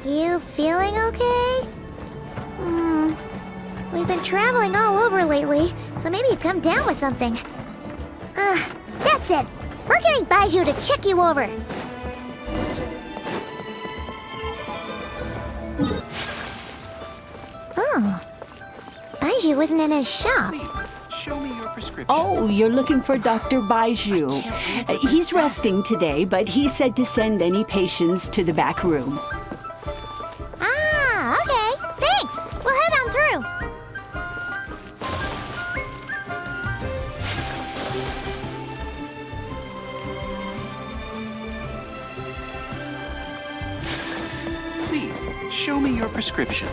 You feeling okay? We've been traveling all over lately, so maybe you've come down with something. That's it. We're getting Baiju to check you over. Oh. Baiju isn't in his shop. Please, show me your prescription. Oh, you're looking for Dr. Baiju. He's resting today, but he said to send any patients to the back room. Ah, okay. Thanks. We'll head on through. Please, show me your prescription.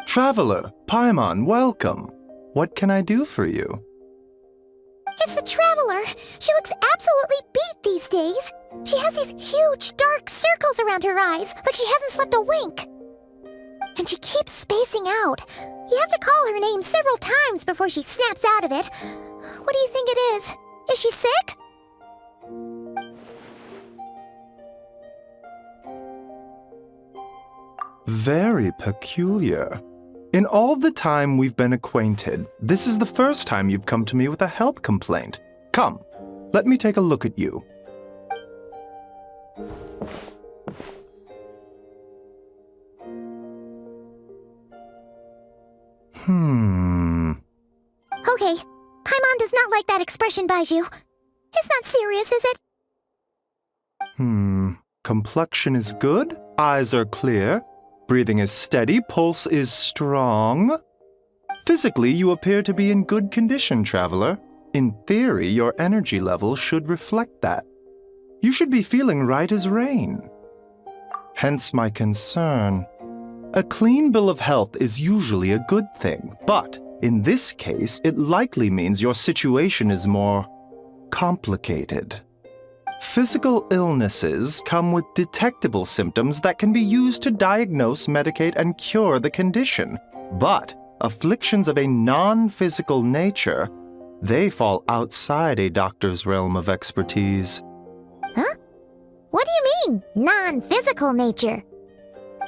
Traveler, Paimon, welcome. What can I do for you? It's the Traveler. She looks absolutely beat these days. She has these huge, dark circles around her eyes, like she hasn't slept a wink. And she keeps spacing out. You have to call her name several times before she snaps out of it. What do you think it is? Is she sick? Very peculiar. In all the time we've been acquainted, this is the first time you've come to me with a health complaint. Come, let me take a look at you. Okay, Paimon does not like that expression, Baiju. It's not serious, is it? Complexion is good, eyes are clear, breathing is steady, pulse is strong. Physically, you appear to be in good condition, Traveler. In theory, your energy level should reflect that. You should be feeling right as rain. Hence my concern. A clean bill of health is usually a good thing, but in this case, it likely means your situation is more complicated. Physical illnesses come with detectable symptoms that can be used to diagnose, medicate, and cure the condition. But afflictions of a non-physical nature, they fall outside a doctor's realm of expertise. Huh? What do you mean, non-physical nature?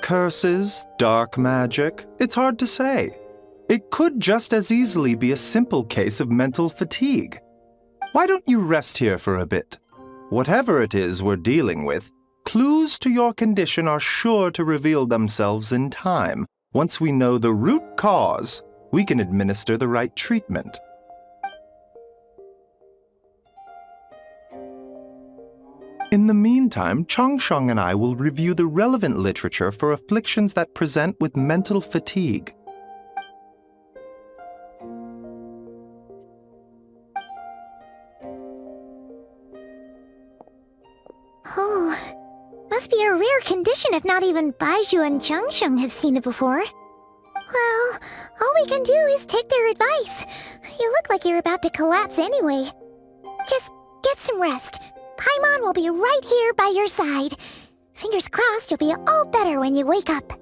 Curses, dark magic, it's hard to say. It could just as easily be a simple case of mental fatigue. Why don't you rest here for a bit? Whatever it is we're dealing with, clues to your condition are sure to reveal themselves in time. Once we know the root cause, we can administer the right treatment. In the meantime, Changsheng and I will review the relevant literature for afflictions that present with mental fatigue. Oh, must be a rare condition if not even Baiju and Changsheng have seen it before. Well, all we can do is take their advice. You look like you're about to collapse anyway. Just get some rest. Paimon will be right here by your side. Fingers crossed you'll be all better when you wake up.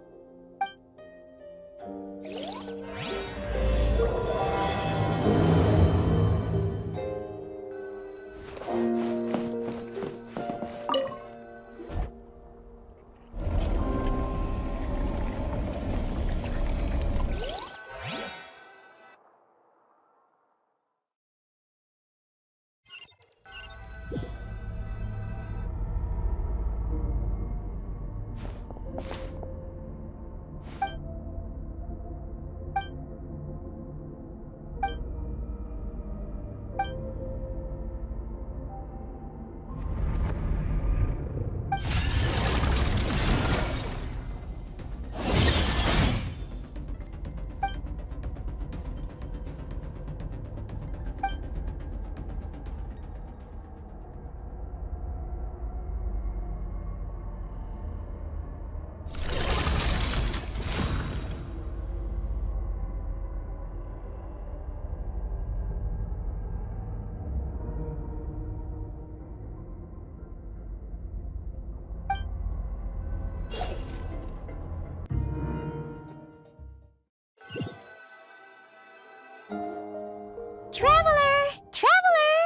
Traveler! Traveler!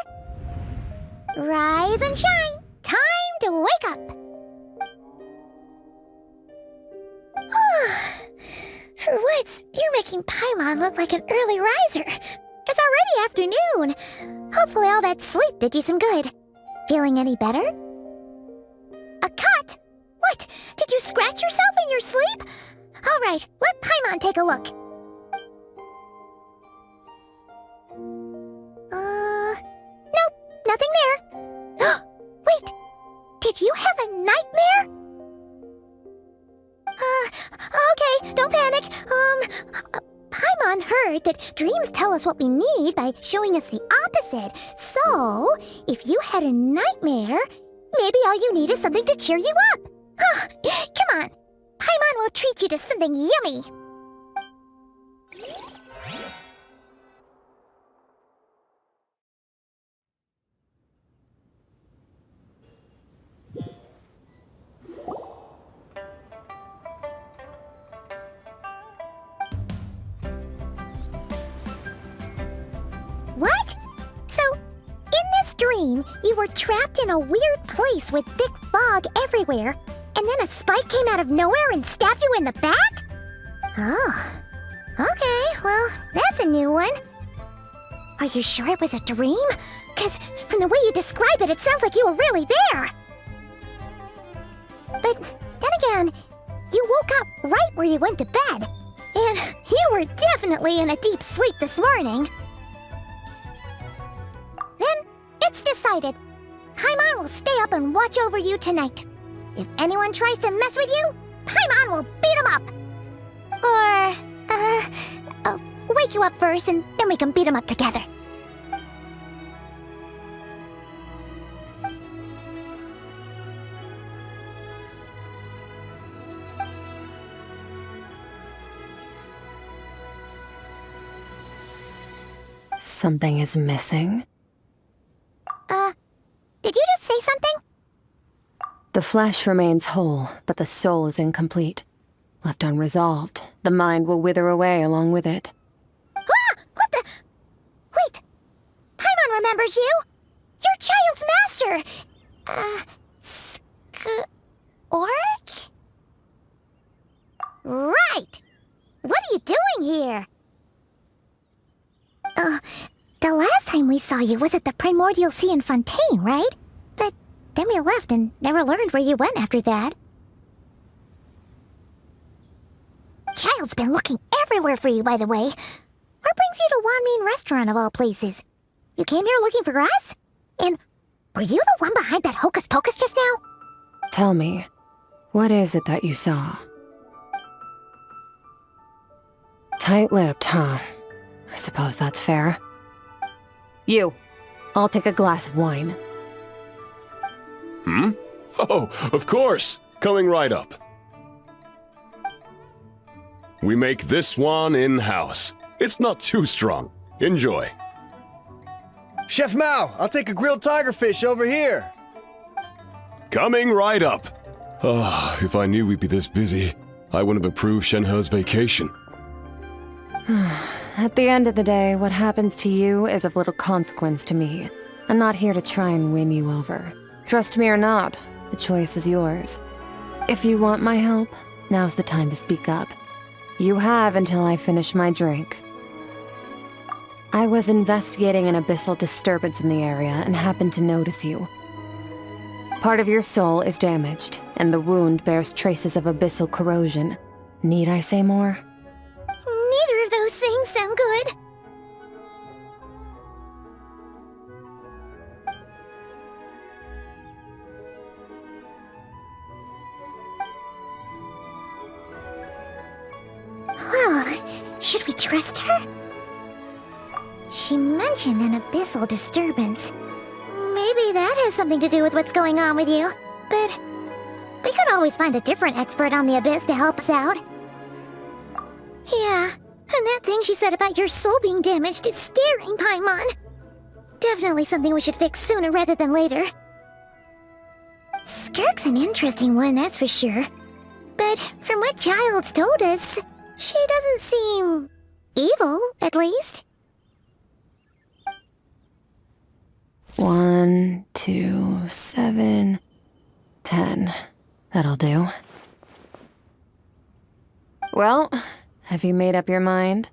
Rise and shine! Time to wake up! For once, you're making Paimon look like an early riser. It's already afternoon. Hopefully all that sleep did you some good. Feeling any better? A cut? What? Did you scratch yourself in your sleep? All right, let Paimon take a look. Nope, nothing there. Wait, did you have a nightmare? Okay, don't panic. Paimon heard that dreams tell us what we need by showing us the opposite. So, if you had a nightmare, maybe all you need is something to cheer you up. Come on, Paimon will treat you to something yummy. What? So, in this dream, you were trapped in a weird place with thick fog everywhere, and then a spike came out of nowhere and stabbed you in the back? Oh. Okay, well, that's a new one. Are you sure it was a dream? 'Cause from the way you describe it, it sounds like you were really there. But then again, you woke up right where you went to bed. And you were definitely in a deep sleep this morning. Then, it's decided. Paimon will stay up and watch over you tonight. If anyone tries to mess with you, Paimon will beat him up. Or, wake you up first and then we can beat him up together. Something is missing. Did you just say something? The flesh remains whole, but the soul is incomplete. Left unresolved, the mind will wither away along with it. Ah! What the? Wait! Paimon remembers you! Your child's master! Skirk? Right! What are you doing here? The last time we saw you was at the Primordial Sea in Fontaine, right? But then we left and never learned where you went after that. Child's been looking everywhere for you, by the way. What brings you to Wanmean Restaurant of all places? You came here looking for us? And were you the one behind that hocus pocus just now? Tell me, what is it that you saw? Tight-lipped, huh? I suppose that's fair. You, I'll take a glass of wine. Oh, of course! Coming right up. We make this one in-house. It's not too strong. Enjoy. Chef Mao, I'll take a grilled tigerfish over here. Coming right up. Ah, if I knew we'd be this busy, I wouldn't have approved Shenhe's vacation. At the end of the day, what happens to you is of little consequence to me. I'm not here to try and win you over. Trust me or not, the choice is yours. If you want my help, now's the time to speak up. You have until I finish my drink. I was investigating an abyssal disturbance in the area and happened to notice you. Part of your soul is damaged, and the wound bears traces of abyssal corrosion. Need I say more? Neither of those things sound good. Well, should we trust her? She mentioned an abyssal disturbance. Maybe that has something to do with what's going on with you. But we could always find a different expert on the abyss to help us out. Yeah, and that thing she said about your soul being damaged is scaring, Paimon. Definitely something we should fix sooner rather than later. Skirk's an interesting one, that's for sure. But from what Child's told us, she doesn't seem evil, at least. 1, 2, 7, 10. That'll do. Well, have you made up your mind?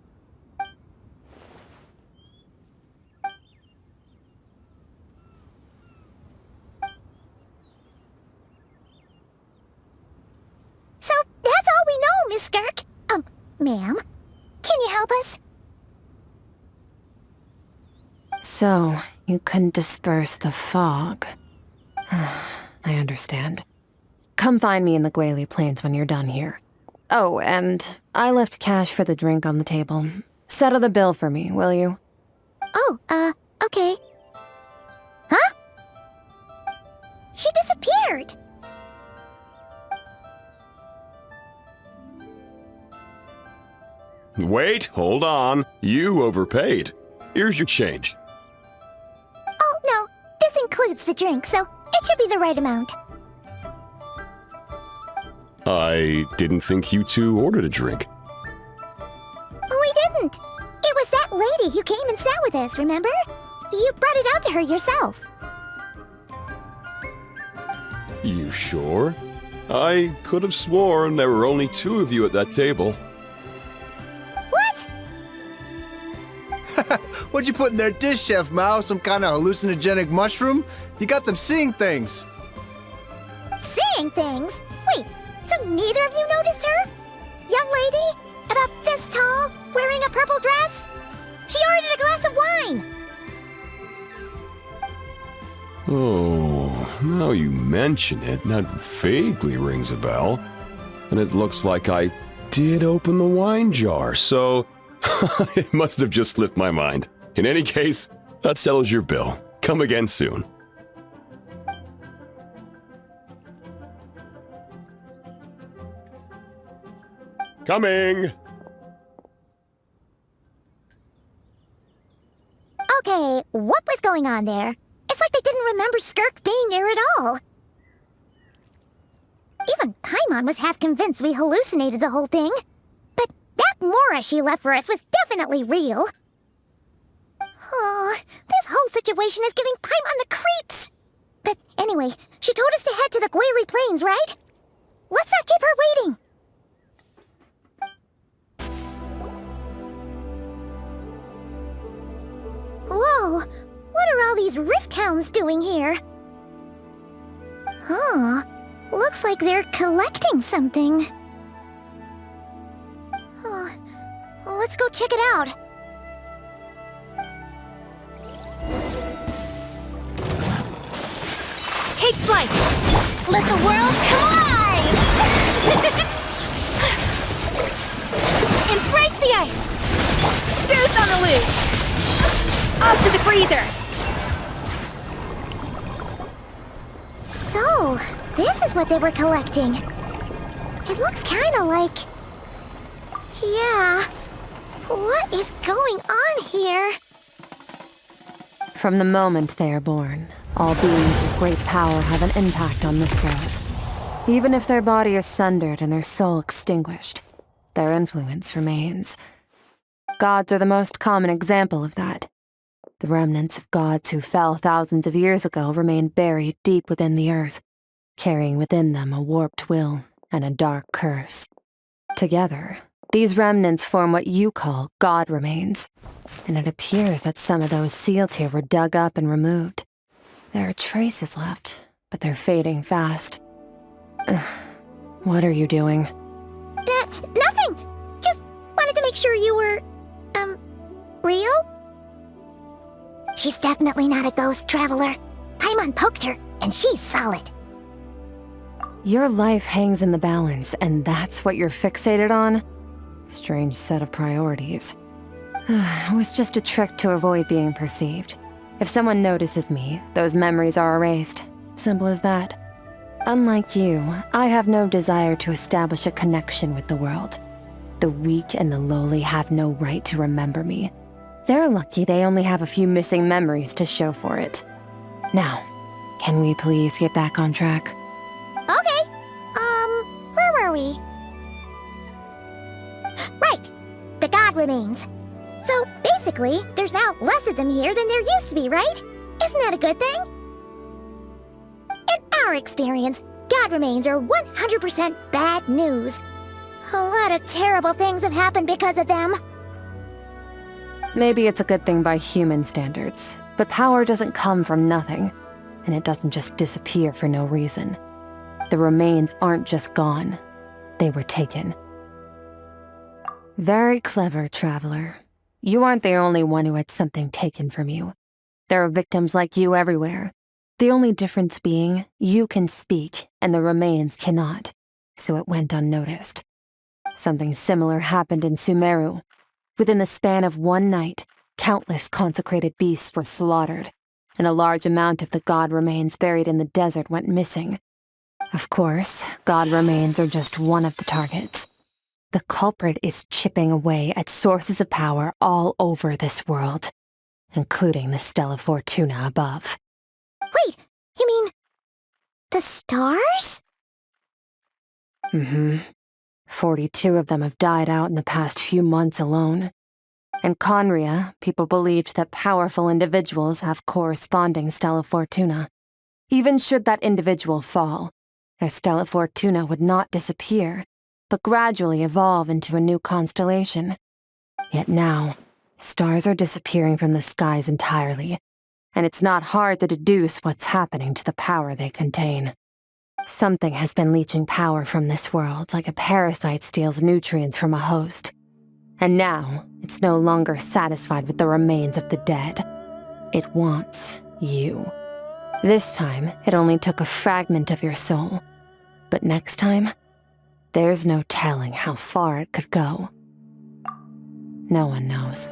So, that's all we know, Miss Skirk. Ma'am, can you help us? So, you couldn't disperse the fog. I understand. Come find me in the Gwali Plains when you're done here. Oh, and I left cash for the drink on the table. Settle the bill for me, will you? Oh, okay. Huh? She disappeared! Wait, hold on. You overpaid. Here's your change. Oh, no. This includes the drink, so it should be the right amount. I didn't think you two ordered a drink. We didn't. It was that lady who came and sat with us, remember? You brought it out to her yourself. You sure? I could have sworn there were only 2 of you at that table. What? What'd you put in their dish, Chef Mao? Some kind of hallucinogenic mushroom? You got them seeing things. Seeing things? Wait, so neither of you noticed her? Young lady? About this tall, wearing a purple dress? She ordered a glass of wine! Oh, now you mention it, that vaguely rings a bell. And it looks like I did open the wine jar, so it must have just slipped my mind. In any case, that settles your bill. Come again soon. Coming! Okay, what was going on there? It's like they didn't remember Skirk being there at all. Even Paimon was half convinced we hallucinated the whole thing. But that Mora she left for us was definitely real. Oh, this whole situation is giving Paimon the creeps. But anyway, she told us to head to the Gwali Plains, right? Let's not keep her waiting. Whoa, what are all these rift hounds doing here? Huh, looks like they're collecting something. Let's go check it out. Take flight! Let the world collide! Embrace the ice! Goose on the loose! Up to the freezer! So, this is what they were collecting. It looks kinda like... Yeah. What is going on here? From the moment they are born, all beings with great power have an impact on this world. Even if their body is sundered and their soul extinguished, their influence remains. Gods are the most common example of that. The remnants of gods who fell thousands of years ago remain buried deep within the earth, carrying within them a warped will and a dark curse. Together, these remnants form what you call god remains, and it appears that some of those sealed here were dug up and removed. There are traces left, but they're fading fast. What are you doing? Nothing! Just wanted to make sure you were, real? She's definitely not a ghost traveler. Paimon poked her, and she's solid. Your life hangs in the balance, and that's what you're fixated on? Strange set of priorities. It was just a trick to avoid being perceived. If someone notices me, those memories are erased. Simple as that. Unlike you, I have no desire to establish a connection with the world. The weak and the lowly have no right to remember me. They're lucky they only have a few missing memories to show for it. Now, can we please get back on track? Okay. Where were we? Right. The god remains. So, basically, there's now less of them here than there used to be, right? Isn't that a good thing? In our experience, god remains are 100% bad news. A lot of terrible things have happened because of them. Maybe it's a good thing by human standards, but power doesn't come from nothing, and it doesn't just disappear for no reason. The remains aren't just gone, they were taken. Very clever, traveler. You aren't the only one who had something taken from you. There are victims like you everywhere. The only difference being, you can speak, and the remains cannot, so it went unnoticed. Something similar happened in Sumeru. Within the span of one night, countless consecrated beasts were slaughtered, and a large amount of the god remains buried in the desert went missing. Of course, god remains are just one of the targets. The culprit is chipping away at sources of power all over this world, including the Stella Fortuna above. Wait, you mean the stars? 42 of them have died out in the past few months alone. In Conria, people believed that powerful individuals have corresponding Stella Fortuna. Even should that individual fall, their Stella Fortuna would not disappear, but gradually evolve into a new constellation. Yet now, stars are disappearing from the skies entirely, and it's not hard to deduce what's happening to the power they contain. Something has been leeching power from this world like a parasite steals nutrients from a host. And now, it's no longer satisfied with the remains of the dead. It wants you. This time, it only took a fragment of your soul. But next time, there's no telling how far it could go. No one knows.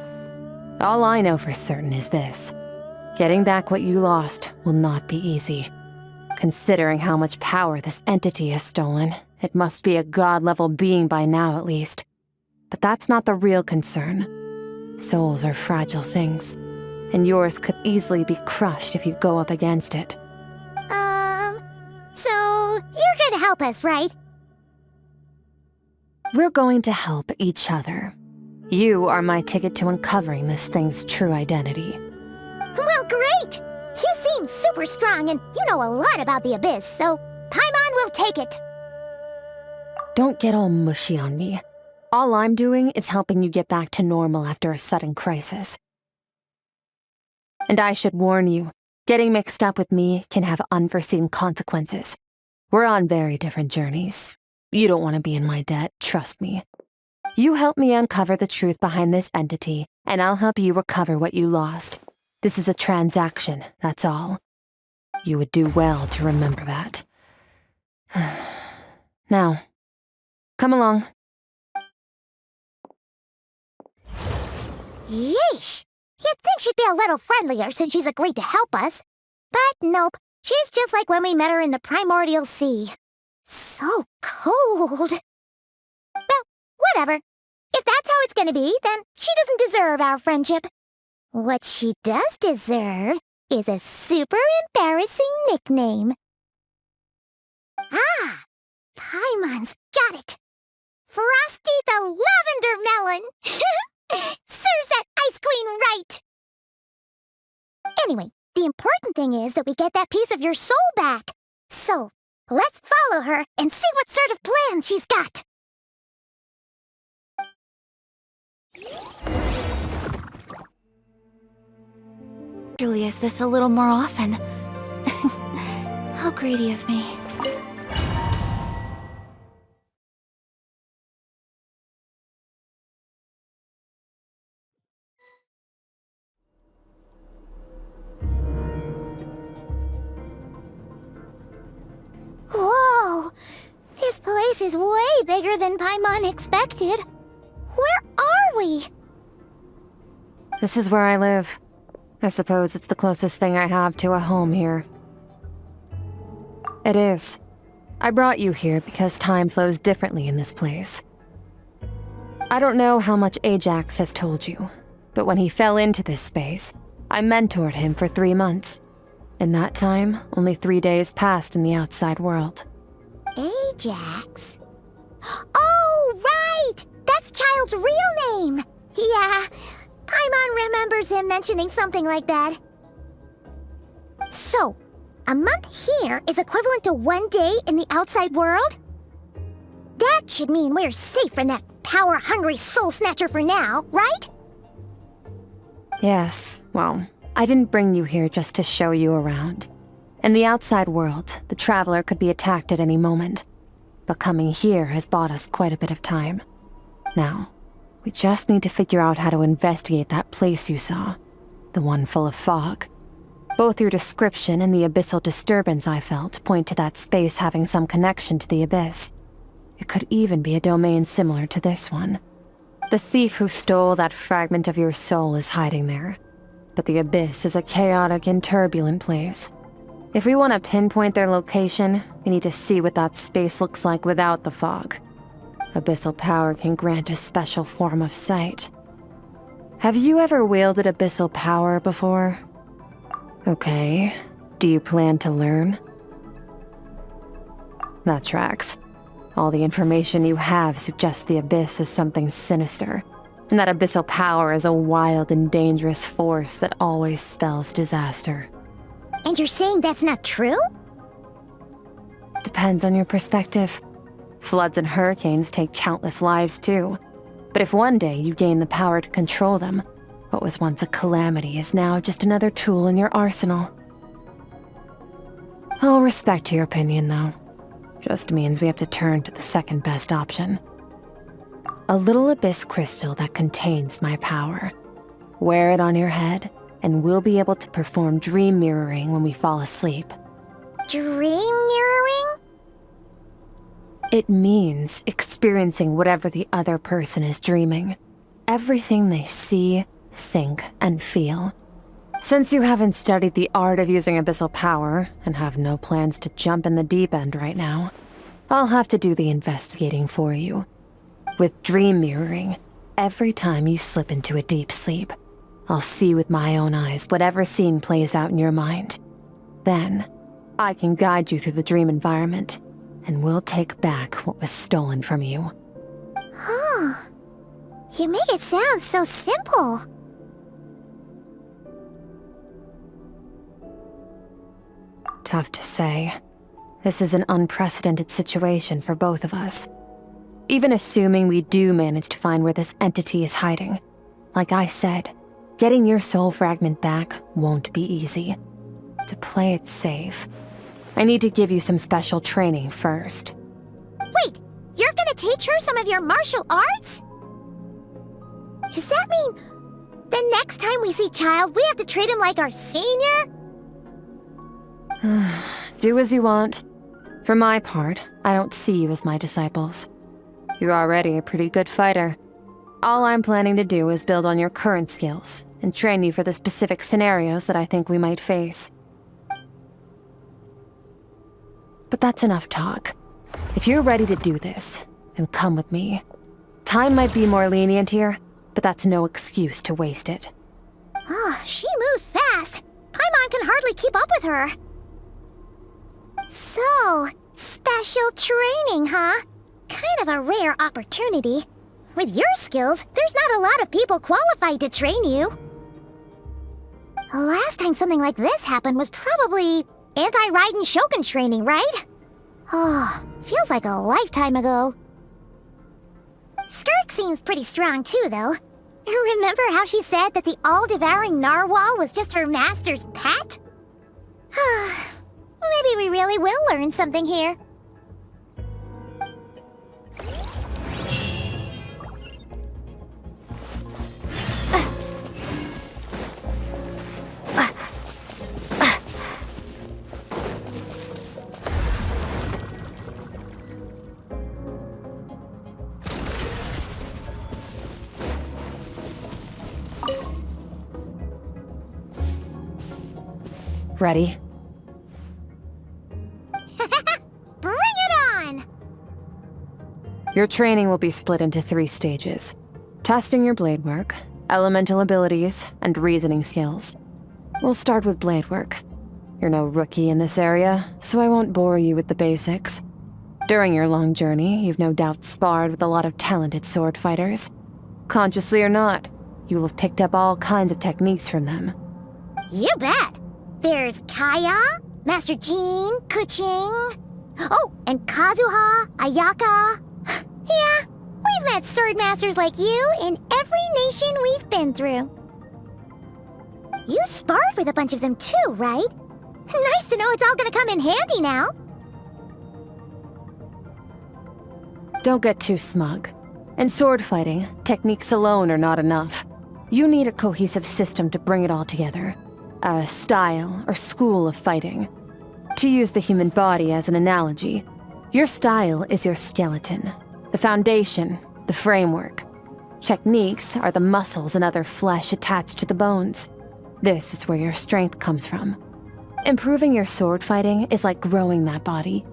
All I know for certain is this. Getting back what you lost will not be easy. Considering how much power this entity has stolen, it must be a god-level being by now at least. But that's not the real concern. Souls are fragile things, and yours could easily be crushed if you go up against it. So you're gonna help us, right? We're going to help each other. You are my ticket to uncovering this thing's true identity. Well, great! You seem super strong and you know a lot about the Abyss, so Paimon will take it. Don't get all mushy on me. All I'm doing is helping you get back to normal after a sudden crisis. And I should warn you, getting mixed up with me can have unforeseen consequences. We're on very different journeys. You don't want to be in my debt, trust me. You help me uncover the truth behind this entity, and I'll help you recover what you lost. This is a transaction, that's all. You would do well to remember that. Now, come along. Yeesh! You'd think she'd be a little friendlier since she's agreed to help us. But nope, she's just like when we met her in the primordial sea. So cold. Well, whatever. If that's how it's gonna be, then she doesn't deserve our friendship. What she does deserve is a super embarrassing nickname. Ah! Paimon's got it! Frosty the Lavender Melon! Serves that ice queen right! Anyway, the important thing is that we get that piece of your soul back. So, let's follow her and see what sort of plan she's got. Julius this a little more often. How greedy of me. Whoa! This place is way bigger than Paimon expected. Where are we? This is where I live. I suppose it's the closest thing I have to a home here. It is. I brought you here because time flows differently in this place. I don't know how much Ajax has told you, but when he fell into this space, I mentored him for 3 months. In that time, only 3 days passed in the outside world. Ajax? Oh, right! That's Child's real name! Yeah, Paimon remembers him mentioning something like that. So, a month here is equivalent to 1 day in the outside world? That should mean we're safe from that power-hungry soul snatcher for now, right? Yes, well, I didn't bring you here just to show you around. In the outside world, the Traveler could be attacked at any moment. But coming here has bought us quite a bit of time. Now, we just need to figure out how to investigate that place you saw. The one full of fog. Both your description and the abyssal disturbance I felt point to that space having some connection to the abyss. It could even be a domain similar to this one. The thief who stole that fragment of your soul is hiding there. But the abyss is a chaotic and turbulent place. If we want to pinpoint their location, we need to see what that space looks like without the fog. Abyssal power can grant a special form of sight. Have you ever wielded abyssal power before? Okay. Do you plan to learn? That tracks. All the information you have suggests the abyss is something sinister, and that abyssal power is a wild and dangerous force that always spells disaster. And you're saying that's not true? Depends on your perspective. Floods and hurricanes take countless lives too. But if one day you gain the power to control them, what was once a calamity is now just another tool in your arsenal. I'll respect your opinion, though. Just means we have to turn to the second best option. A little abyss crystal that contains my power. Wear it on your head, and we'll be able to perform dream mirroring when we fall asleep. Dream mirroring? It means experiencing whatever the other person is dreaming. Everything they see, think, and feel. Since you haven't studied the art of using abyssal power, and have no plans to jump in the deep end right now, I'll have to do the investigating for you. With dream mirroring, every time you slip into a deep sleep, I'll see with my own eyes whatever scene plays out in your mind. Then, I can guide you through the dream environment, and we'll take back what was stolen from you. Huh. You make it sound so simple. Tough to say. This is an unprecedented situation for both of us. Even assuming we do manage to find where this entity is hiding, like I said, getting your soul fragment back won't be easy. To play it safe, I need to give you some special training first. Wait, you're gonna teach her some of your martial arts? Does that mean the next time we see Child, we have to treat him like our senior? Do as you want. For my part, I don't see you as my disciples. You're already a pretty good fighter. All I'm planning to do is build on your current skills and train you for the specific scenarios that I think we might face. But that's enough talk. If you're ready to do this, then come with me. Time might be more lenient here, but that's no excuse to waste it. Oh, she moves fast. Paimon can hardly keep up with her. So, special training, huh? Kind of a rare opportunity. With your skills, there's not a lot of people qualified to train you. The last time something like this happened was probably anti-Raiden Shogun training, right? Oh, feels like a lifetime ago. Skirk seems pretty strong too, though. Remember how she said that the all-devouring narwhal was just her master's pet? Maybe we really will learn something here. Ready? Bring it on! Your training will be split into 3 stages. Testing your blade work, elemental abilities, and reasoning skills. We'll start with blade work. You're no rookie in this area, so I won't bore you with the basics. During your long journey, you've no doubt sparred with a lot of talented sword fighters. Consciously or not, you'll have picked up all kinds of techniques from them. You bet! There's Kaya, Master Jean, Kuching. Oh, and Kazuha, Ayaka. Yeah, we've met sword masters like you in every nation we've been through. You sparred with a bunch of them too, right? Nice to know it's all gonna come in handy now. Don't get too smug. In sword fighting, techniques alone are not enough. You need a cohesive system to bring it all together. A style or school of fighting. To use the human body as an analogy, your style is your skeleton, the foundation, the framework. Techniques are the muscles and other flesh attached to the bones. This is where your strength comes from. Improving your sword fighting is like growing that body.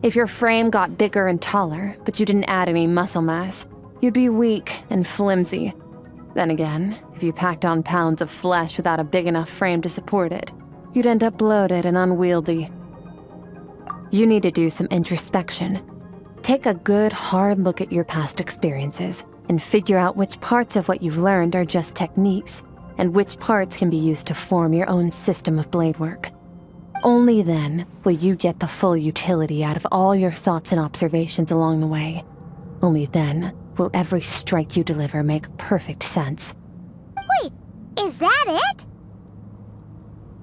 If your frame got bigger and taller, but you didn't add any muscle mass, you'd be weak and flimsy. Then again, if you packed on pounds of flesh without a big enough frame to support it, you'd end up bloated and unwieldy. You need to do some introspection. Take a good, hard look at your past experiences and figure out which parts of what you've learned are just techniques, and which parts can be used to form your own system of blade work. Only then will you get the full utility out of all your thoughts and observations along the way. Only then will every strike you deliver make perfect sense. Wait, is that it?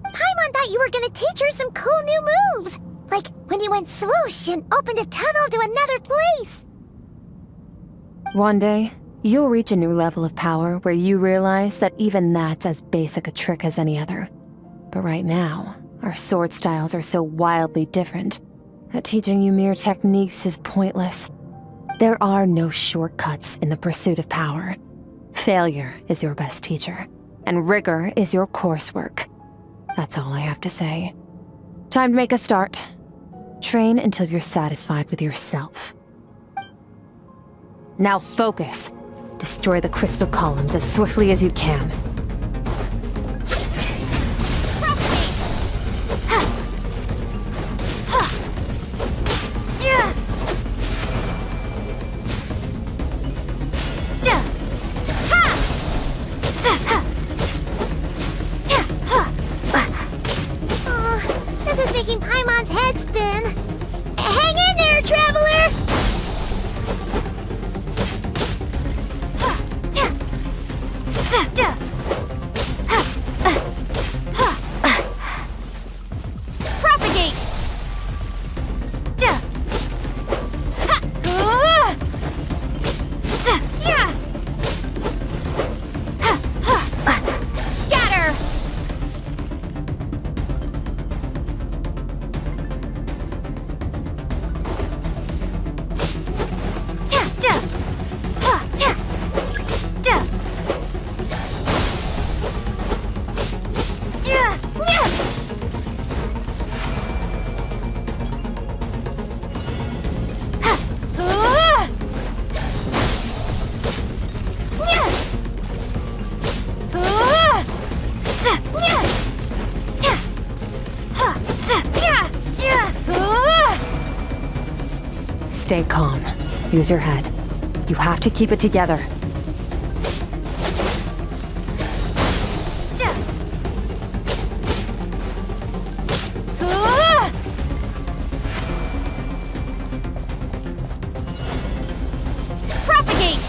Paimon thought you were gonna teach her some cool new moves. Like when you went swoosh and opened a tunnel to another place. One day, you'll reach a new level of power where you realize that even that's as basic a trick as any other. But right now, our sword styles are so wildly different that teaching you mere techniques is pointless. There are no shortcuts in the pursuit of power. Failure is your best teacher, and rigor is your coursework. That's all I have to say. Time to make a start. Train until you're satisfied with yourself. Now focus. Destroy the crystal columns as swiftly as you can. This is making Paimon's head spin. Hang in there, traveler! Propagate! Scatter! Stay calm. Use your head. You have to keep it together. Propagate!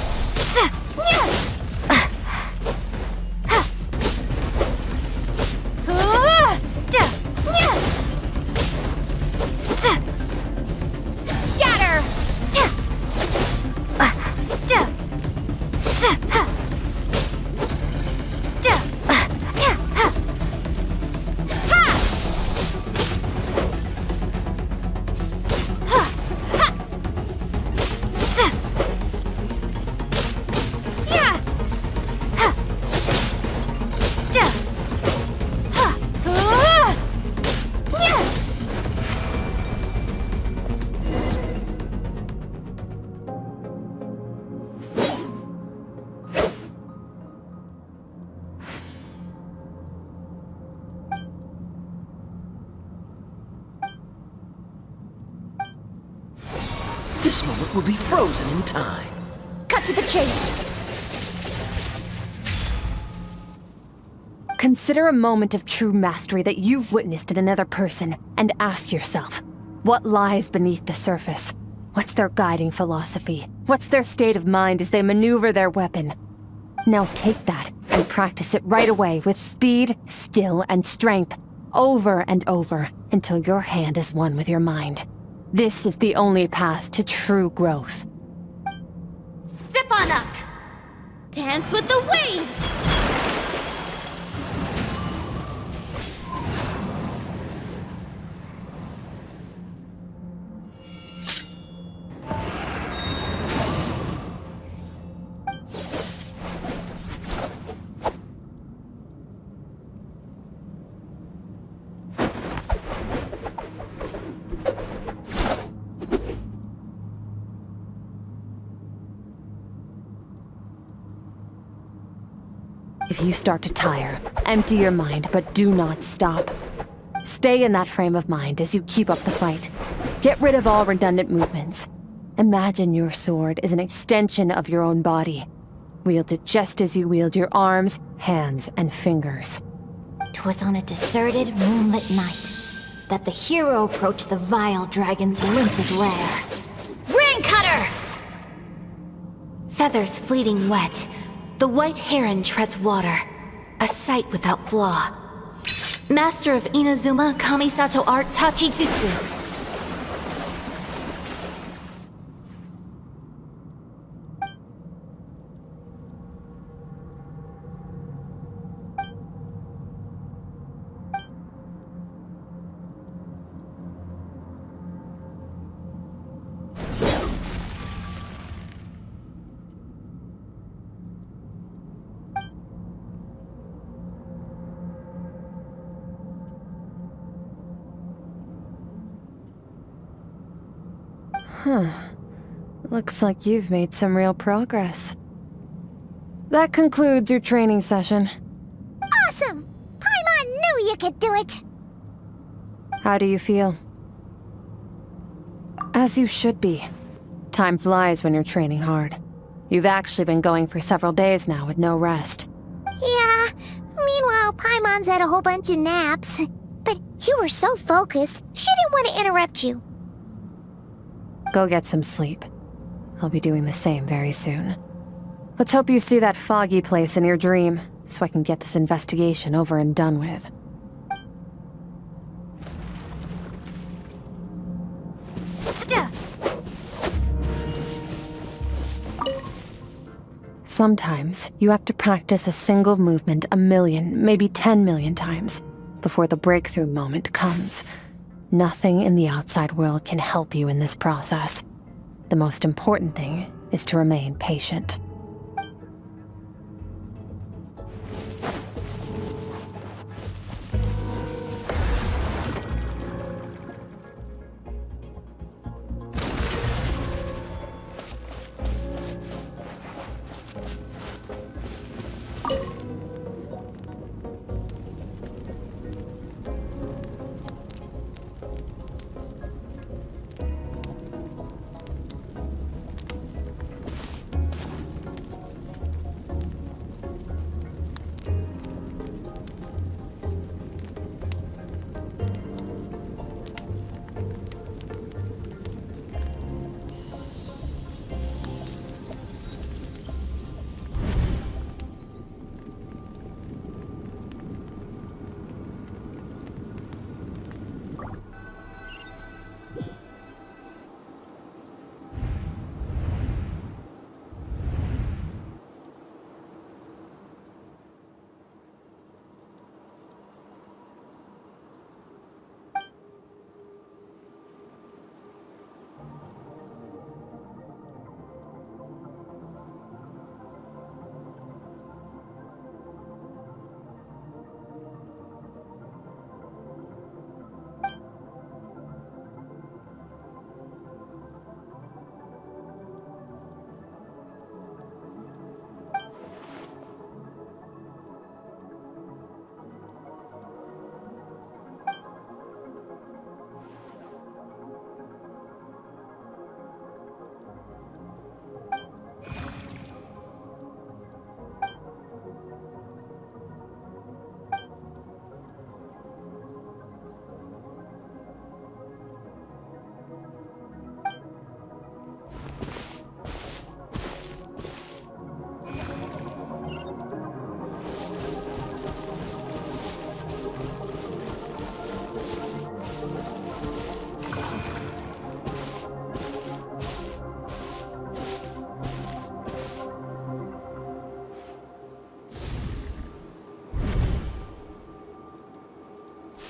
Scatter! This moment will be frozen in time. Cut to the chase. Consider a moment of true mastery that you've witnessed in another person and ask yourself, what lies beneath the surface? What's their guiding philosophy? What's their state of mind as they maneuver their weapon? Now take that and practice it right away with speed, skill, and strength, over and over, until your hand is one with your mind. This is the only path to true growth. Step on up! Dance with the waves! If you start to tire, empty your mind, but do not stop. Stay in that frame of mind as you keep up the fight. Get rid of all redundant movements. Imagine your sword is an extension of your own body. Wield it just as you wield your arms, hands, and fingers. 'Twas on a deserted, moonlit night that the hero approached the vile dragon's limpid lair. Rain Cutter! Feathers fleeting wet, the white heron treads water, a sight without flaw. Master of Inazuma Kamisato art Tachijutsu. Looks like you've made some real progress. That concludes your training session. Awesome! Paimon knew you could do it! How do you feel? As you should be. Time flies when you're training hard. You've actually been going for several days now with no rest. Yeah, meanwhile Paimon's had a whole bunch of naps. But you were so focused, she didn't want to interrupt you. Go get some sleep. I'll be doing the same very soon. Let's hope you see that foggy place in your dream, so I can get this investigation over and done with. Sometimes, you have to practice a single movement 1,000,000, maybe 10,000,000 times, before the breakthrough moment comes. Nothing in the outside world can help you in this process. The most important thing is to remain patient.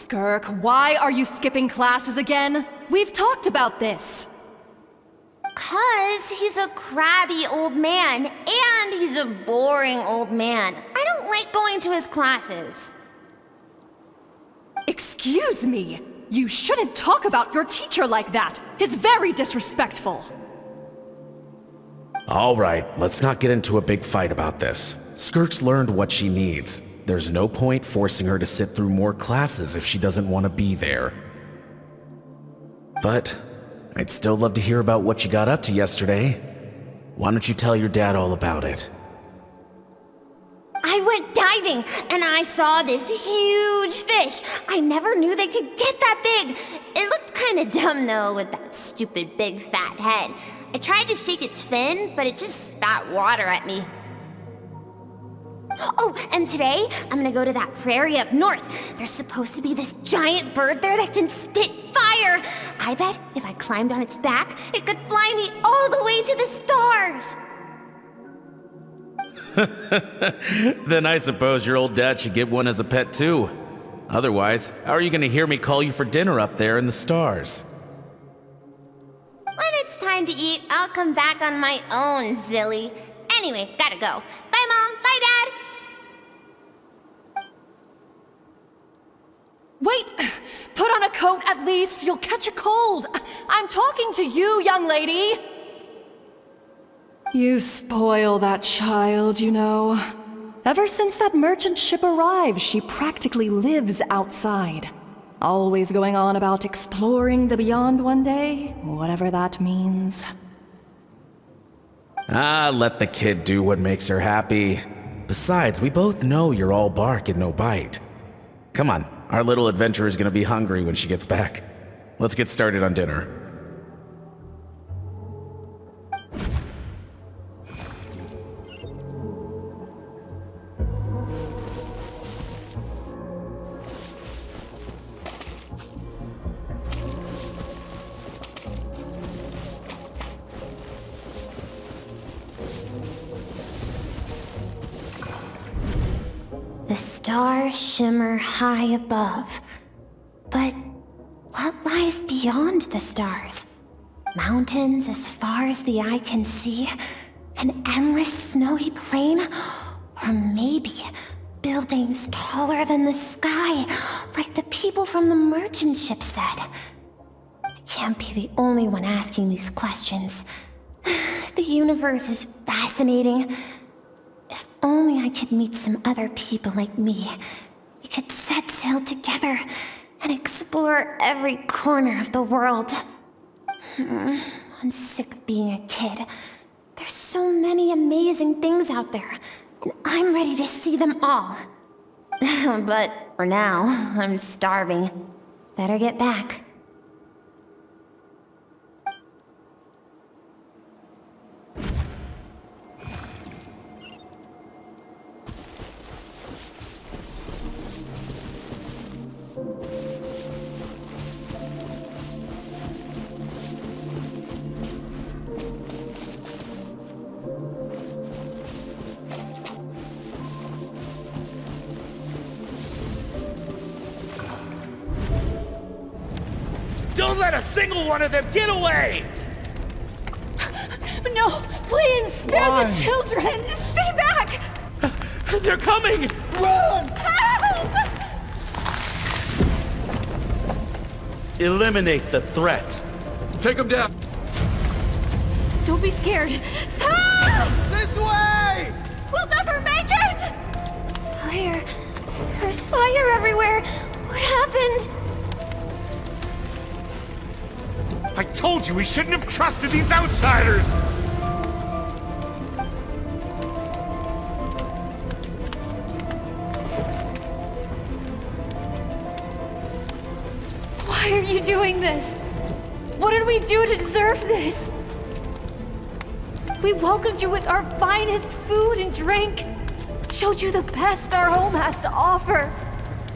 Skirk, why are you skipping classes again? We've talked about this. 'Cause he's a crabby old man, and he's a boring old man. I don't like going to his classes. Excuse me. You shouldn't talk about your teacher like that. It's very disrespectful. All right, let's not get into a big fight about this. Skirk's learned what she needs. There's no point forcing her to sit through more classes if she doesn't want to be there. But I'd still love to hear about what you got up to yesterday. Why don't you tell your dad all about it? I went diving, and I saw this huge fish. I never knew they could get that big. It looked kind of dumb, though, with that stupid big fat head. I tried to shake its fin, but it just spat water at me. Oh, and today, I'm gonna go to that prairie up north. There's supposed to be this giant bird there that can spit fire. I bet if I climbed on its back, it could fly me all the way to the stars. Then I suppose your old dad should get one as a pet too. Otherwise, how are you gonna hear me call you for dinner up there in the stars? When it's time to eat, I'll come back on my own, Zilly. Anyway, gotta go. Bye, Mom. Bye, Dad. Wait! Put on a coat at least. You'll catch a cold. I'm talking to you, young lady. You spoil that child, you know. Ever since that merchant ship arrived, she practically lives outside. Always going on about exploring the beyond one day, whatever that means. Ah, let the kid do what makes her happy. Besides, we both know you're all bark and no bite. Come on, our little adventurer's gonna be hungry when she gets back. Let's get started on dinner. The stars shimmer high above. But what lies beyond the stars? Mountains as far as the eye can see? An endless snowy plain? Or maybe buildings taller than the sky, like the people from the merchant ship said? I can't be the only one asking these questions. The universe is fascinating. If only I could meet some other people like me. We could set sail together and explore every corner of the world. I'm sick of being a kid. There's so many amazing things out there, and I'm ready to see them all. But for now, I'm starving. Better get back. Don't let a single one of them get away! No, please, spare the children! Stay back! They're coming! Run! Help! Eliminate the threat. Take them down. Don't be scared. Help! This way! We'll never make it! Fire. There's fire everywhere. What happened? I told you we shouldn't have trusted these outsiders! Why are you doing this? What did we do to deserve this? We welcomed you with our finest food and drink, showed you the best our home has to offer,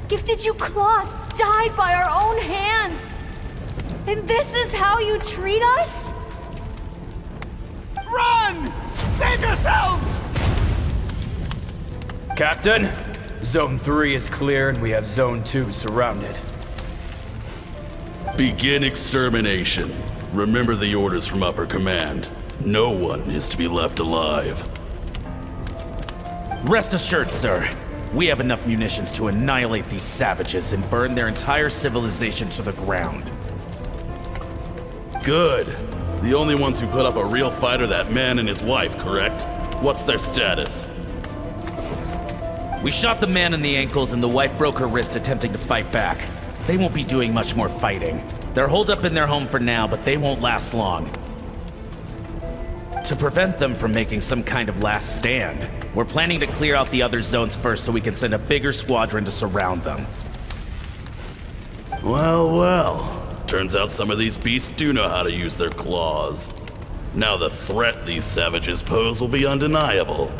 gifted you cloth dyed by our own hands. And this is how you treat us? Run! Save yourselves! Captain, Zone 3 is clear and we have Zone 2 surrounded. Begin extermination. Remember the orders from upper command. No one is to be left alive. Rest assured, sir. We have enough munitions to annihilate these savages and burn their entire civilization to the ground. Good. The only ones who put up a real fight are that man and his wife, correct? What's their status? We shot the man in the ankles and the wife broke her wrist attempting to fight back. They won't be doing much more fighting. They're holed up in their home for now, but they won't last long. To prevent them from making some kind of last stand, we're planning to clear out the other zones first so we can send a bigger squadron to surround them. Well, well. Turns out some of these beasts do know how to use their claws. Now the threat these savages pose will be undeniable.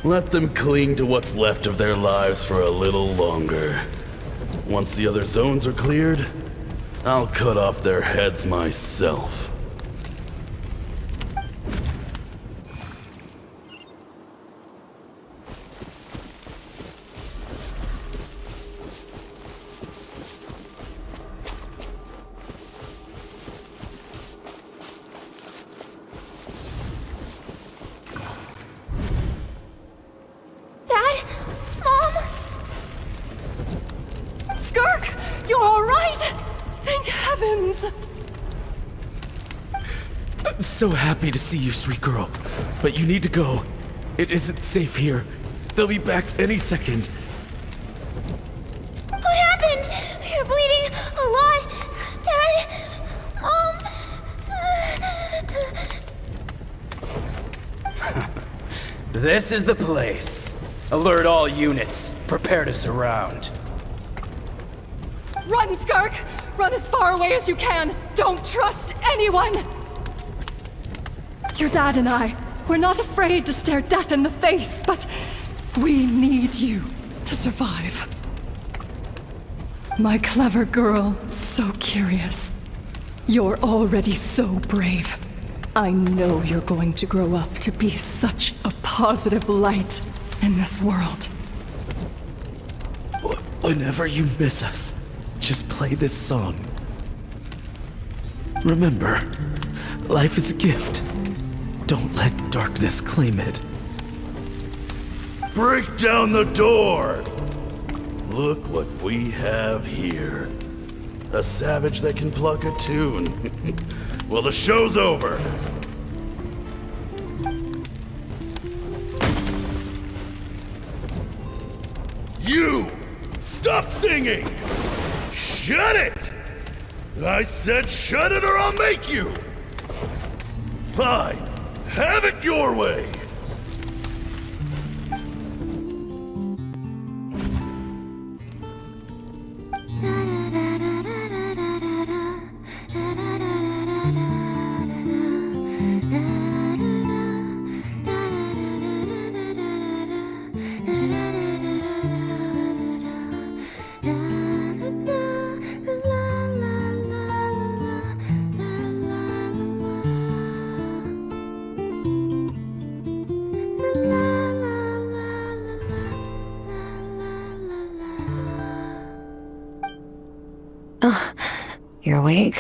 Let them cling to what's left of their lives for a little longer. Once the other zones are cleared, I'll cut off their heads myself. Dad? Mom? Skirk, you're all right? Thank heavens. I'm so happy to see you, sweet girl. But you need to go. It isn't safe here. They'll be back any second. What happened? You're bleeding a lot. Dad? Mom? This is the place. Alert all units. Prepare to surround. Run, Skirk! Run as far away as you can! Don't trust anyone! Your dad and I, we're not afraid to stare death in the face, but we need you to survive. My clever girl, so curious. You're already so brave. I know you're going to grow up to be such a positive light in this world. Whenever you miss us, just play this song. Remember, life is a gift. Don't let darkness claim it. Break down the door! Look what we have here. A savage that can pluck a tune. Well, the show's over. You! Stop singing! Shut it! I said shut it or I'll make you! Fine. Have it your way! Oh, you're awake.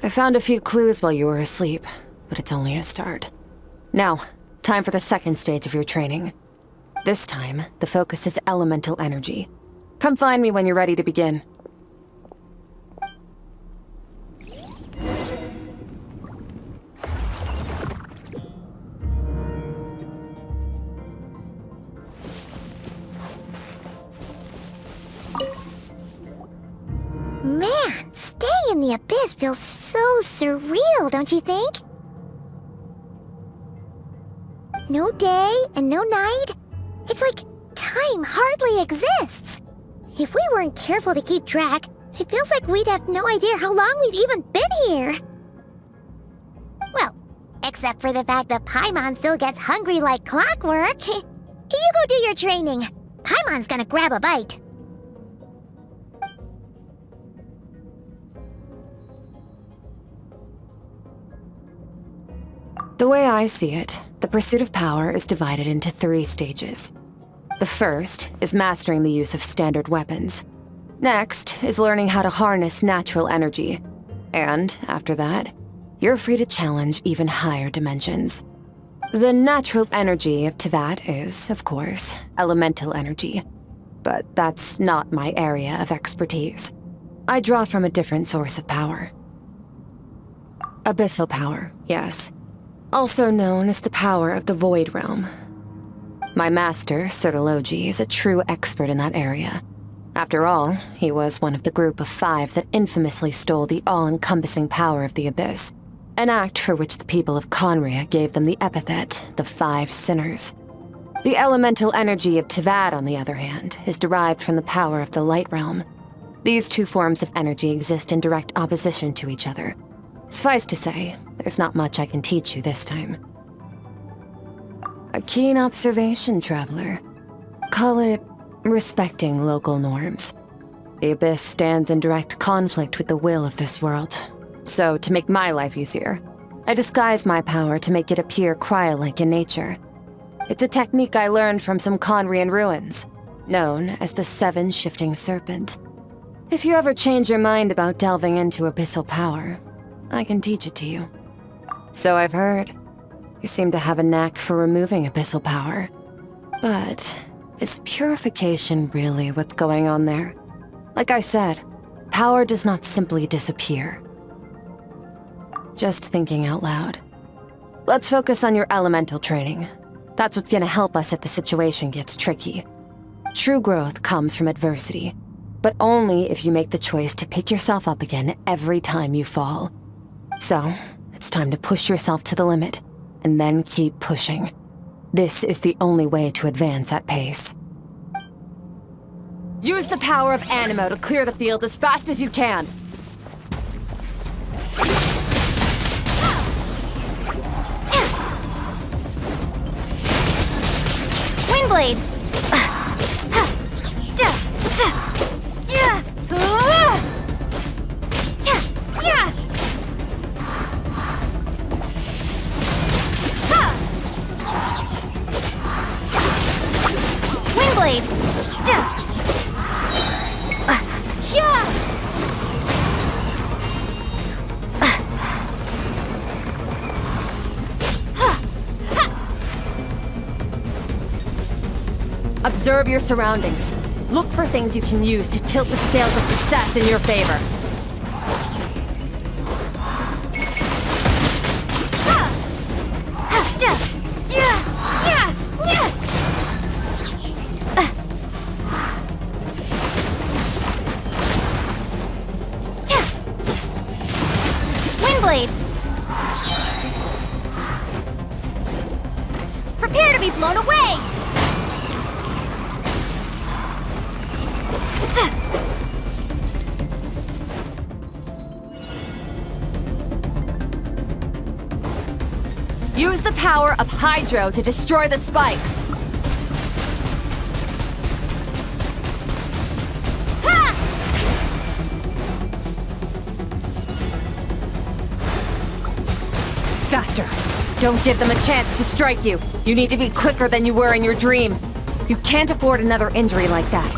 I found a few clues while you were asleep, but it's only a start. Now, time for the second stage of your training. This time, the focus is elemental energy. Come find me when you're ready to begin. Man, staying in the abyss feels so surreal, don't you think? No day and no night. It's like time hardly exists. If we weren't careful to keep track, it feels like we'd have no idea how long we've even been here. Well, except for the fact that Paimon still gets hungry like clockwork. You go do your training. Paimon's gonna grab a bite. The way I see it, the pursuit of power is divided into 3 stages. The first is mastering the use of standard weapons. Next is learning how to harness natural energy. And after that, you're free to challenge even higher dimensions. The natural energy of Teyvat is, of course, elemental energy. But that's not my area of expertise. I draw from a different source of power. Abyssal power, yes. Also known as the power of the Void Realm. My master, Sertologi, is a true expert in that area. After all, he was one of the group of 5 that infamously stole the all-encompassing power of the Abyss, an act for which the people of Conria gave them the epithet, the 5 Sinners. The elemental energy of Teyvat, on the other hand, is derived from the power of the Light Realm. These 2 forms of energy exist in direct opposition to each other. Suffice to say, there's not much I can teach you this time. A keen observation, traveler. Call it respecting local norms. The Abyss stands in direct conflict with the will of this world. So, to make my life easier, I disguise my power to make it appear cryo-like in nature. It's a technique I learned from some Conrian ruins, known as the 7 Shifting Serpent. If you ever change your mind about delving into abyssal power, I can teach it to you. So I've heard. You seem to have a knack for removing abyssal power. But is purification really what's going on there? Like I said, power does not simply disappear. Just thinking out loud. Let's focus on your elemental training. That's what's gonna help us if the situation gets tricky. True growth comes from adversity, but only if you make the choice to pick yourself up again every time you fall. So, it's time to push yourself to the limit, and then keep pushing. This is the only way to advance at pace. Use the power of Animo to clear the field as fast as you can. Windblade! Windblade! Observe your surroundings. Look for things you can use to tilt the scales of success in your favor. Windblade! Prepare to be blown away! Use the power of Hydro to destroy the spikes. Faster! Don't give them a chance to strike you. You need to be quicker than you were in your dream. You can't afford another injury like that.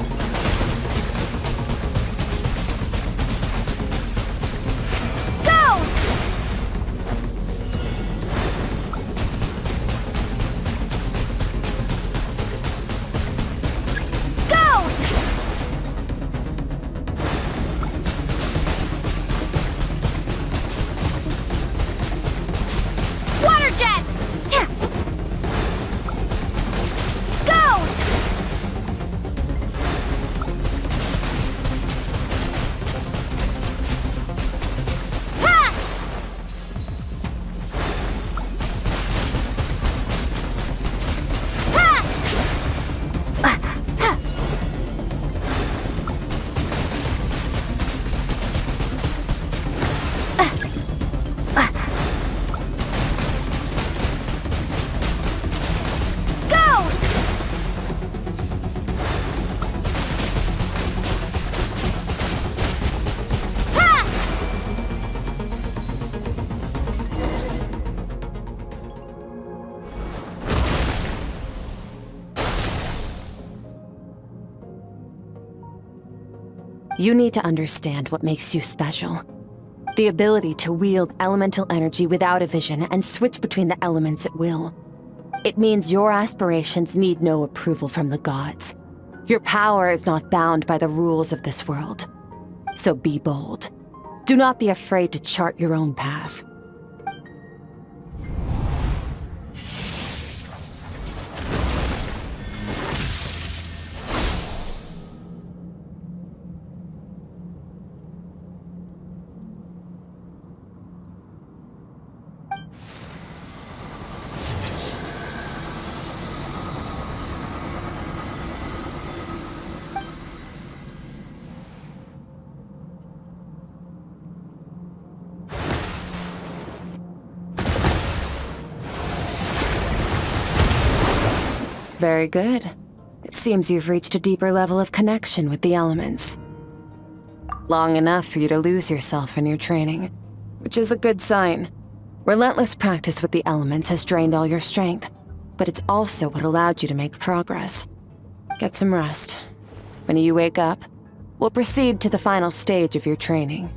You need to understand what makes you special. The ability to wield elemental energy without a vision and switch between the elements at will. It means your aspirations need no approval from the gods. Your power is not bound by the rules of this world. So be bold. Do not be afraid to chart your own path. Very good. It seems you've reached a deeper level of connection with the elements. Long enough for you to lose yourself in your training, which is a good sign. Relentless practice with the elements has drained all your strength, but it's also what allowed you to make progress. Get some rest. When you wake up, we'll proceed to the final stage of your training.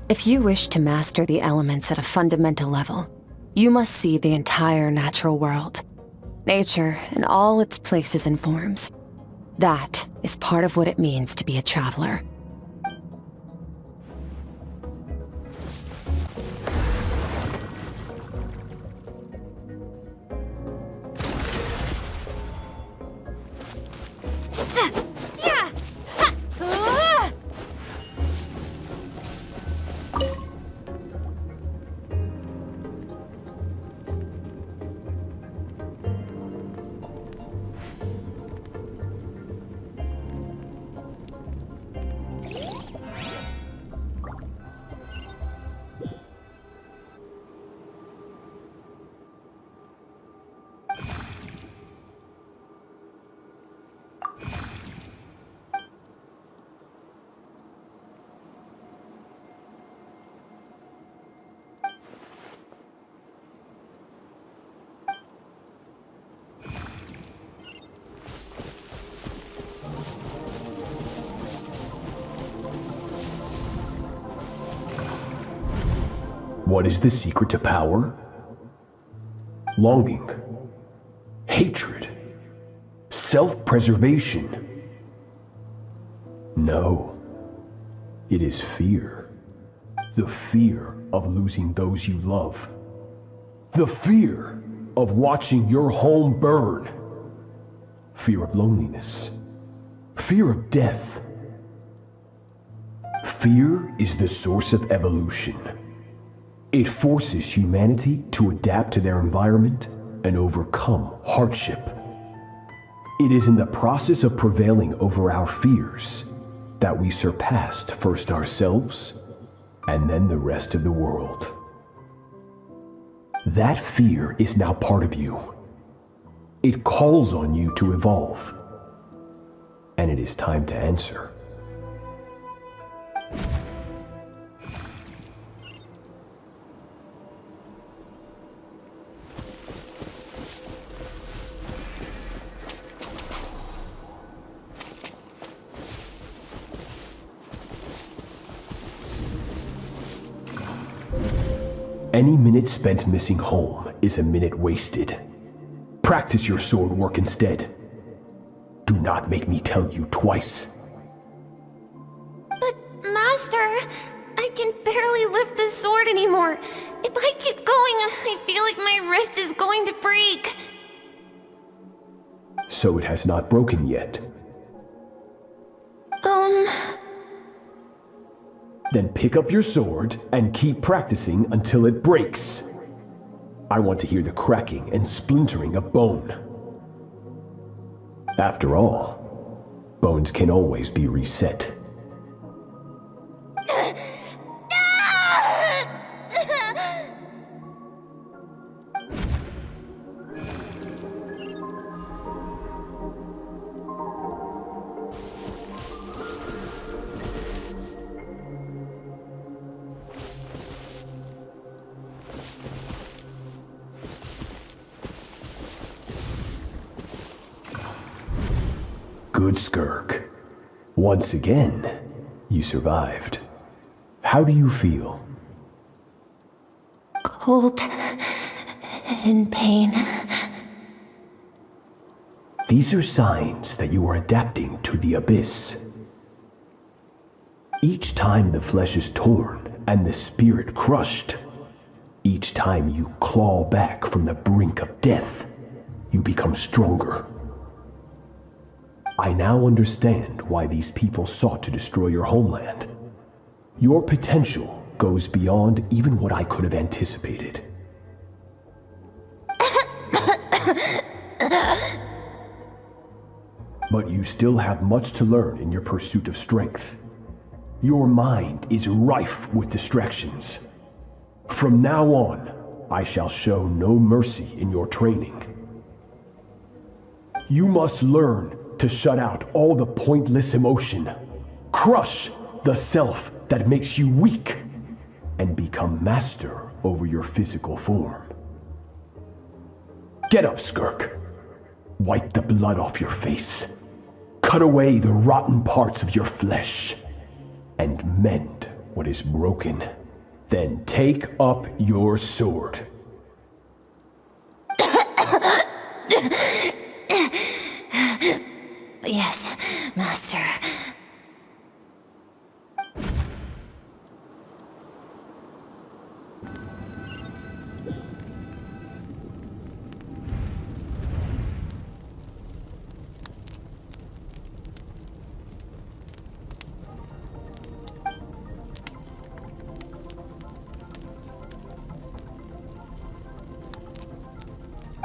If you wish to master the elements at a fundamental level, you must see the entire natural world. Nature in all its places and forms. That is part of what it means to be a traveler. What is the secret to power? Longing, hatred, self-preservation. No, it is fear. The fear of losing those you love. The fear of watching your home burn. Fear of loneliness. Fear of death. Fear is the source of evolution. It forces humanity to adapt to their environment and overcome hardship. It is in the process of prevailing over our fears that we surpassed first ourselves and then the rest of the world. That fear is now part of you. It calls on you to evolve. And it is time to answer. Any minute spent missing home is a minute wasted. Practice your sword work instead. Do not make me tell you twice. But, Master, I can barely lift the sword anymore. If I keep going, I feel like my wrist is going to break. So it has not broken yet. Then pick up your sword and keep practicing until it breaks. I want to hear the cracking and splintering of bone. After all, bones can always be reset. Good, Skirk. Once again, you survived. How do you feel? Cold and pain. These are signs that you are adapting to the abyss. Each time the flesh is torn and the spirit crushed, each time you claw back from the brink of death, you become stronger. I now understand why these people sought to destroy your homeland. Your potential goes beyond even what I could have anticipated. But you still have much to learn in your pursuit of strength. Your mind is rife with distractions. From now on, I shall show no mercy in your training. You must learn to shut out all the pointless emotion, crush the self that makes you weak, and become master over your physical form. Get up, Skirk. Wipe the blood off your face. Cut away the rotten parts of your flesh. And mend what is broken. Then take up your sword. Yes, Master.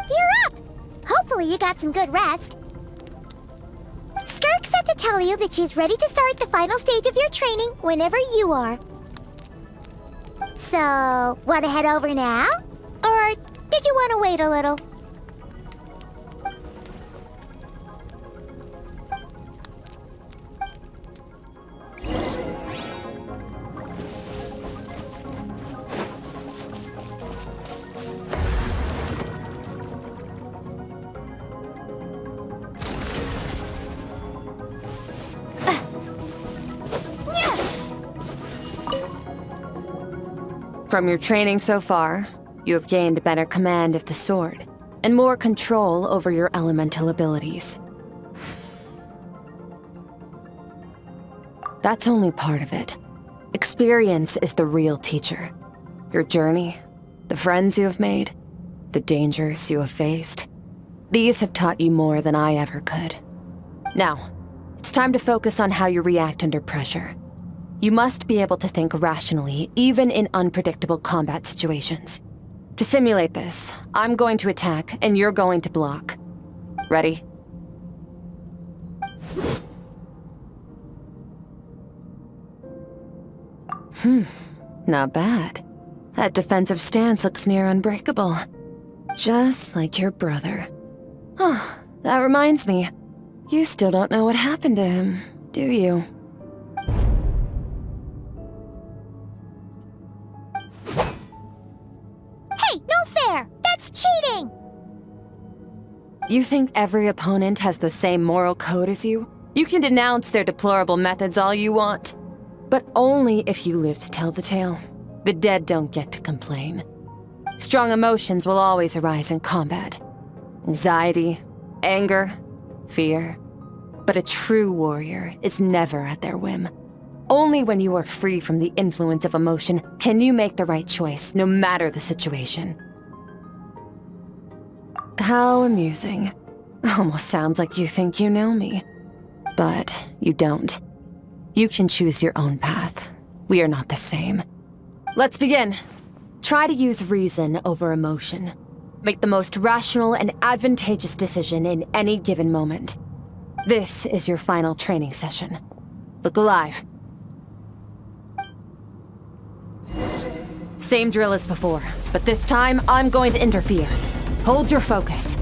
You're up! Hopefully you got some good rest. Skirk said to tell you that she's ready to start the final stage of your training whenever you are. So, want to head over now? Or did you want to wait a little? From your training so far, you have gained better command of the sword, and more control over your elemental abilities. That's only part of it. Experience is the real teacher. Your journey, the friends you have made, the dangers you have faced. These have taught you more than I ever could. Now, it's time to focus on how you react under pressure. You must be able to think rationally, even in unpredictable combat situations. To simulate this, I'm going to attack, and you're going to block. Ready? Not bad. That defensive stance looks near unbreakable. Just like your brother. Oh, that reminds me. You still don't know what happened to him, do you? Hey, no fair! That's cheating! You think every opponent has the same moral code as you? You can denounce their deplorable methods all you want. But only if you live to tell the tale. The dead don't get to complain. Strong emotions will always arise in combat. Anxiety, anger, fear. But a true warrior is never at their whim. Only when you are free from the influence of emotion can you make the right choice, no matter the situation. How amusing. Almost sounds like you think you know me. But you don't. You can choose your own path. We are not the same. Let's begin. Try to use reason over emotion. Make the most rational and advantageous decision in any given moment. This is your final training session. Look alive. Same drill as before, but this time I'm going to interfere. Hold your focus.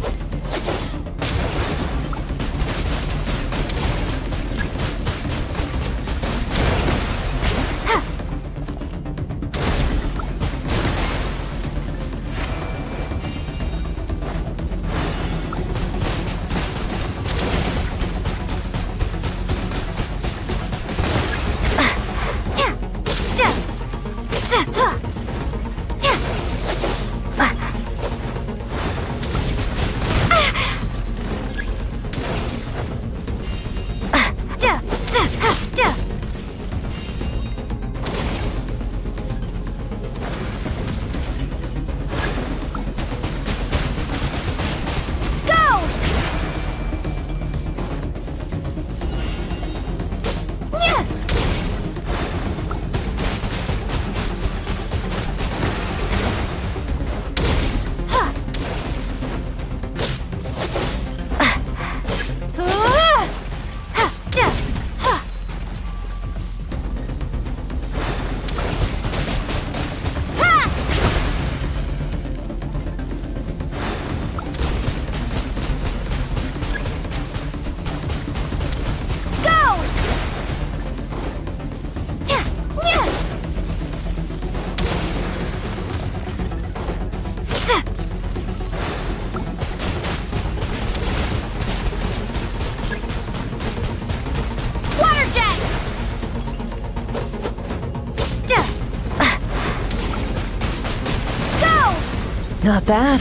Not bad.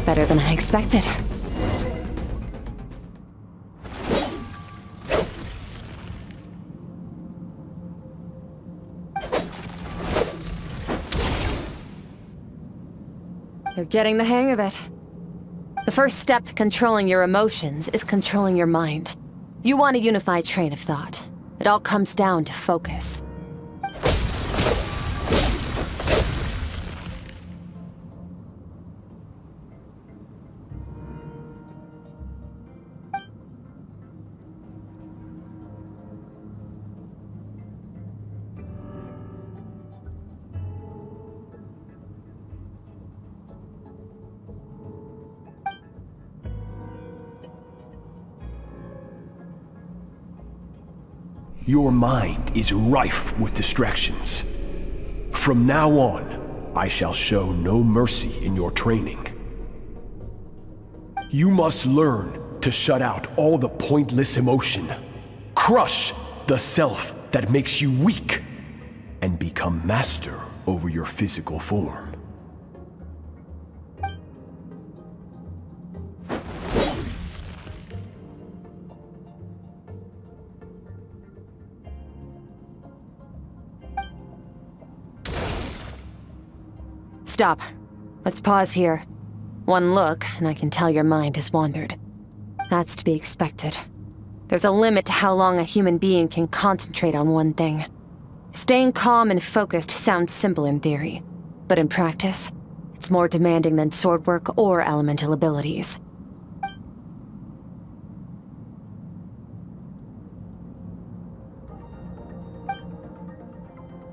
Better than I expected. You're getting the hang of it. The first step to controlling your emotions is controlling your mind. You want a unified train of thought. It all comes down to focus. Your mind is rife with distractions. From now on, I shall show no mercy in your training. You must learn to shut out all the pointless emotion, crush the self that makes you weak, and become master over your physical form. Stop. Let's pause here. One look, and I can tell your mind has wandered. That's to be expected. There's a limit to how long a human being can concentrate on one thing. Staying calm and focused sounds simple in theory, but in practice, it's more demanding than sword work or elemental abilities.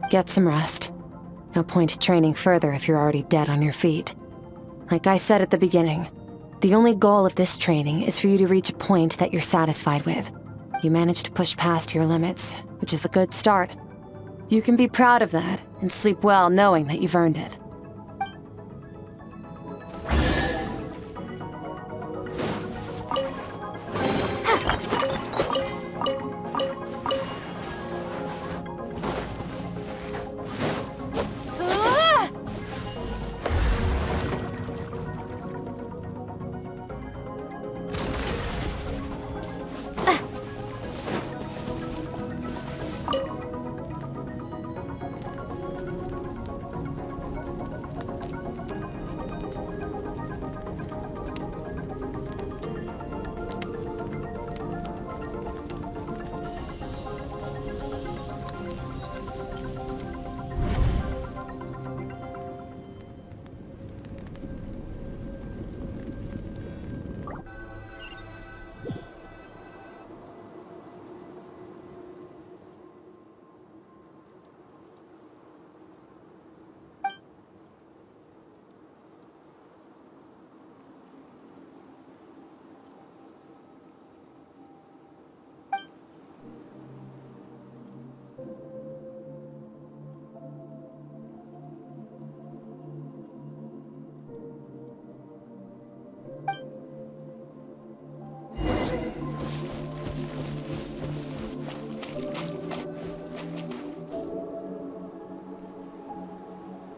Get some rest. No point training further if you're already dead on your feet. Like I said at the beginning, the only goal of this training is for you to reach a point that you're satisfied with. You managed to push past your limits, which is a good start. You can be proud of that and sleep well knowing that you've earned it.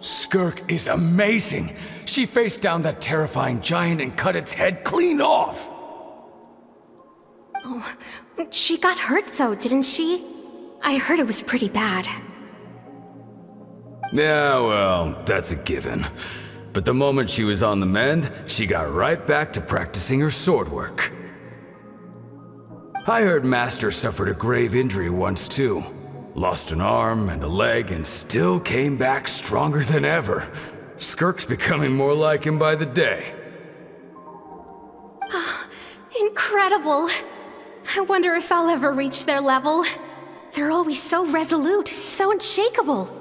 Skirk is amazing. She faced down that terrifying giant and cut its head clean off. Oh, she got hurt though, didn't she? I heard it was pretty bad. Yeah, well, that's a given. But the moment she was on the mend, she got right back to practicing her sword work. I heard Master suffered a grave injury once too. Lost an arm and a leg and still came back stronger than ever. Skirk's becoming more like him by the day. Incredible! I wonder if I'll ever reach their level. They're always so resolute, so unshakable.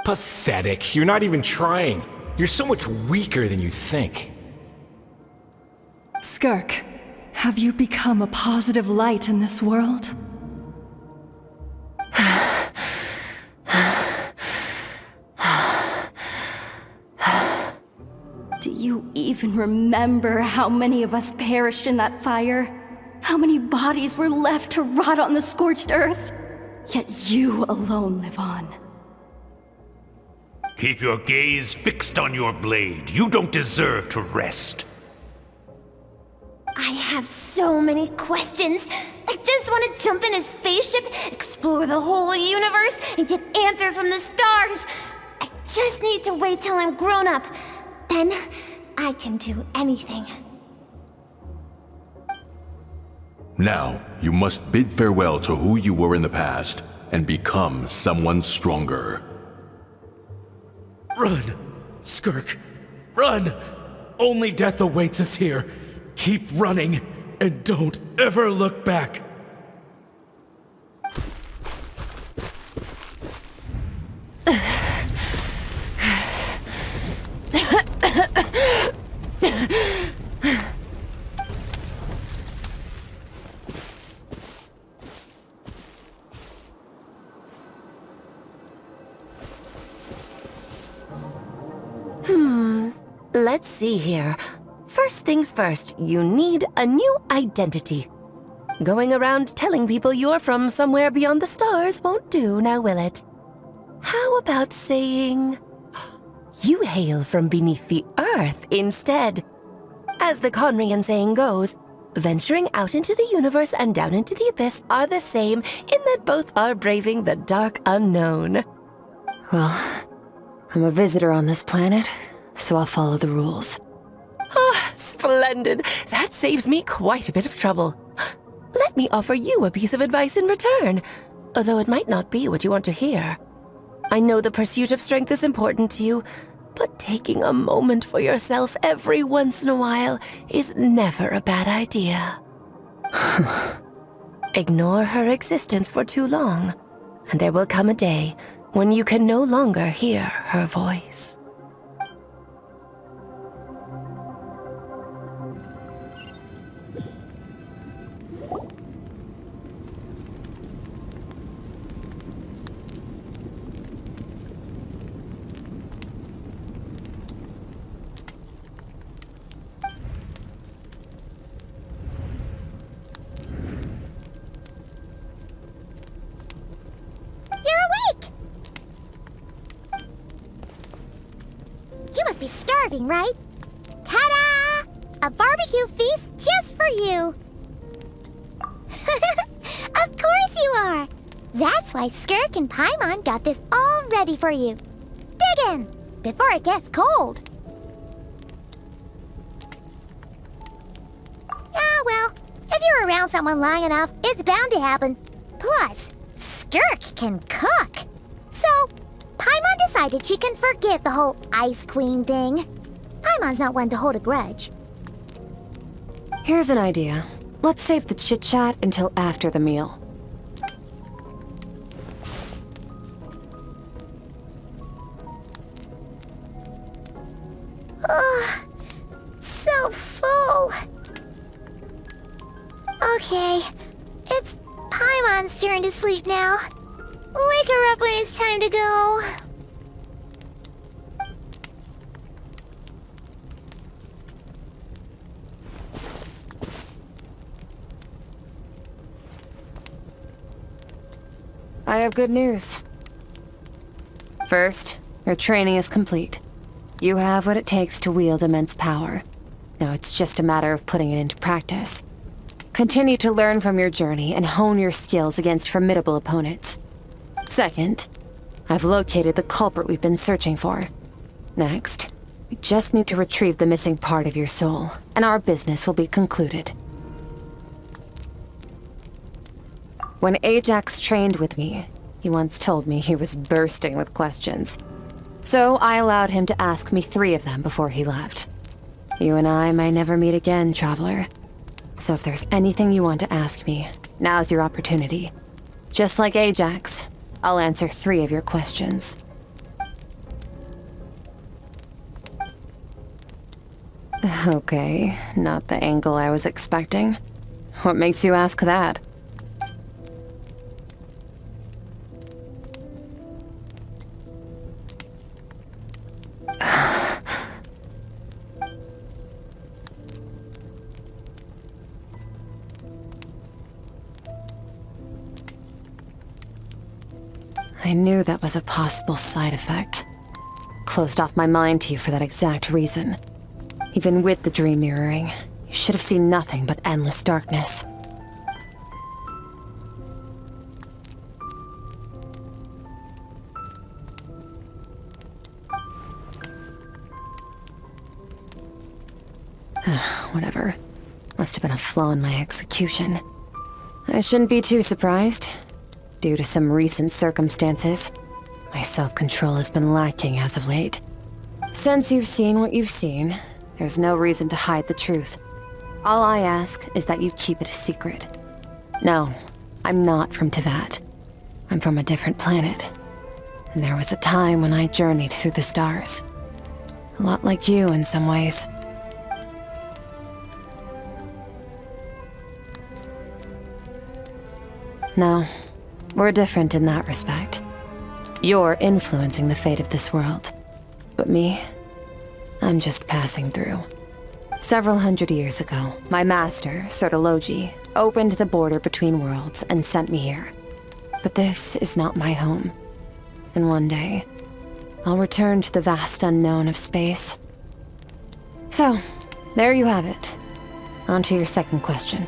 Pathetic. You're not even trying. You're so much weaker than you think. Skirk, have you become a positive light in this world? Do you even remember how many of us perished in that fire? How many bodies were left to rot on the scorched earth? Yet you alone live on. Keep your gaze fixed on your blade. You don't deserve to rest. I have so many questions. I just want to jump in a spaceship, explore the whole universe, and get answers from the stars. I just need to wait till I'm grown up. Then I can do anything. Now, you must bid farewell to who you were in the past and become someone stronger. Run! Skirk! Run! Only death awaits us here. Keep running, and don't ever look back. Let's see here. First things first, you need a new identity. Going around telling people you're from somewhere beyond the stars won't do, now will it? How about saying you hail from beneath the earth instead? As the Conrian saying goes, venturing out into the universe and down into the abyss are the same in that both are braving the dark unknown. Well, I'm a visitor on this planet, so I'll follow the rules. Ah, splendid. That saves me quite a bit of trouble. Let me offer you a piece of advice in return, although it might not be what you want to hear. I know the pursuit of strength is important to you, but taking a moment for yourself every once in a while is never a bad idea. Ignore her existence for too long, and there will come a day when you can no longer hear her voice. You must be starving, right? Ta-da! A barbecue feast just for you! Of course you are! That's why Skirk and Paimon got this all ready for you. Dig in, before it gets cold. Ah, well, if you're around someone long enough, it's bound to happen. Plus, Skirk can cook. So, Paimon decided she can forget the whole Ice Queen thing. Paimon's not one to hold a grudge. Here's an idea. Let's save the chit-chat until after the meal. Ugh, so full. Okay, it's Paimon's turn to sleep now. Wake her up when it's time to go. I have good news. First, your training is complete. You have what it takes to wield immense power. Now it's just a matter of putting it into practice. Continue to learn from your journey and hone your skills against formidable opponents. Second, I've located the culprit we've been searching for. Next, we just need to retrieve the missing part of your soul, and our business will be concluded. When Ajax trained with me, he once told me he was bursting with questions. So I allowed him to ask me 3 of them before he left. You and I may never meet again, Traveler. So if there's anything you want to ask me, now's your opportunity. Just like Ajax, I'll answer 3 of your questions. Okay, not the angle I was expecting. What makes you ask that? I knew that was a possible side effect. Closed off my mind to you for that exact reason. Even with the dream mirroring, you should have seen nothing but endless darkness. Whatever. Must have been a flaw in my execution. I shouldn't be too surprised. Due to some recent circumstances, my self-control has been lacking as of late. Since you've seen what you've seen, there's no reason to hide the truth. All I ask is that you keep it a secret. No, I'm not from Teyvat. I'm from a different planet. And there was a time when I journeyed through the stars. A lot like you in some ways. No, we're different in that respect. You're influencing the fate of this world. But me, I'm just passing through. Several hundred years ago, my master, Sertologi, opened the border between worlds and sent me here. But this is not my home. And one day, I'll return to the vast unknown of space. So, there you have it. On to your second question.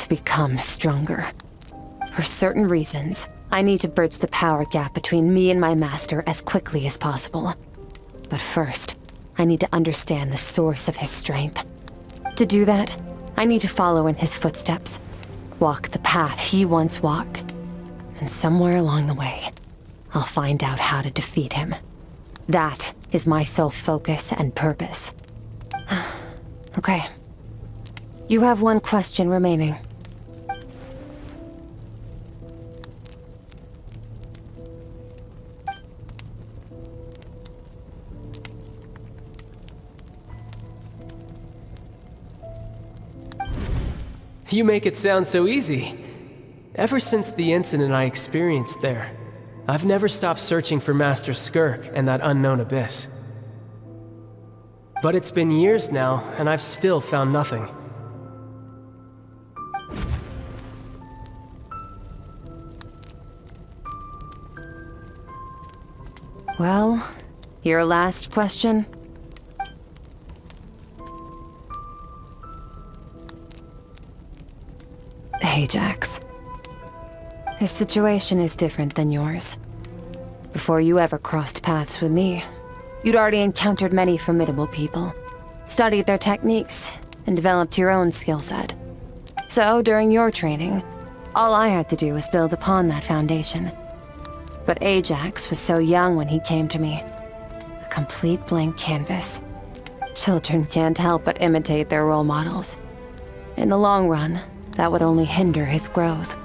Become stronger. For certain reasons, I need to bridge the power gap between me and my master as quickly as possible. But first, I need to understand the source of his strength. To do that, I need to follow in his footsteps, walk the path he once walked, and somewhere along the way, I'll find out how to defeat him. That is my sole focus and purpose. Okay. You have one question remaining. You make it sound so easy. Ever since the incident I experienced there, I've never stopped searching for Master Skirk and that unknown abyss. But it's been years now, and I've still found nothing. Well, your last question? Ajax. His situation is different than yours. Before you ever crossed paths with me, you'd already encountered many formidable people, studied their techniques, and developed your own skill set. So, during your training, all I had to do was build upon that foundation. But Ajax was so young when he came to me. A complete blank canvas. Children can't help but imitate their role models. In the long run, that would only hinder his growth.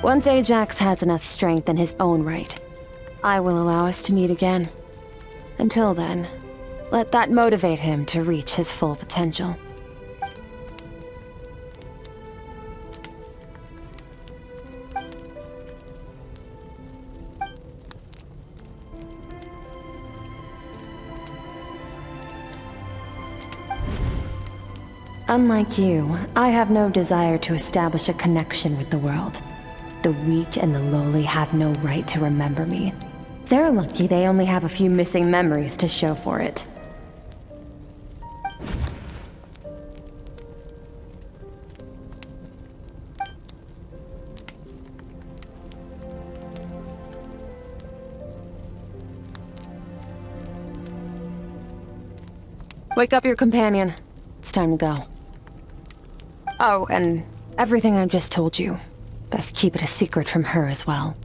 Once Ajax has enough strength in his own right, I will allow us to meet again. Until then, let that motivate him to reach his full potential. Unlike you, I have no desire to establish a connection with the world. The weak and the lowly have no right to remember me. They're lucky they only have a few missing memories to show for it. Wake up your companion. It's time to go. Oh, and everything I just told you. Best keep it a secret from her as well.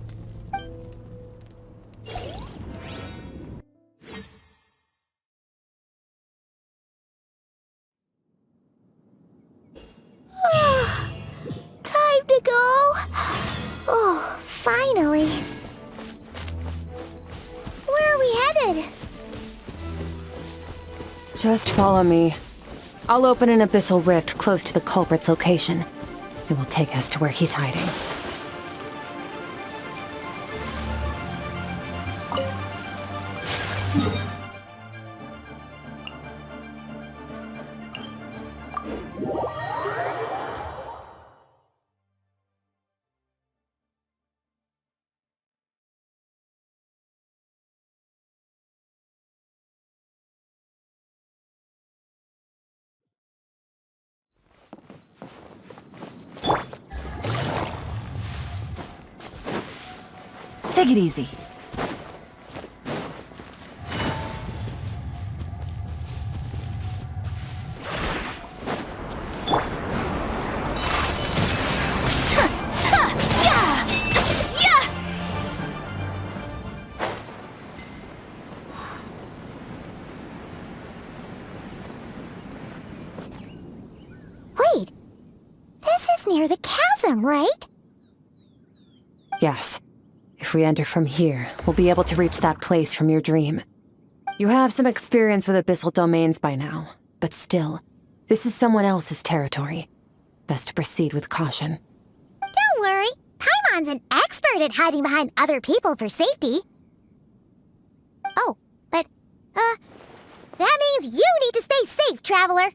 Time to go. Oh, finally. Where are we headed? Just follow me. I'll open an abyssal rift close to the culprit's location. It will take us to where he's hiding. Take it easy. Wait, this is near the chasm, right? Yes. If we enter from here, we'll be able to reach that place from your dream. You have some experience with abyssal domains by now, but still, this is someone else's territory. Best to proceed with caution. Don't worry, Paimon's an expert at hiding behind other people for safety. Oh, but, that means you need to stay safe, traveler.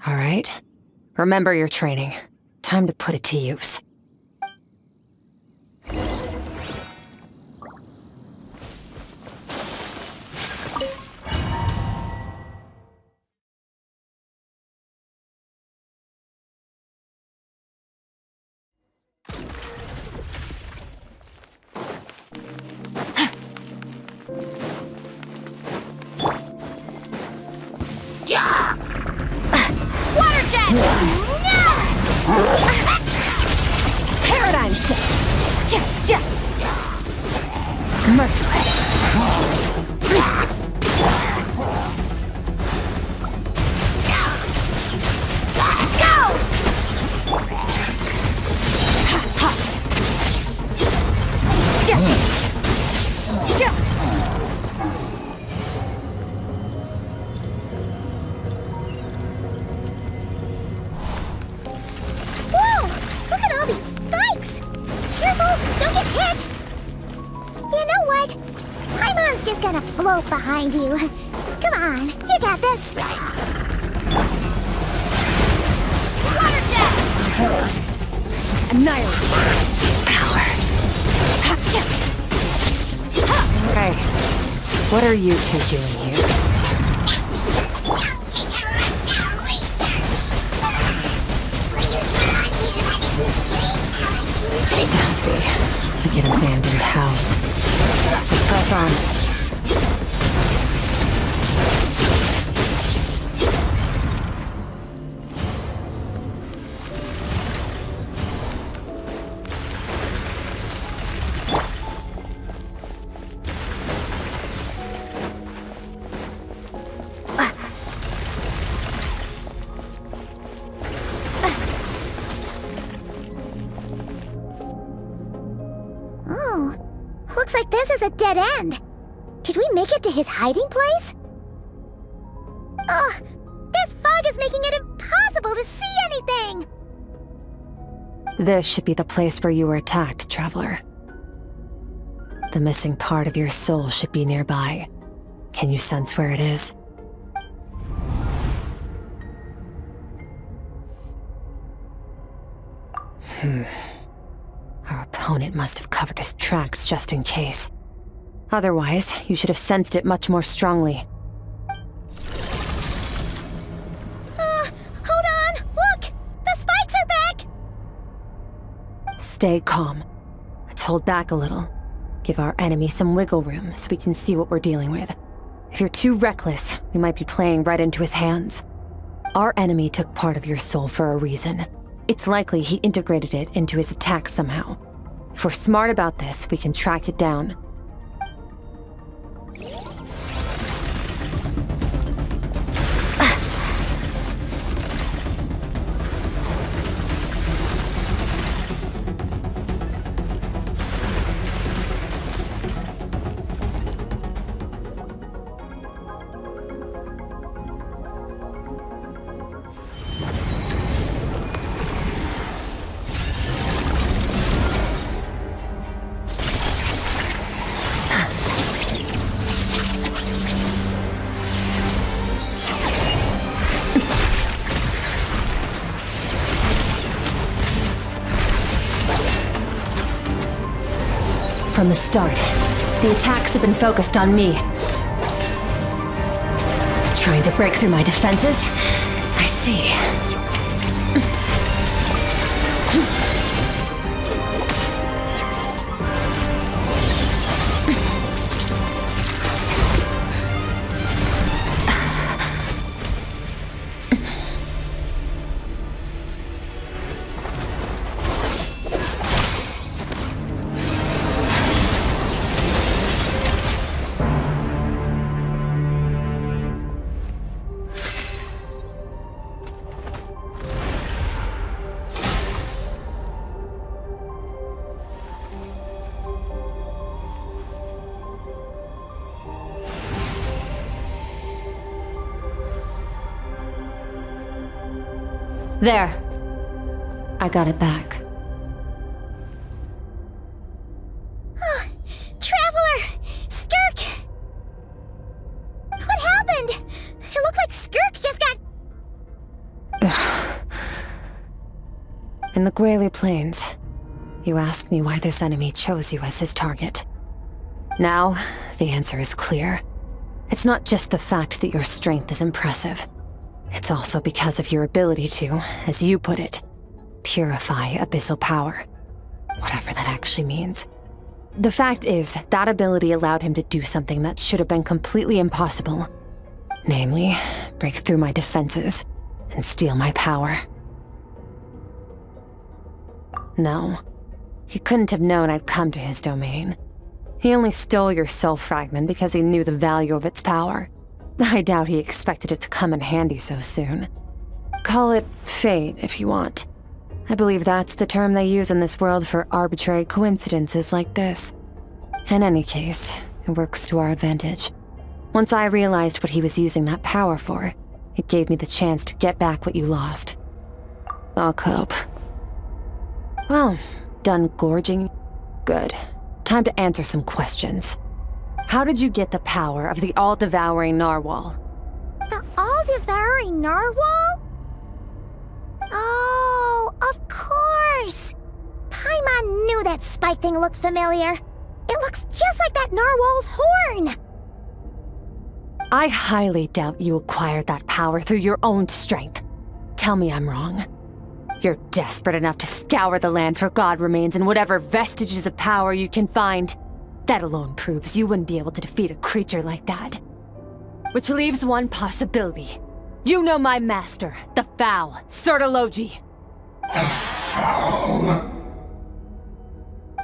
All right. Remember your training. Time to put it to use. Water jet! Paradigm shift! Merciless. Whoa! Look at all these spikes! Careful, don't get hit! You know what? Paimon's just gonna float behind you. Come on, you got this. Water jet! Annihilate. Power. Hey, what are you two doing here? Dusty. Like an abandoned house. Let's press on. Oh, looks like this is a dead end. Did we make it to his hiding place? Ugh, this fog is making it impossible to see anything! This should be the place where you were attacked, Traveler. The missing part of your soul should be nearby. Can you sense where it is? Our opponent must have covered his tracks just in case. Otherwise, you should have sensed it much more strongly. Hold on! Look! The spikes are back! Stay calm. Let's hold back a little. Give our enemy some wiggle room so we can see what we're dealing with. If you're too reckless, we might be playing right into his hands. Our enemy took part of your soul for a reason. It's likely he integrated it into his attack somehow. If we're smart about this, we can track it down. From the start, the attacks have been focused on me. Trying to break through my defenses? I see. There. I got it back. Traveler! Skirk! What happened? It looked like Skirk just got... In the Guili Plains, you asked me why this enemy chose you as his target. Now, the answer is clear. It's not just the fact that your strength is impressive. It's also because of your ability to, as you put it, purify abyssal power. Whatever that actually means. The fact is, that ability allowed him to do something that should have been completely impossible. Namely, break through my defenses and steal my power. No, he couldn't have known I'd come to his domain. He only stole your soul fragment because he knew the value of its power. I doubt he expected it to come in handy so soon. Call it fate, if you want. I believe that's the term they use in this world for arbitrary coincidences like this. In any case, it works to our advantage. Once I realized what he was using that power for, it gave me the chance to get back what you lost. I'll cope. Well, done gorging? Good. Time to answer some questions. How did you get the power of the all-devouring narwhal? The all-devouring narwhal? Oh, of course! Paimon knew that spike thing looked familiar. It looks just like that narwhal's horn! I highly doubt you acquired that power through your own strength. Tell me I'm wrong. You're desperate enough to scour the land for god remains and whatever vestiges of power you can find. That alone proves you wouldn't be able to defeat a creature like that. Which leaves one possibility. You know my master, the Foul, Sertologi. The Foul?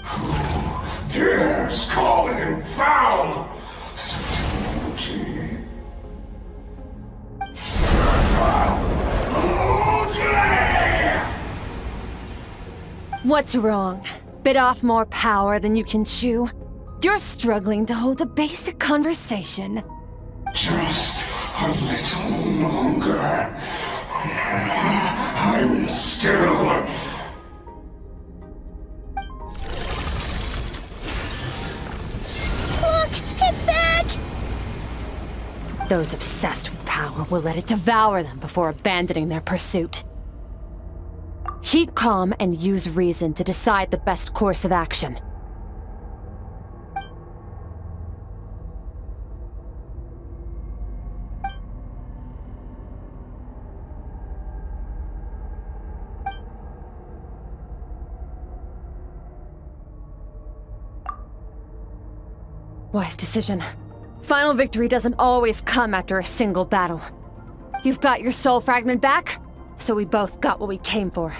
Who dares call him Foul? Sertologi. What's wrong? Bit off more power than you can chew? You're struggling to hold a basic conversation. Just a little longer. I'm still... Look! It's back! Those obsessed with power will let it devour them before abandoning their pursuit. Keep calm and use reason to decide the best course of action. Wise decision. Final victory doesn't always come after a single battle. You've got your soul fragment back, so we both got what we came for.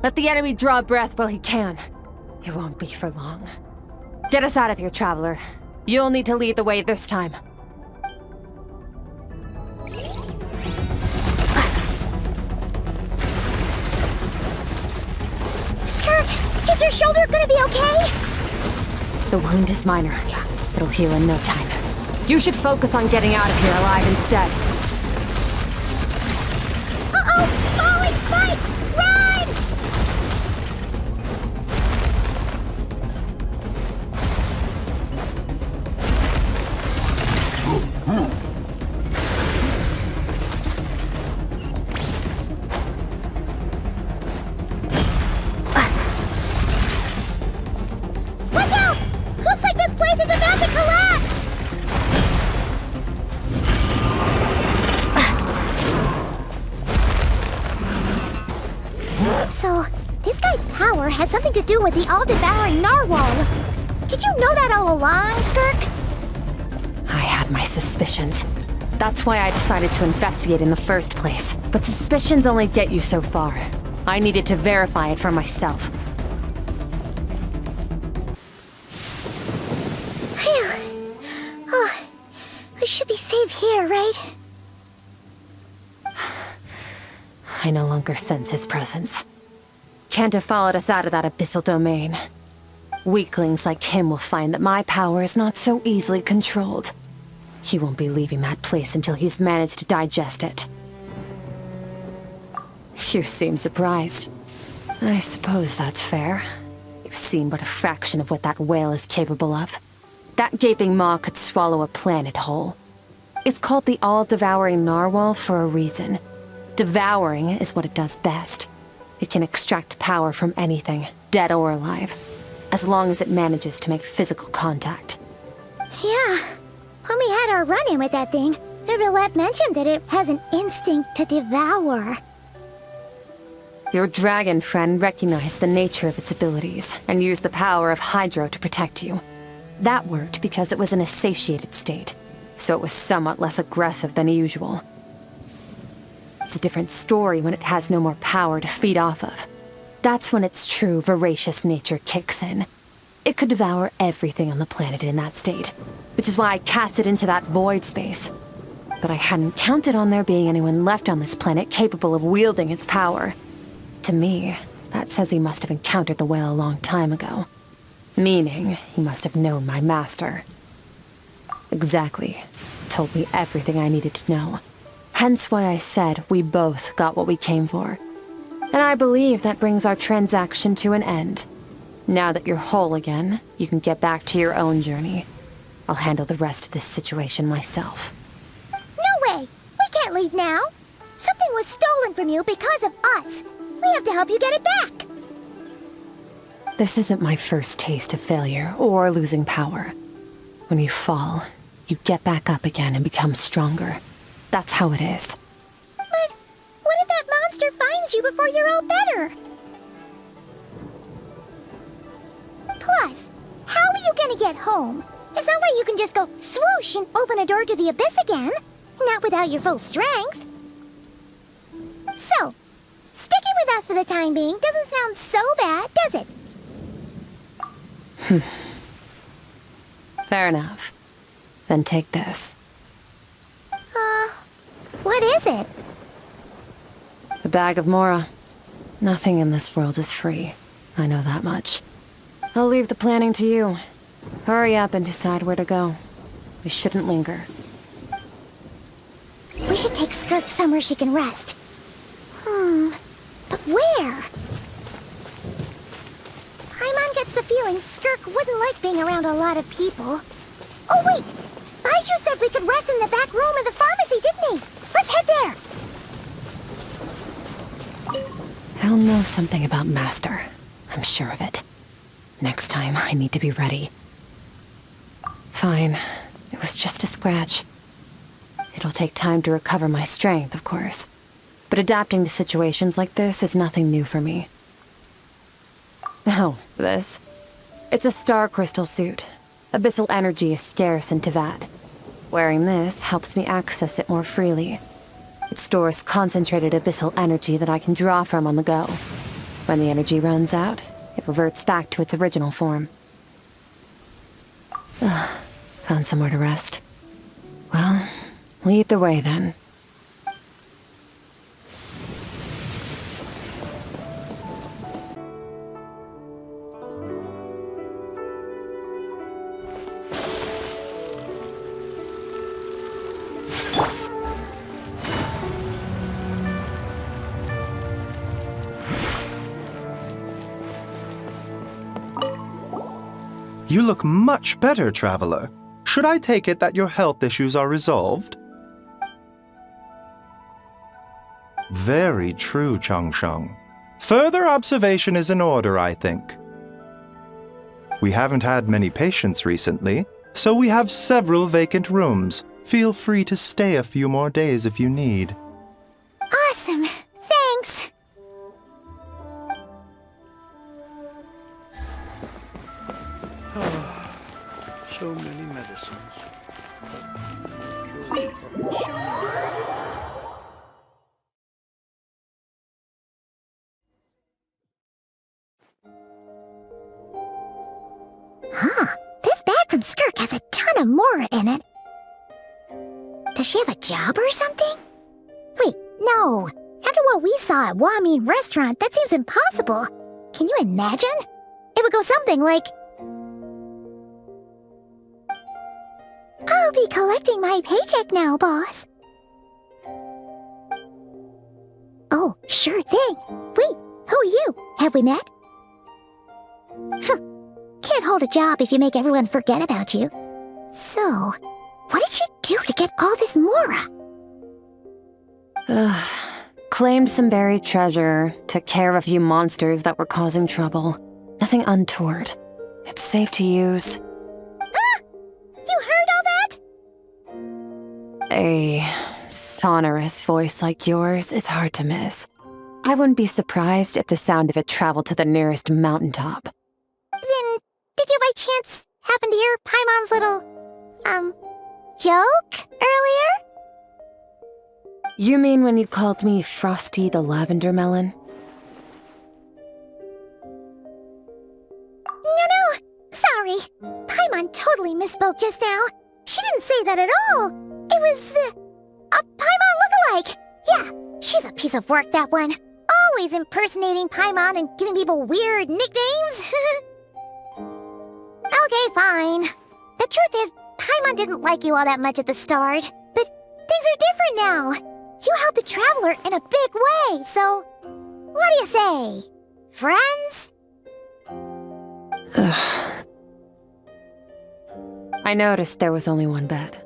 Let the enemy draw breath while he can. It won't be for long. Get us out of here, Traveler. You'll need to lead the way this time. Skirk, is your shoulder gonna be okay? The wound is minor. It'll heal in no time. You should focus on getting out of here alive instead. Uh-oh! Falling spikes! Run! Watch out! Looks like So, this guy's power has something to do with the all-devouring narwhal. Did you know that all along, Skirk? I had my suspicions. That's why I decided to investigate in the first place. But suspicions only get you so far. I needed to verify it for myself. Phew. Oh, we should be safe here, right? I no longer sense his presence. Can't have followed us out of that abyssal domain. Weaklings like him will find that my power is not so easily controlled. He won't be leaving that place until he's managed to digest it. You seem surprised. I suppose that's fair. You've seen but a fraction of what that whale is capable of. That gaping maw could swallow a planet whole. It's called the all-devouring narwhal for a reason. Devouring is what it does best. It can extract power from anything, dead or alive, as long as it manages to make physical contact. Yeah. When we had our run-in with that thing, Rivulet mentioned that it has an instinct to devour. Your dragon friend recognized the nature of its abilities and used the power of Hydro to protect you. That worked because it was in a satiated state, so it was somewhat less aggressive than usual. It's a different story when it has no more power to feed off of. That's when its true voracious nature kicks in. It could devour everything on the planet in that state, which is why I cast it into that void space. But I hadn't counted on there being anyone left on this planet capable of wielding its power. To me, that says he must have encountered the whale a long time ago. Meaning, he must have known my master. Exactly. Told me everything I needed to know. Hence why I said we both got what we came for. And I believe that brings our transaction to an end. Now that you're whole again, you can get back to your own journey. I'll handle the rest of this situation myself. No way! We can't leave now! Something was stolen from you because of us! We have to help you get it back! This isn't my first taste of failure or losing power. When you fall, you get back up again and become stronger. That's how it is. But what if that monster finds you before you're all better? Plus, how are you gonna get home? It's not like you can just go swoosh and open a door to the abyss again. Not without your full strength. So, sticking with us for the time being doesn't sound so bad, does it? Fair enough. Then take this. What is it? The bag of Mora. Nothing in this world is free. I know that much. I'll leave the planning to you. Hurry up and decide where to go. We shouldn't linger. We should take Skirk somewhere she can rest. But where? Paimon gets the feeling Skirk wouldn't like being around a lot of people. Oh wait! Baizhu said we could rest in the back room of the pharmacy, didn't he? Let's head there! He'll know something about Master. I'm sure of it. Next time, I need to be ready. Fine. It was just a scratch. It'll take time to recover my strength, of course. But adapting to situations like this is nothing new for me. Oh, this. It's a star crystal suit. Abyssal energy is scarce in Tevat. Wearing this helps me access it more freely. It stores concentrated abyssal energy that I can draw from on the go. When the energy runs out, it reverts back to its original form. Found somewhere to rest. Well, lead the way then. You look much better, Traveler. Should I take it that your health issues are resolved? Very true, Changsheng. Further observation is in order, I think. We haven't had many patients recently, so we have several vacant rooms. Feel free to stay a few more days if you need. Awesome! Thanks! so many medicines. Please, show me. Huh. This bag from Skirk has a ton of Mora in it. Does she have a job or something? Wait, no. After what we saw at Wamin Restaurant, that seems impossible. Can you imagine? It would go something like... I'll be collecting my paycheck now, boss. Oh, sure thing. Wait, who are you? Have we met? Can't hold a job if you make everyone forget about you. So, what did you do to get all this Mora? Claimed some buried treasure, took care of a few monsters that were causing trouble. Nothing untoward. It's safe to use. Ah! You heard all that? A sonorous voice like yours is hard to miss. I wouldn't be surprised if the sound of it traveled to the nearest mountaintop. Then, did you by chance happen to hear Paimon's little, joke earlier? You mean when you called me Frosty the Lavender Melon? No, sorry. Paimon totally misspoke just now. She didn't say that at all. It was, a Paimon lookalike. Yeah, she's a piece of work, that one. Always impersonating Paimon and giving people weird nicknames. Okay, fine. The truth is, Paimon didn't like you all that much at the start. But things are different now. You helped the Traveler in a big way, so... What do you say? Friends? I noticed there was only one bed.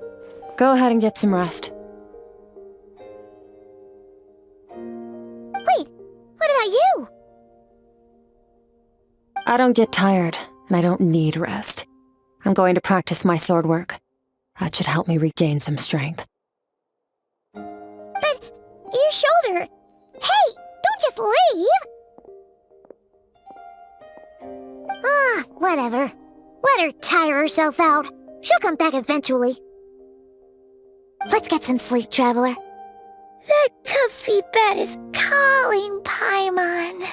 Go ahead and get some rest. Wait, what about you? I don't get tired, and I don't need rest. I'm going to practice my sword work. That should help me regain some strength. But your shoulder... Hey, don't just leave! Whatever. Let her tire herself out. She'll come back eventually. Let's get some sleep, Traveler. That comfy bed is calling, Paimon.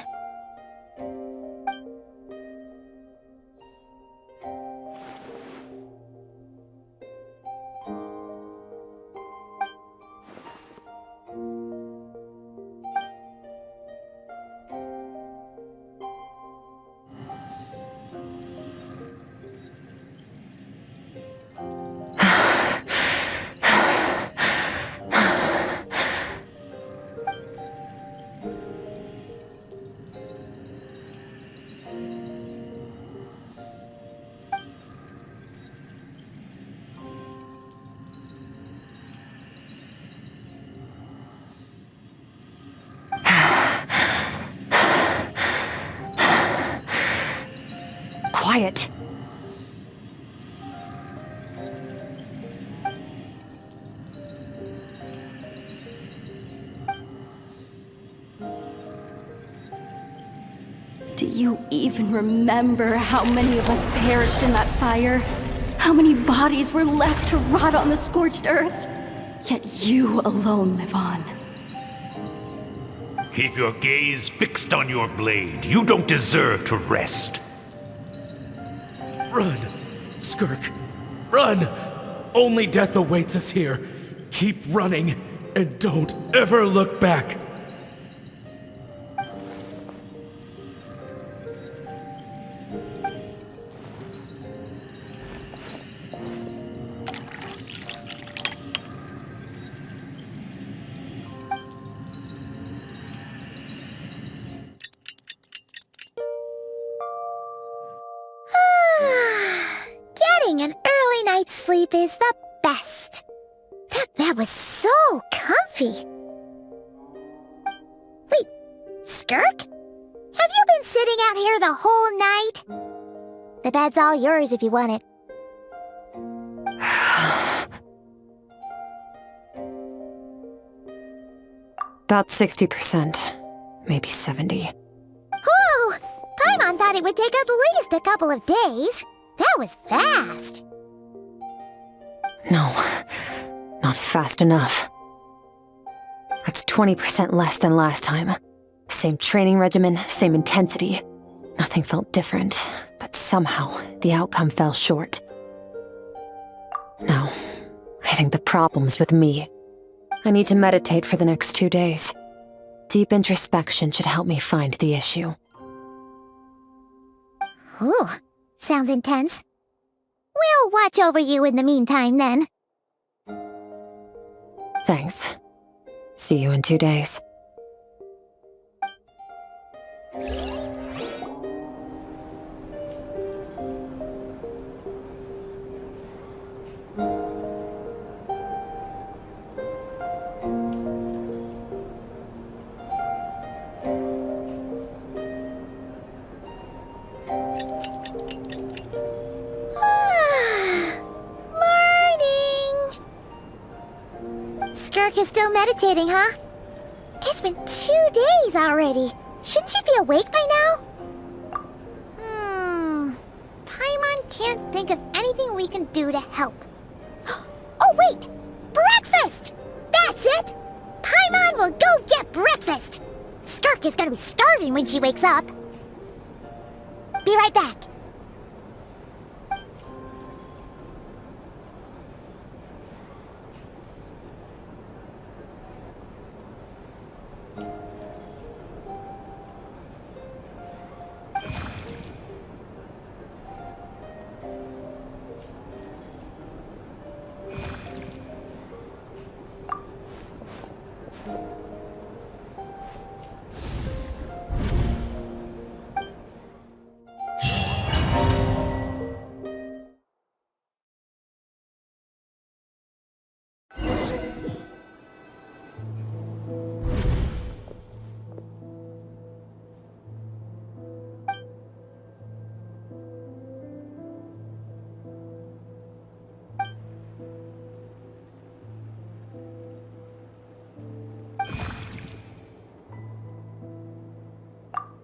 Quiet. Do you even remember how many of us perished in that fire? How many bodies were left to rot on the scorched earth? Yet you alone live on. Keep your gaze fixed on your blade. You don't deserve to rest. Run, Skirk, run! Only death awaits us here. Keep running, and don't ever look back. Getting an early night's sleep is the best. That bed was so comfy. Wait, Skirk? Have you been sitting out here the whole night? The bed's all yours if you want it. About 60%, maybe 70. Whew! Paimon thought it would take at least a couple of days. That was fast. No, not fast enough. That's 20% less than last time. Same training regimen, same intensity. Nothing felt different, but somehow the outcome fell short. No, I think the problem's with me. I need to meditate for the next 2 days. Deep introspection should help me find the issue. Ooh, sounds intense. We'll watch over you in the meantime, then. Thanks. See you in 2 days. Skirk is still meditating, huh? It's been 2 days already. Shouldn't she be awake by now? Paimon can't think of anything we can do to help. Oh, wait! Breakfast! That's it! Paimon will go get breakfast! Skirk is gonna be starving when she wakes up. Be right back.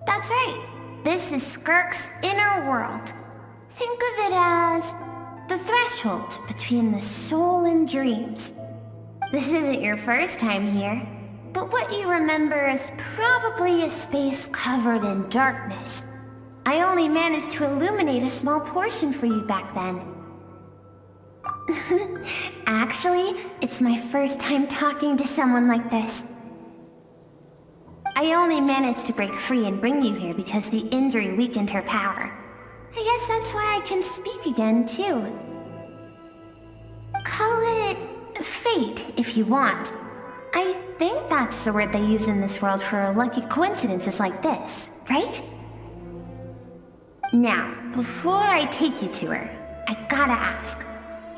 That's right. This is Skirk's inner world. Think of it as the threshold between the soul and dreams. This isn't your first time here, but what you remember is probably a space covered in darkness. I only managed to illuminate a small portion for you back then. Actually, it's my first time talking to someone like this. I only managed to break free and bring you here because the injury weakened her power. I guess that's why I can speak again, too. Call it fate, if you want. I think that's the word they use in this world for lucky coincidences like this, right? Now, before I take you to her, I gotta ask.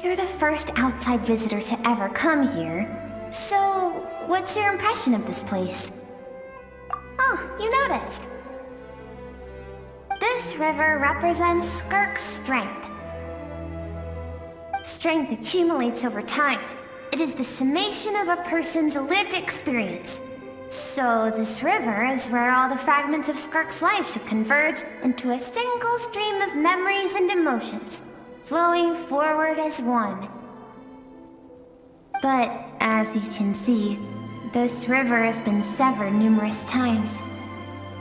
You're the first outside visitor to ever come here, so what's your impression of this place? Oh, you noticed. This river represents Skirk's strength. Strength accumulates over time. It is the summation of a person's lived experience. So this river is where all the fragments of Skirk's life should converge into a single stream of memories and emotions, flowing forward as one. But as you can see, this river has been severed numerous times.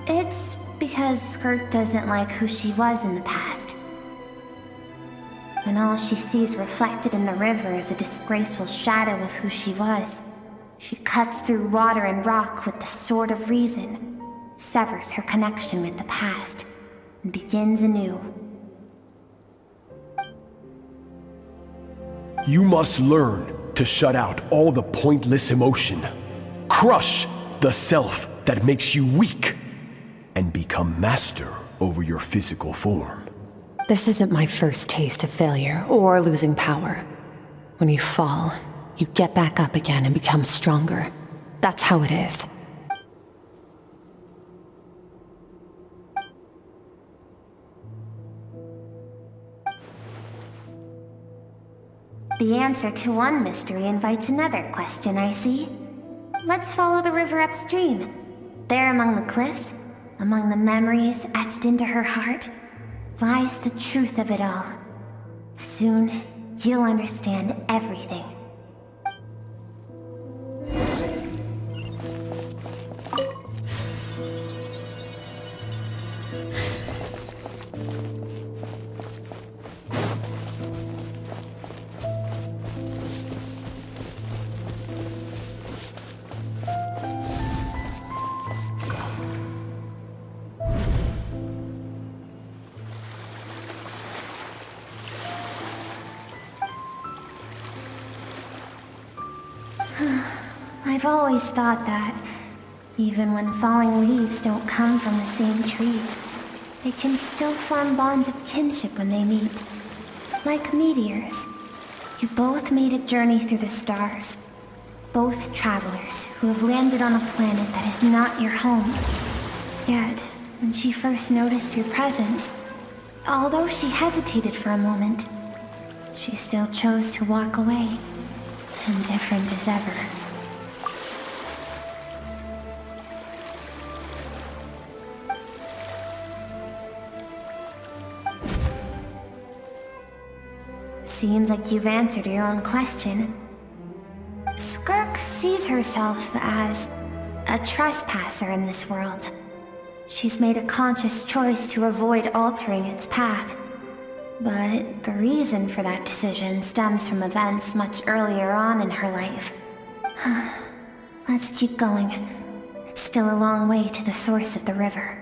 It's because Skirk doesn't like who she was in the past. And all she sees reflected in the river is a disgraceful shadow of who she was. She cuts through water and rock with the sword of reason, severs her connection with the past, and begins anew. You must learn to shut out all the pointless emotion. Crush the self that makes you weak, and become master over your physical form. This isn't my first taste of failure or losing power. When you fall, you get back up again and become stronger. That's how it is. The answer to one mystery invites another question, I see. Let's follow the river upstream. There among the cliffs, among the memories etched into her heart, lies the truth of it all. Soon, you'll understand everything. I've always thought that, even when falling leaves don't come from the same tree, they can still form bonds of kinship when they meet. Like meteors, you both made a journey through the stars. Both travelers who have landed on a planet that is not your home. Yet, when she first noticed your presence, although she hesitated for a moment, she still chose to walk away, indifferent as ever. Seems like you've answered your own question. Skirk sees herself as a trespasser in this world. She's made a conscious choice to avoid altering its path. But the reason for that decision stems from events much earlier on in her life. Let's keep going. It's still a long way to the source of the river.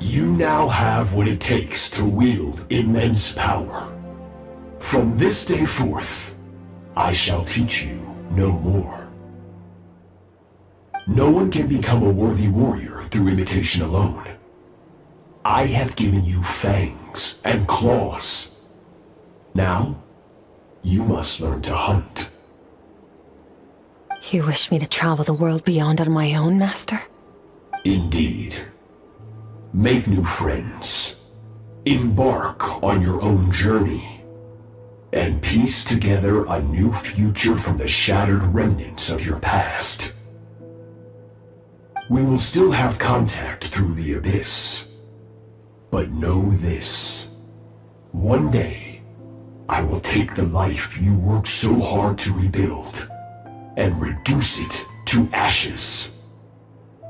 You now have what it takes to wield immense power. From this day forth, I shall teach you no more. No one can become a worthy warrior through imitation alone. I have given you fangs and claws. Now, you must learn to hunt. You wish me to travel the world beyond on my own, Master? Indeed. Make new friends. Embark on your own journey. And piece together a new future from the shattered remnants of your past. We will still have contact through the abyss. But know this. One day, I will take the life you worked so hard to rebuild and reduce it to ashes.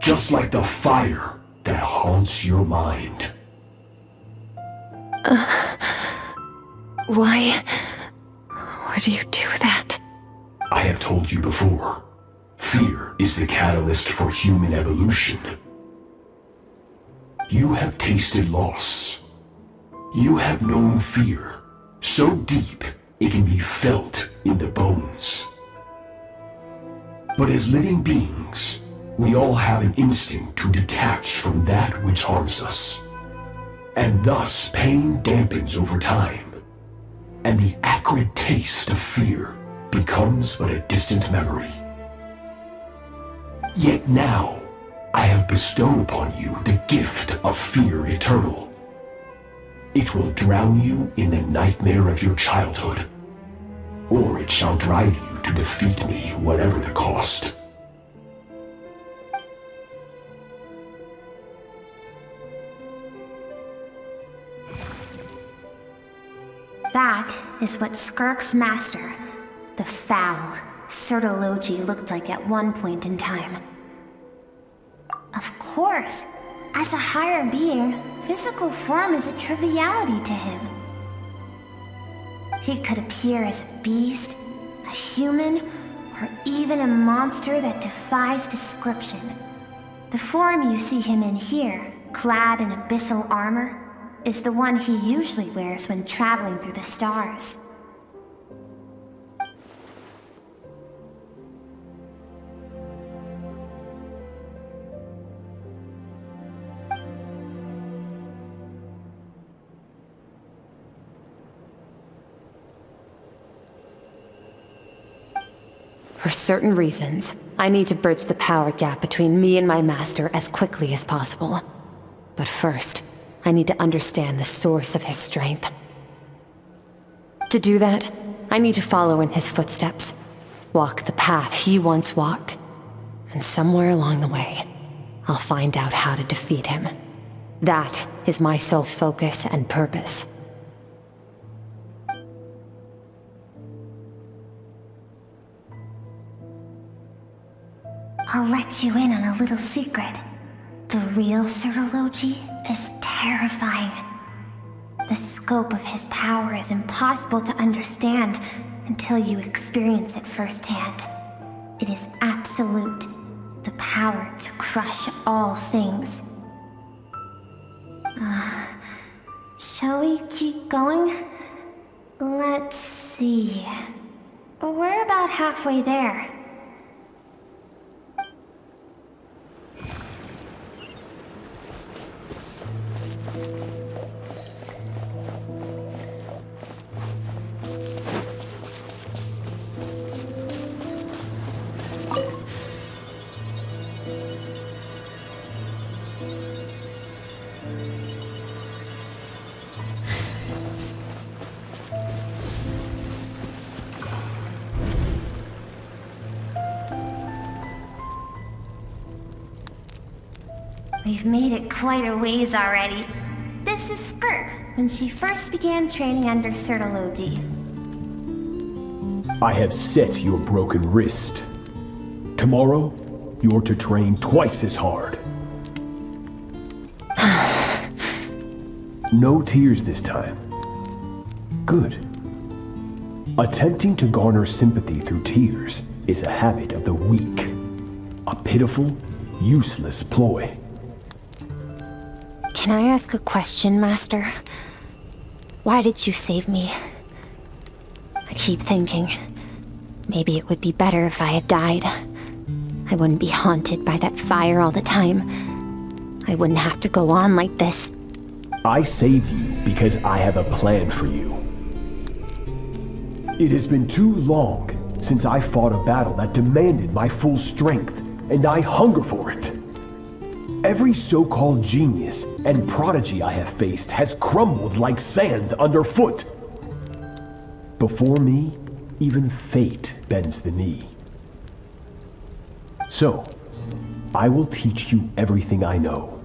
Just like the fire that haunts your mind. Why do you do that? I have told you before, fear is the catalyst for human evolution. You have tasted loss. You have known fear, so deep it can be felt in the bones. But as living beings, we all have an instinct to detach from that which harms us. And thus pain dampens over time, and the acrid taste of fear becomes but a distant memory. Yet now, I have bestowed upon you the gift of fear eternal. It will drown you in the nightmare of your childhood, or it shall drive you to defeat me, whatever the cost. That is what Skirk's master, the foul Sertologi, looked like at one point in time. Of course, as a higher being, physical form is a triviality to him. He could appear as a beast, a human, or even a monster that defies description. The form you see him in here, clad in abyssal armor, is the one he usually wears when traveling through the stars. For certain reasons, I need to bridge the power gap between me and my master as quickly as possible. But first, I need to understand the source of his strength. To do that, I need to follow in his footsteps, walk the path he once walked, and somewhere along the way, I'll find out how to defeat him. That is my sole focus and purpose. I'll let you in on a little secret. The real Sirology is terrifying. The scope of his power is impossible to understand until you experience it firsthand. It is absolute, the power to crush all things. Shall we keep going? Let's see. We're about halfway there. We've made it quite a ways already. This is Skirk, when she first began training under Sirology. I have set your broken wrist. Tomorrow, you're to train twice as hard. No tears this time. Good. Attempting to garner sympathy through tears is a habit of the weak. A pitiful, useless ploy. Can I ask a question, Master? Why did you save me? I keep thinking, maybe it would be better if I had died. I wouldn't be haunted by that fire all the time. I wouldn't have to go on like this. I saved you because I have a plan for you. It has been too long since I fought a battle that demanded my full strength, and I hunger for it. Every so-called genius and prodigy I have faced has crumbled like sand underfoot. Before me, even fate bends the knee. So, I will teach you everything I know,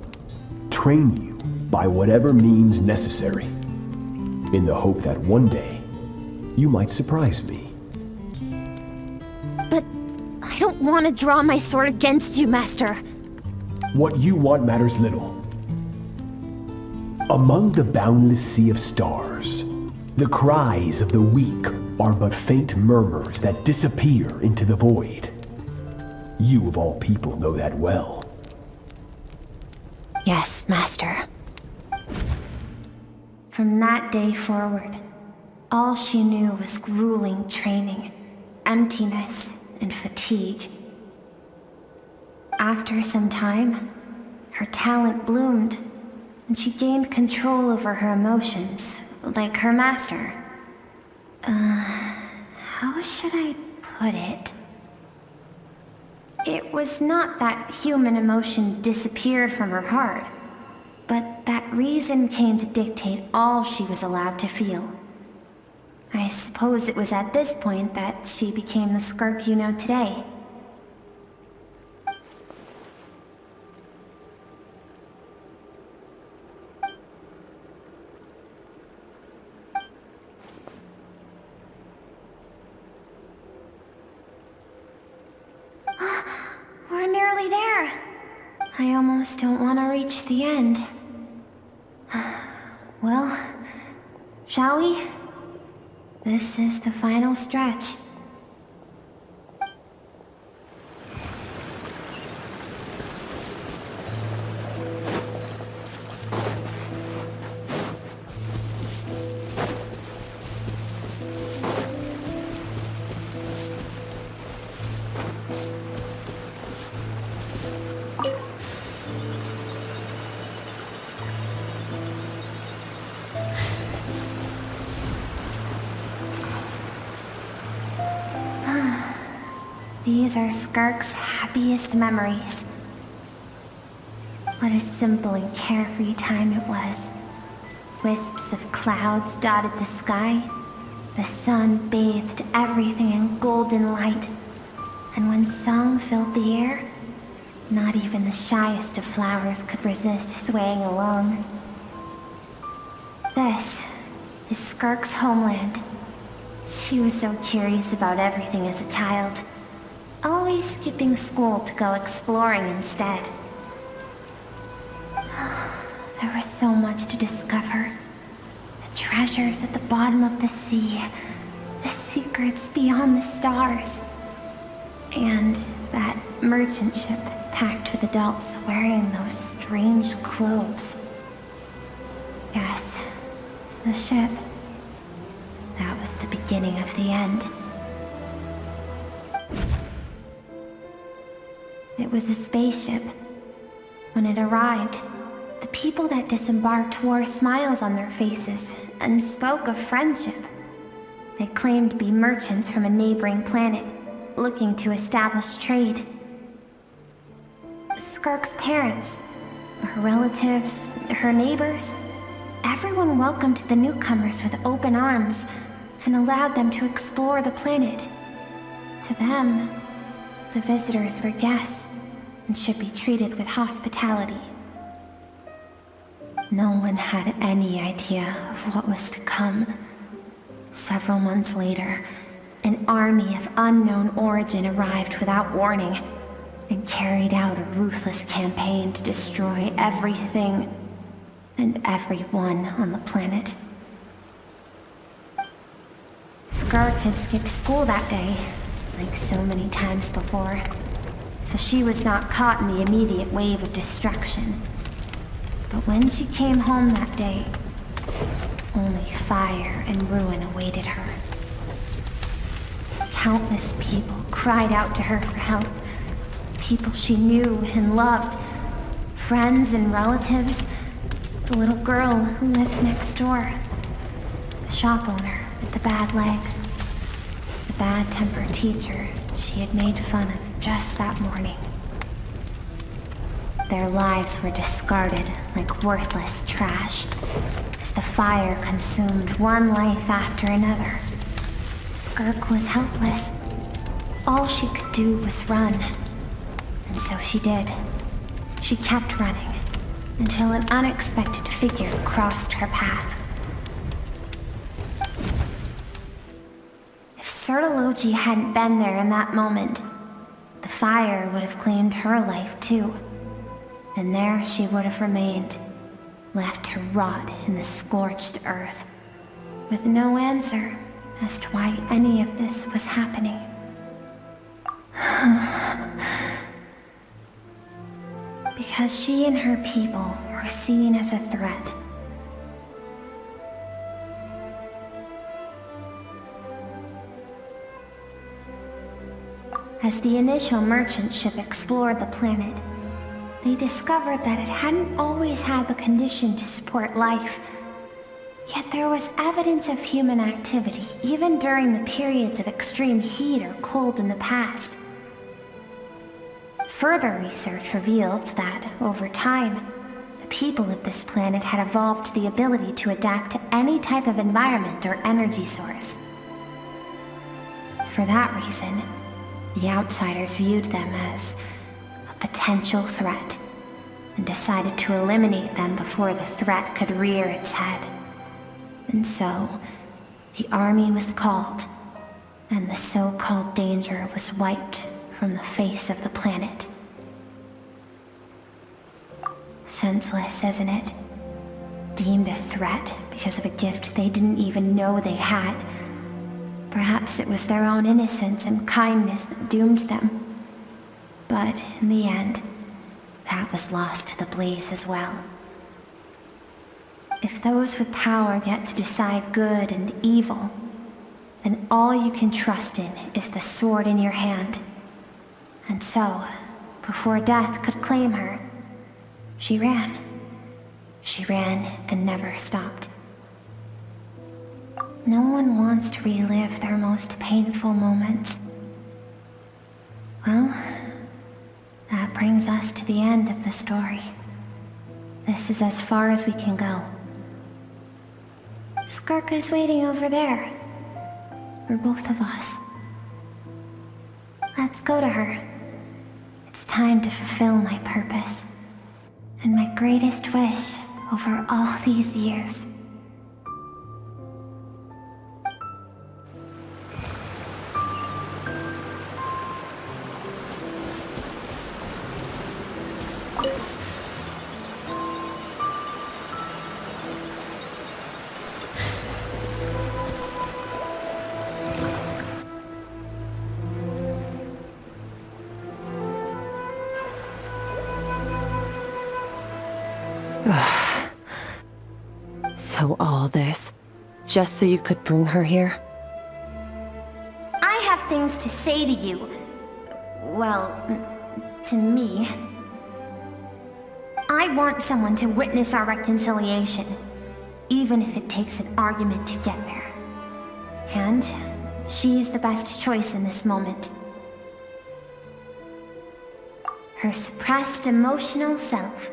train you by whatever means necessary, in the hope that one day, you might surprise me. But I don't want to draw my sword against you, Master. What you want matters little. Among the boundless sea of stars, the cries of the weak are but faint murmurs that disappear into the void. You of all people know that well. Yes, Master. From that day forward, all she knew was grueling training, emptiness, and fatigue. After some time, her talent bloomed, and she gained control over her emotions, like her master. How should I put it? It was not that human emotion disappeared from her heart, but that reason came to dictate all she was allowed to feel. I suppose it was at this point that she became the Skirk you know today. We're nearly there. I almost don't want to reach the end. Well, shall we? This is the final stretch. These are Skirk's happiest memories. What a simple and carefree time it was. Wisps of clouds dotted the sky. The sun bathed everything in golden light. And when song filled the air, not even the shyest of flowers could resist swaying along. This is Skirk's homeland. She was so curious about everything as a child, always skipping school to go exploring instead. There was so much to discover. The treasures at the bottom of the sea, the secrets beyond the stars, and that merchant ship packed with adults wearing those strange clothes. Yes, the ship. That was the beginning of the end. It was a spaceship. When it arrived, the people that disembarked wore smiles on their faces and spoke of friendship. They claimed to be merchants from a neighboring planet, looking to establish trade. Skirk's parents, her relatives, her neighbors, everyone welcomed the newcomers with open arms and allowed them to explore the planet. To them, the visitors were guests and should be treated with hospitality. No one had any idea of what was to come. Several months later, an army of unknown origin arrived without warning and carried out a ruthless campaign to destroy everything and everyone on the planet. Skirk had skipped school that day, like so many times before, so she was not caught in the immediate wave of destruction. But when she came home that day, only fire and ruin awaited her. Countless people cried out to her for help. People she knew and loved. Friends and relatives. The little girl who lived next door. The shop owner with the bad leg. The bad-tempered teacher she had made fun of just that morning. Their lives were discarded like worthless trash as the fire consumed one life after another. Skirk was helpless. All she could do was run. And so she did. She kept running until an unexpected figure crossed her path. If Sertology hadn't been there in that moment, the fire would have claimed her life too. And there she would have remained, left to rot in the scorched earth, with no answer as to why any of this was happening. Because she and her people were seen as a threat. As the initial merchant ship explored the planet, they discovered that it hadn't always had the condition to support life. Yet there was evidence of human activity, even during the periods of extreme heat or cold in the past. Further research revealed that, over time, the people of this planet had evolved the ability to adapt to any type of environment or energy source. For that reason, the outsiders viewed them as a potential threat and decided to eliminate them before the threat could rear its head. And so, the army was called, and the so-called danger was wiped from the face of the planet. Senseless, isn't it? Deemed a threat because of a gift they didn't even know they had. Perhaps it was their own innocence and kindness that doomed them. But in the end, that was lost to the blaze as well. If those with power get to decide good and evil, then all you can trust in is the sword in your hand. And so, before death could claim her, she ran. She ran and never stopped. No one wants to relive their most painful moments. Well, that brings us to the end of the story. This is as far as we can go. Skirk is waiting over there. For both of us. Let's go to her. It's time to fulfill my purpose. And my greatest wish over all these years. So all this, just so you could bring her here? I have things to say to you. Well, to me. I want someone to witness our reconciliation, even if it takes an argument to get there. And she is the best choice in this moment. Her suppressed emotional self.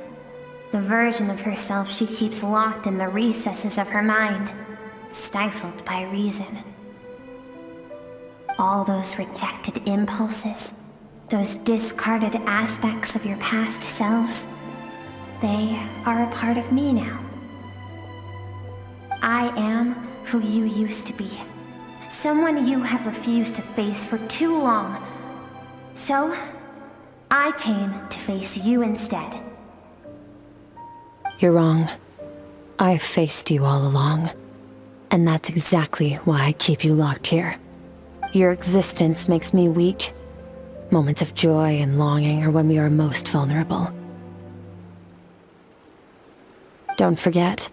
The version of herself she keeps locked in the recesses of her mind, stifled by reason. All those rejected impulses, those discarded aspects of your past selves, they are a part of me now. I am who you used to be. Someone you have refused to face for too long. So, I came to face you instead. You're wrong. I've faced you all along. And that's exactly why I keep you locked here. Your existence makes me weak. Moments of joy and longing are when we are most vulnerable. Don't forget,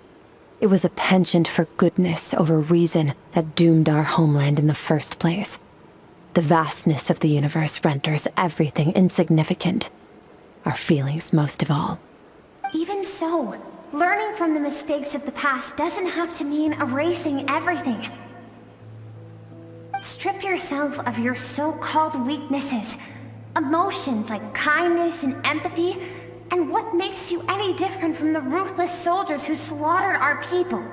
it was a penchant for goodness over reason that doomed our homeland in the first place. The vastness of the universe renders everything insignificant. Our feelings most of all. Even so, learning from the mistakes of the past doesn't have to mean erasing everything. Strip yourself of your so-called weaknesses, emotions like kindness and empathy, and what makes you any different from the ruthless soldiers who slaughtered our people?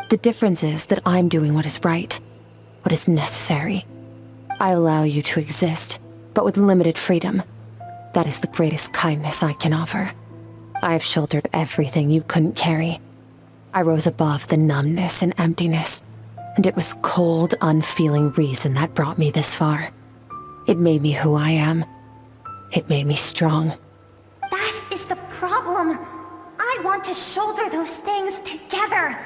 The difference is that I'm doing what is right, what is necessary. I allow you to exist, but with limited freedom. That is the greatest kindness I can offer. I have shouldered everything you couldn't carry. I rose above the numbness and emptiness, and it was cold, unfeeling reason that brought me this far. It made me who I am. It made me strong. That is the problem. I want to shoulder those things together.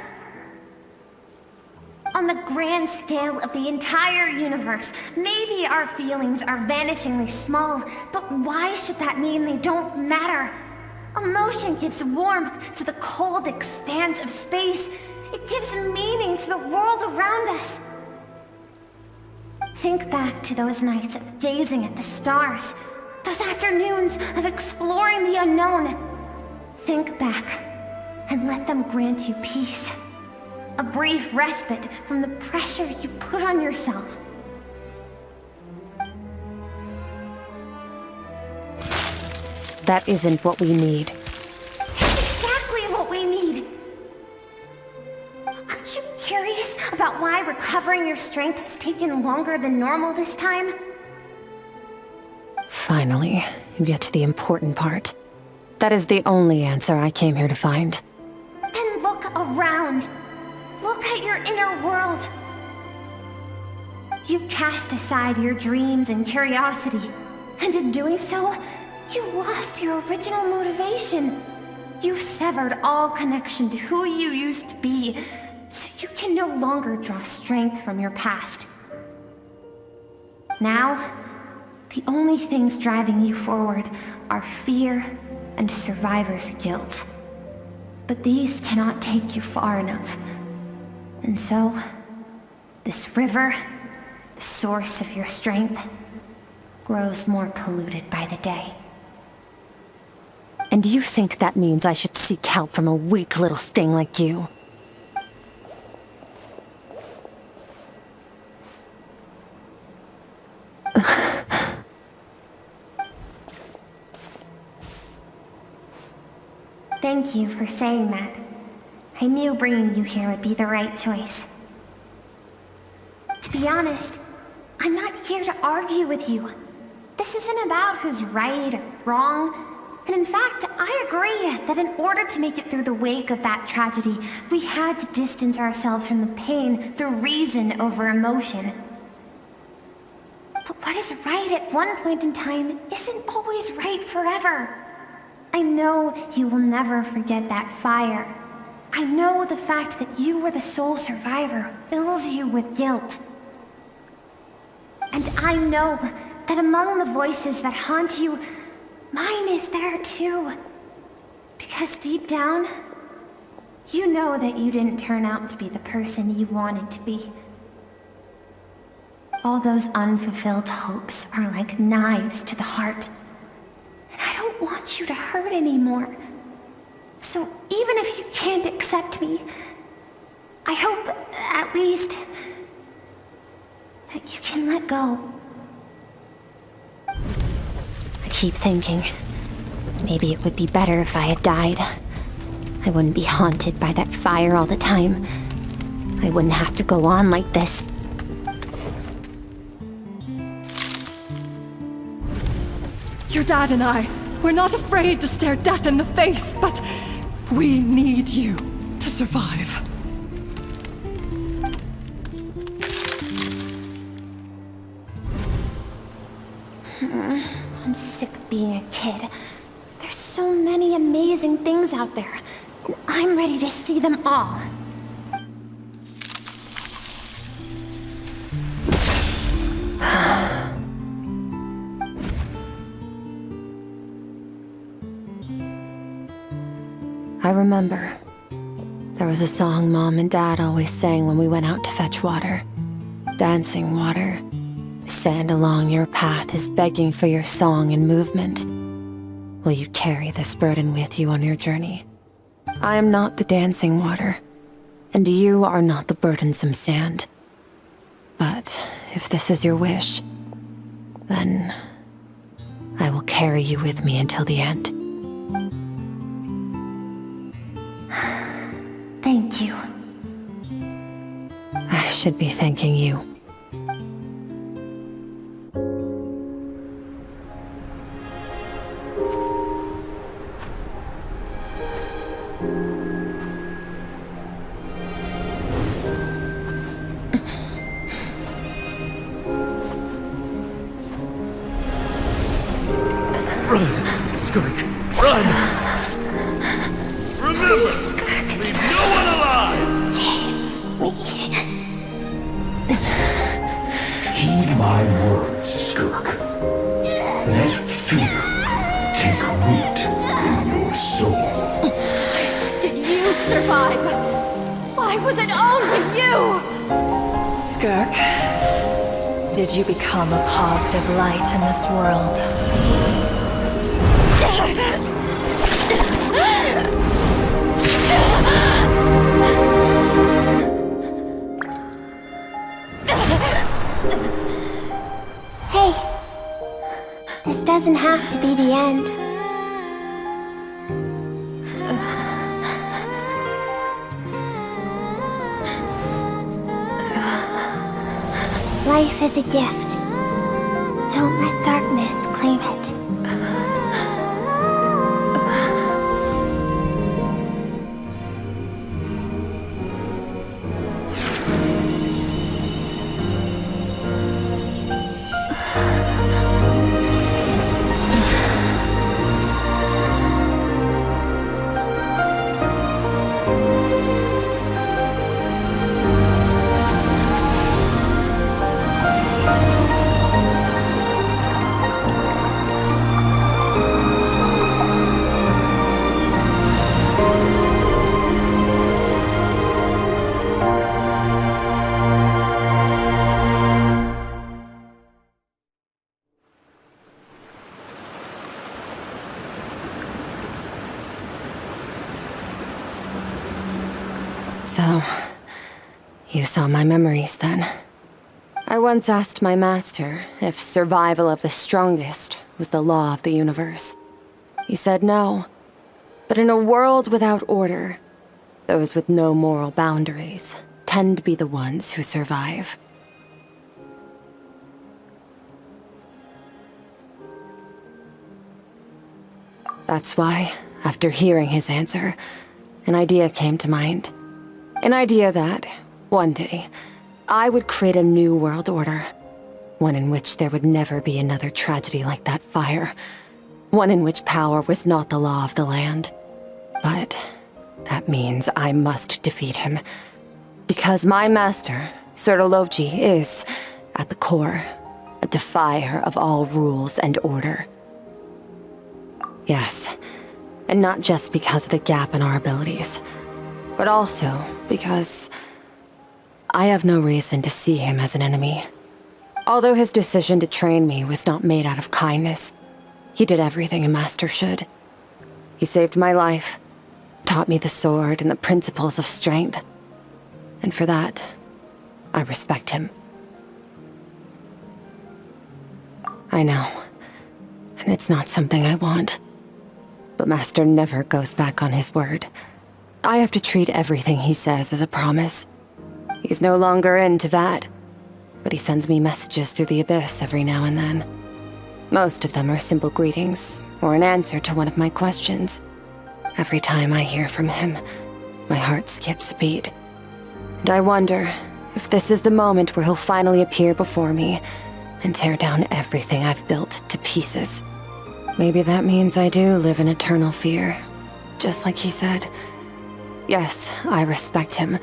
On the grand scale of the entire universe, maybe our feelings are vanishingly small, but why should that mean they don't matter? Emotion gives warmth to the cold expanse of space. It gives meaning to the world around us. Think back to those nights of gazing at the stars, those afternoons of exploring the unknown. Think back and let them grant you peace. A brief respite from the pressure you put on yourself. That isn't what we need. It's exactly what we need. Aren't you curious about why recovering your strength has taken longer than normal this time? Finally, you get to the important part. That is the only answer I came here to find. Then look around. Look at your inner world. You cast aside your dreams and curiosity, and in doing so, you lost your original motivation. You severed all connection to who you used to be, so you can no longer draw strength from your past. Now, the only things driving you forward are fear and survivor's guilt. But these cannot take you far enough. And so, this river, the source of your strength, grows more polluted by the day. And you think that means I should seek help from a weak little thing like you? Thank you for saying that. I knew bringing you here would be the right choice. To be honest, I'm not here to argue with you. This isn't about who's right or wrong. And in fact, I agree that in order to make it through the wake of that tragedy, we had to distance ourselves from the pain through reason over emotion. But what is right at one point in time isn't always right forever. I know you will never forget that fire. I know the fact that you were the sole survivor fills you with guilt. And I know that among the voices that haunt you, mine is there too. Because deep down, you know that you didn't turn out to be the person you wanted to be. All those unfulfilled hopes are like knives to the heart. And I don't want you to hurt anymore. So even if you can't accept me, I hope, at least, that you can let go. I keep thinking, maybe it would be better if I had died. I wouldn't be haunted by that fire all the time. I wouldn't have to go on like this. Your dad and I, we're not afraid to stare death in the face, but we need you to survive. I'm sick of being a kid. There's so many amazing things out there, and I'm ready to see them all. I remember. There was a song Mom and Dad always sang when we went out to fetch water. Dancing water. The sand along your path is begging for your song and movement. Will you carry this burden with you on your journey? I am not the dancing water, and you are not the burdensome sand. But if this is your wish, then I will carry you with me until the end. Thank you. I should be thanking you. Run, Skirk, run! Remember, leave no one alive! Heed my words, Skirk. Let fear take root in your soul. Did you survive? Why was it only you? Skirk, did you become a positive light in this world? Hey, this doesn't have to be the end. Life is a gift. Don't let darkness claim it. So, you saw my memories then. I once asked my master if survival of the strongest was the law of the universe. He said no. But in a world without order, those with no moral boundaries tend to be the ones who survive. That's why, after hearing his answer, an idea came to mind. An idea that, one day, I would create a new world order. One in which there would never be another tragedy like that fire. One in which power was not the law of the land. But that means I must defeat him. Because my master, Sirologi, is, at the core, a defier of all rules and order. Yes, and not just because of the gap in our abilities, but also because I have no reason to see him as an enemy. Although his decision to train me was not made out of kindness, he did everything a master should. He saved my life, taught me the sword and the principles of strength, and for that, I respect him. I know, and it's not something I want. But Master never goes back on his word. I have to treat everything he says as a promise. He's no longer into that, but he sends me messages through the abyss every now and then. Most of them are simple greetings, or an answer to one of my questions. Every time I hear from him, my heart skips a beat. And I wonder if this is the moment where he'll finally appear before me and tear down everything I've built to pieces. Maybe that means I do live in eternal fear, just like he said. Yes, I respect him,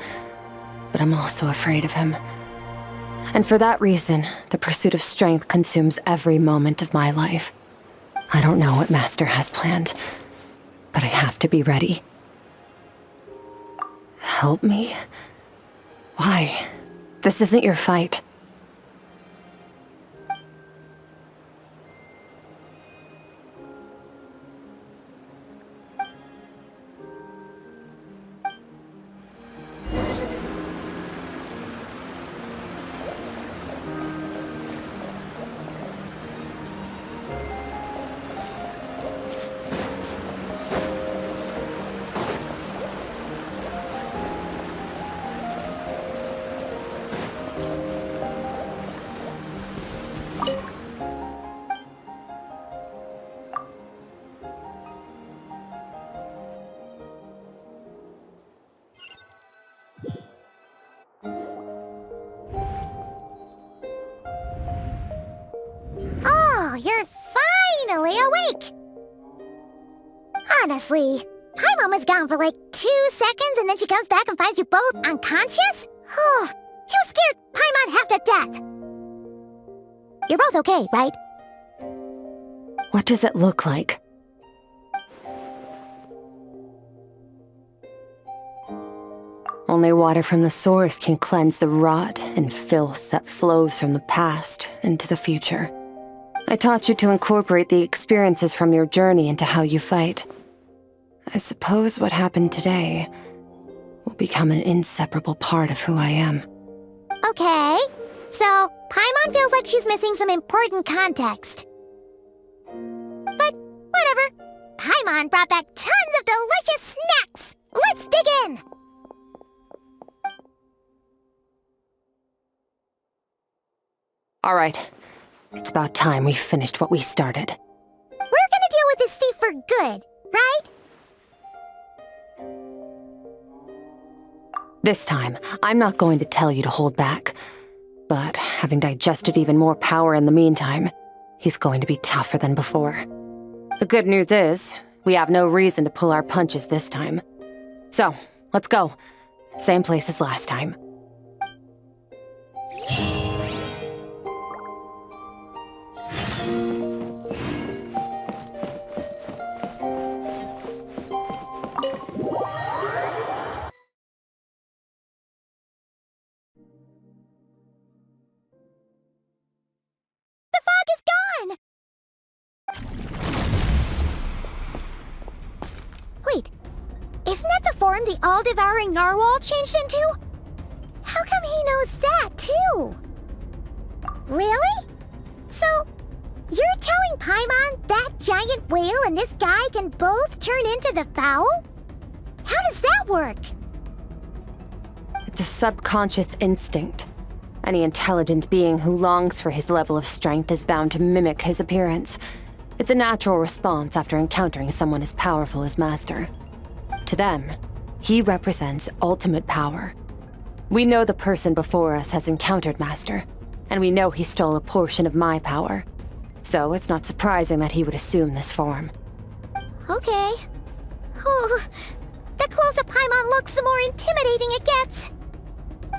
but I'm also afraid of him. And for that reason, the pursuit of strength consumes every moment of my life. I don't know what Master has planned, but I have to be ready. Help me? Why? This isn't your fight. Oh, you're finally awake! Honestly, Paimon was gone for like 2 seconds and then she comes back and finds you both unconscious? Oh, you scared Paimon half to death! You're both okay, right? What does it look like? Only water from the source can cleanse the rot and filth that flows from the past into the future. I taught you to incorporate the experiences from your journey into how you fight. I suppose what happened today will become an inseparable part of who I am. Okay, so Paimon feels like she's missing some important context. But whatever. Paimon brought back tons of delicious snacks! Let's dig in! All right. It's about time we finished what we started. We're gonna deal with this thief for good, right? This time, I'm not going to tell you to hold back. But having digested even more power in the meantime, he's going to be tougher than before. The good news is, we have no reason to pull our punches this time. So, let's go. Same place as last time. Wait, isn't that the form the all-devouring narwhal changed into? How come he knows that, too? Really? So, you're telling Paimon, that giant whale, and this guy can both turn into the fowl? How does that work? It's a subconscious instinct. Any intelligent being who longs for his level of strength is bound to mimic his appearance. It's a natural response after encountering someone as powerful as Master. To them, he represents ultimate power. We know the person before us has encountered Master, and we know he stole a portion of my power. So it's not surprising that he would assume this form. Okay. Oh, the closer Paimon looks, the more intimidating it gets.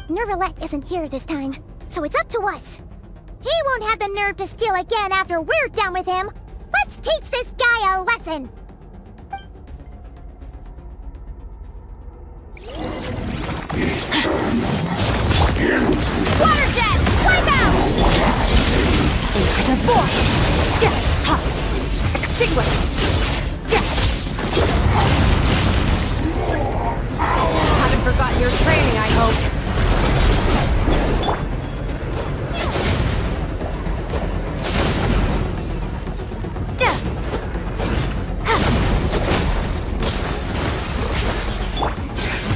Nervalette isn't here this time, so it's up to us. He won't have the nerve to steal again after we're done with him. Let's teach this guy a lesson! Water jet! Wipe out! Into the void! Death! Ha! Extinguish! Death! Haven't forgotten your training, I hope.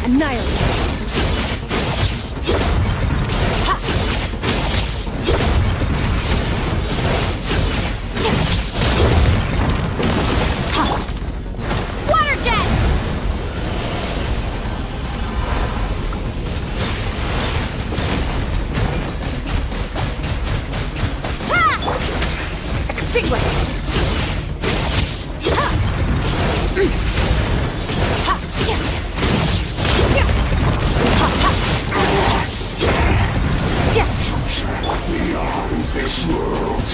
Annihilate! Water jet! Extinguish! Beyond this world.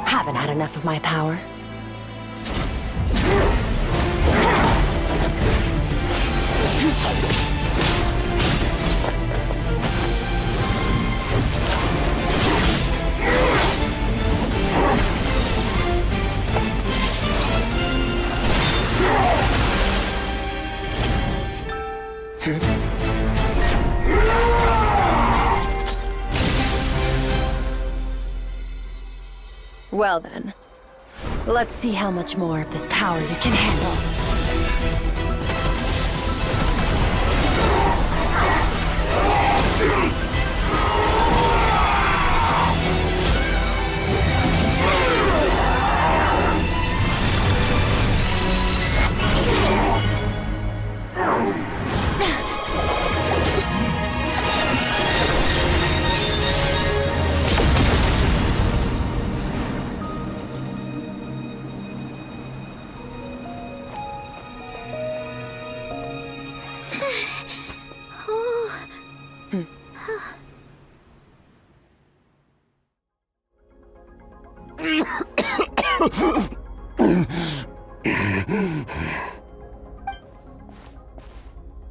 Haven't had enough of my power. Well then, let's see how much more of this power you can handle.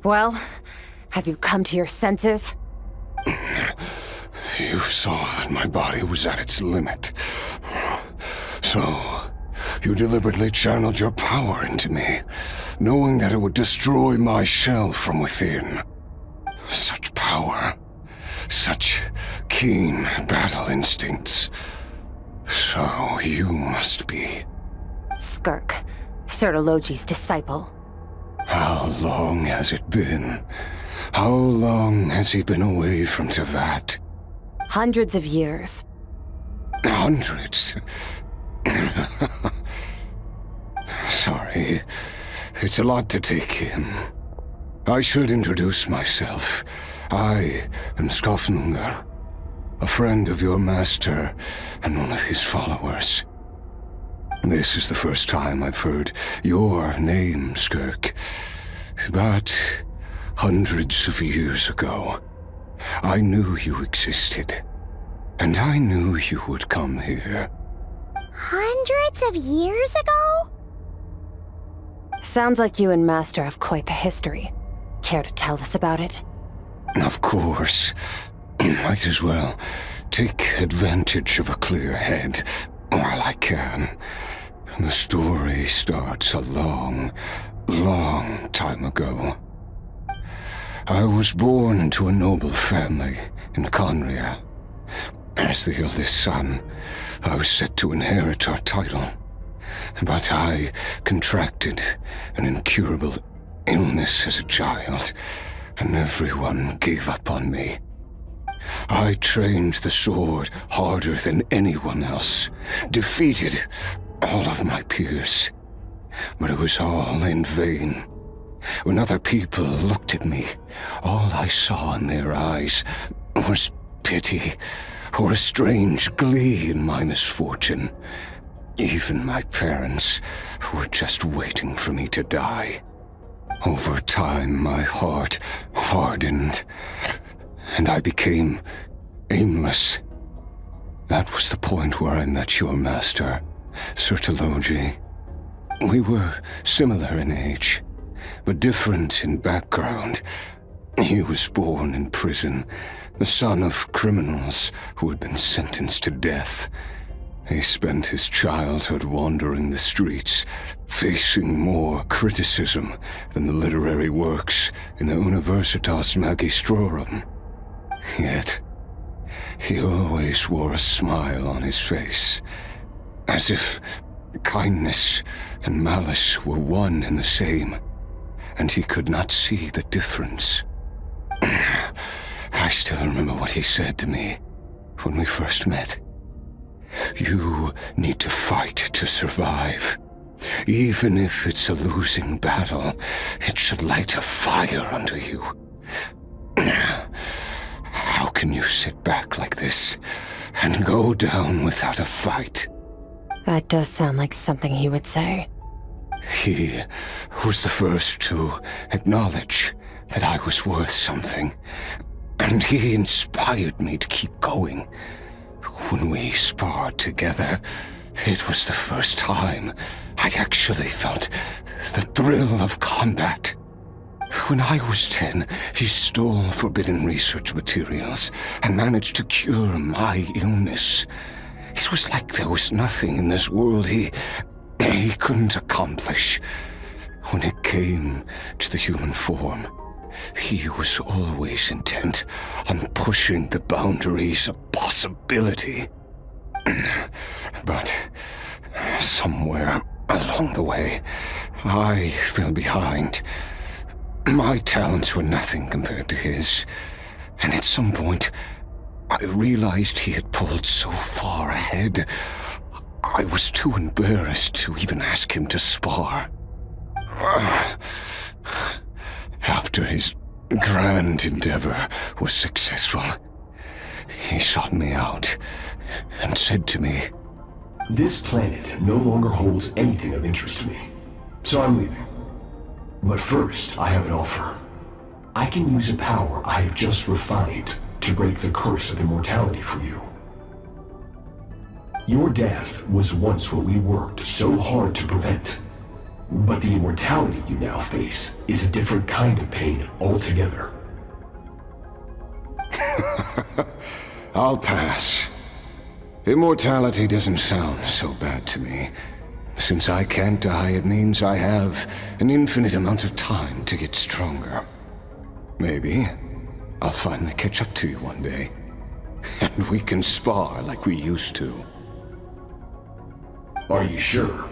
Well, have you come to your senses? You saw that my body was at its limit. So, you deliberately channeled your power into me, knowing that it would destroy my shell from within. Such power. Such keen battle instincts. So you must be... Skirk, Sertologi's disciple. How long has it been? How long has he been away from Tevat? Hundreds of years. Hundreds? Sorry, it's a lot to take in. I should introduce myself. I am Skofnungar. a friend of your master and one of his followers. This is the first time I've heard your name, Skirk. But hundreds of years ago, I knew you existed, and I knew you would come here. Hundreds of years ago? Sounds like you and Master have quite the history. Care to tell us about it? Of course. Might as well take advantage of a clear head while I can. The story starts a long, long time ago. I was born into a noble family in Conria. As the eldest son, I was set to inherit our title. But I contracted an incurable illness as a child, and everyone gave up on me. I trained the sword harder than anyone else, defeated all of my peers. But it was all in vain. When other people looked at me, all I saw in their eyes was pity or a strange glee in my misfortune. Even my parents were just waiting for me to die. Over time, my heart hardened, and I became aimless. That was the point where I met your master, Sir Taloji. We were similar in age, but different in background. He was born in prison, the son of criminals who had been sentenced to death. He spent his childhood wandering the streets, facing more criticism than the literary works in the Universitas Magistrorum. Yet, he always wore a smile on his face, as if kindness and malice were one and the same, and he could not see the difference. I still remember what he said to me when we first met. You need to fight to survive. Even if it's a losing battle, it should light a fire under you. How can you sit back like this and go down without a fight? That does sound like something he would say. He was the first to acknowledge that I was worth something, and he inspired me to keep going. When we sparred together, it was the first time I'd actually felt the thrill of combat. When I was 10, he stole forbidden research materials and managed to cure my illness. It was like there was nothing in this world he couldn't accomplish. When it came to the human form, he was always intent on pushing the boundaries of possibility. But somewhere along the way, I fell behind. My talents were nothing compared to his, and at some point, I realized he had pulled so far ahead, I was too embarrassed to even ask him to spar. After his grand endeavor was successful, he sought me out and said to me, "This planet no longer holds anything of interest to me, so I'm leaving. But first, I have an offer. I can use a power I have just refined to break the curse of immortality for you. Your death was once what we worked so hard to prevent. But the immortality you now face is a different kind of pain altogether." I'll pass. Immortality doesn't sound so bad to me. Since I can't die, it means I have an infinite amount of time to get stronger. Maybe I'll finally catch up to you one day, and we can spar like we used to. Are you sure?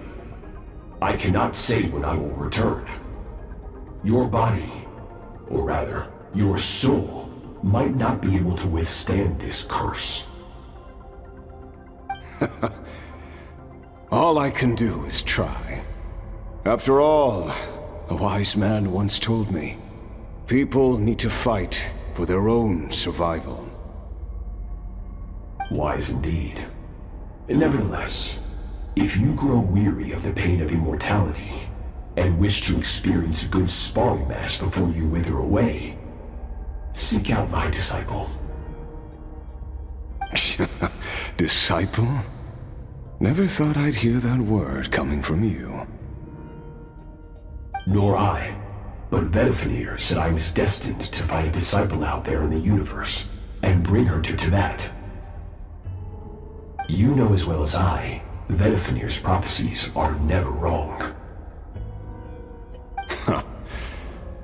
I cannot say when I will return. Your body, or rather, your soul, might not be able to withstand this curse. All I can do is try. After all, a wise man once told me, people need to fight for their own survival. Wise indeed. Nevertheless, if you grow weary of the pain of immortality, and wish to experience a good sparring match before you wither away, seek out my disciple. Disciple? Never thought I'd hear that word coming from you. Nor I, but Vedifenir said I was destined to find a disciple out there in the universe, and bring her to Tibet. You know as well as I, Vedifenir's prophecies are never wrong.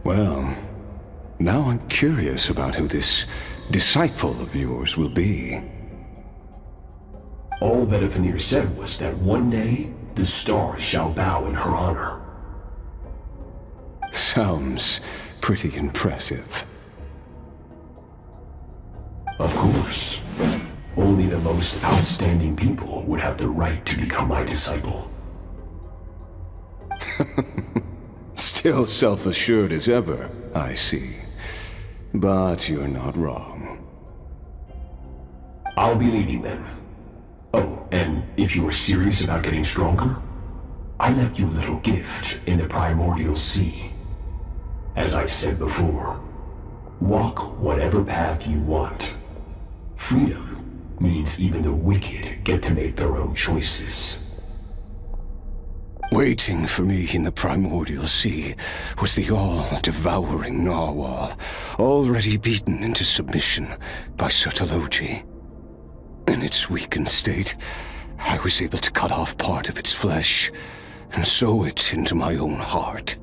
Well, now I'm curious about who this disciple of yours will be. All Vedifenir said was that one day, the stars shall bow in her honor. Sounds pretty impressive. Of course. Only the most outstanding people would have the right to become my disciple. Still self-assured as ever, I see. But you're not wrong. I'll be leading them. Oh, and if you are serious about getting stronger, I left you a little gift in the primordial sea. As I've said before, walk whatever path you want. Freedom means even the wicked get to make their own choices. Waiting for me in the primordial sea was the all-devouring narwhal, already beaten into submission by Sertologi. In its weakened state, I was able to cut off part of its flesh and sew it into my own heart.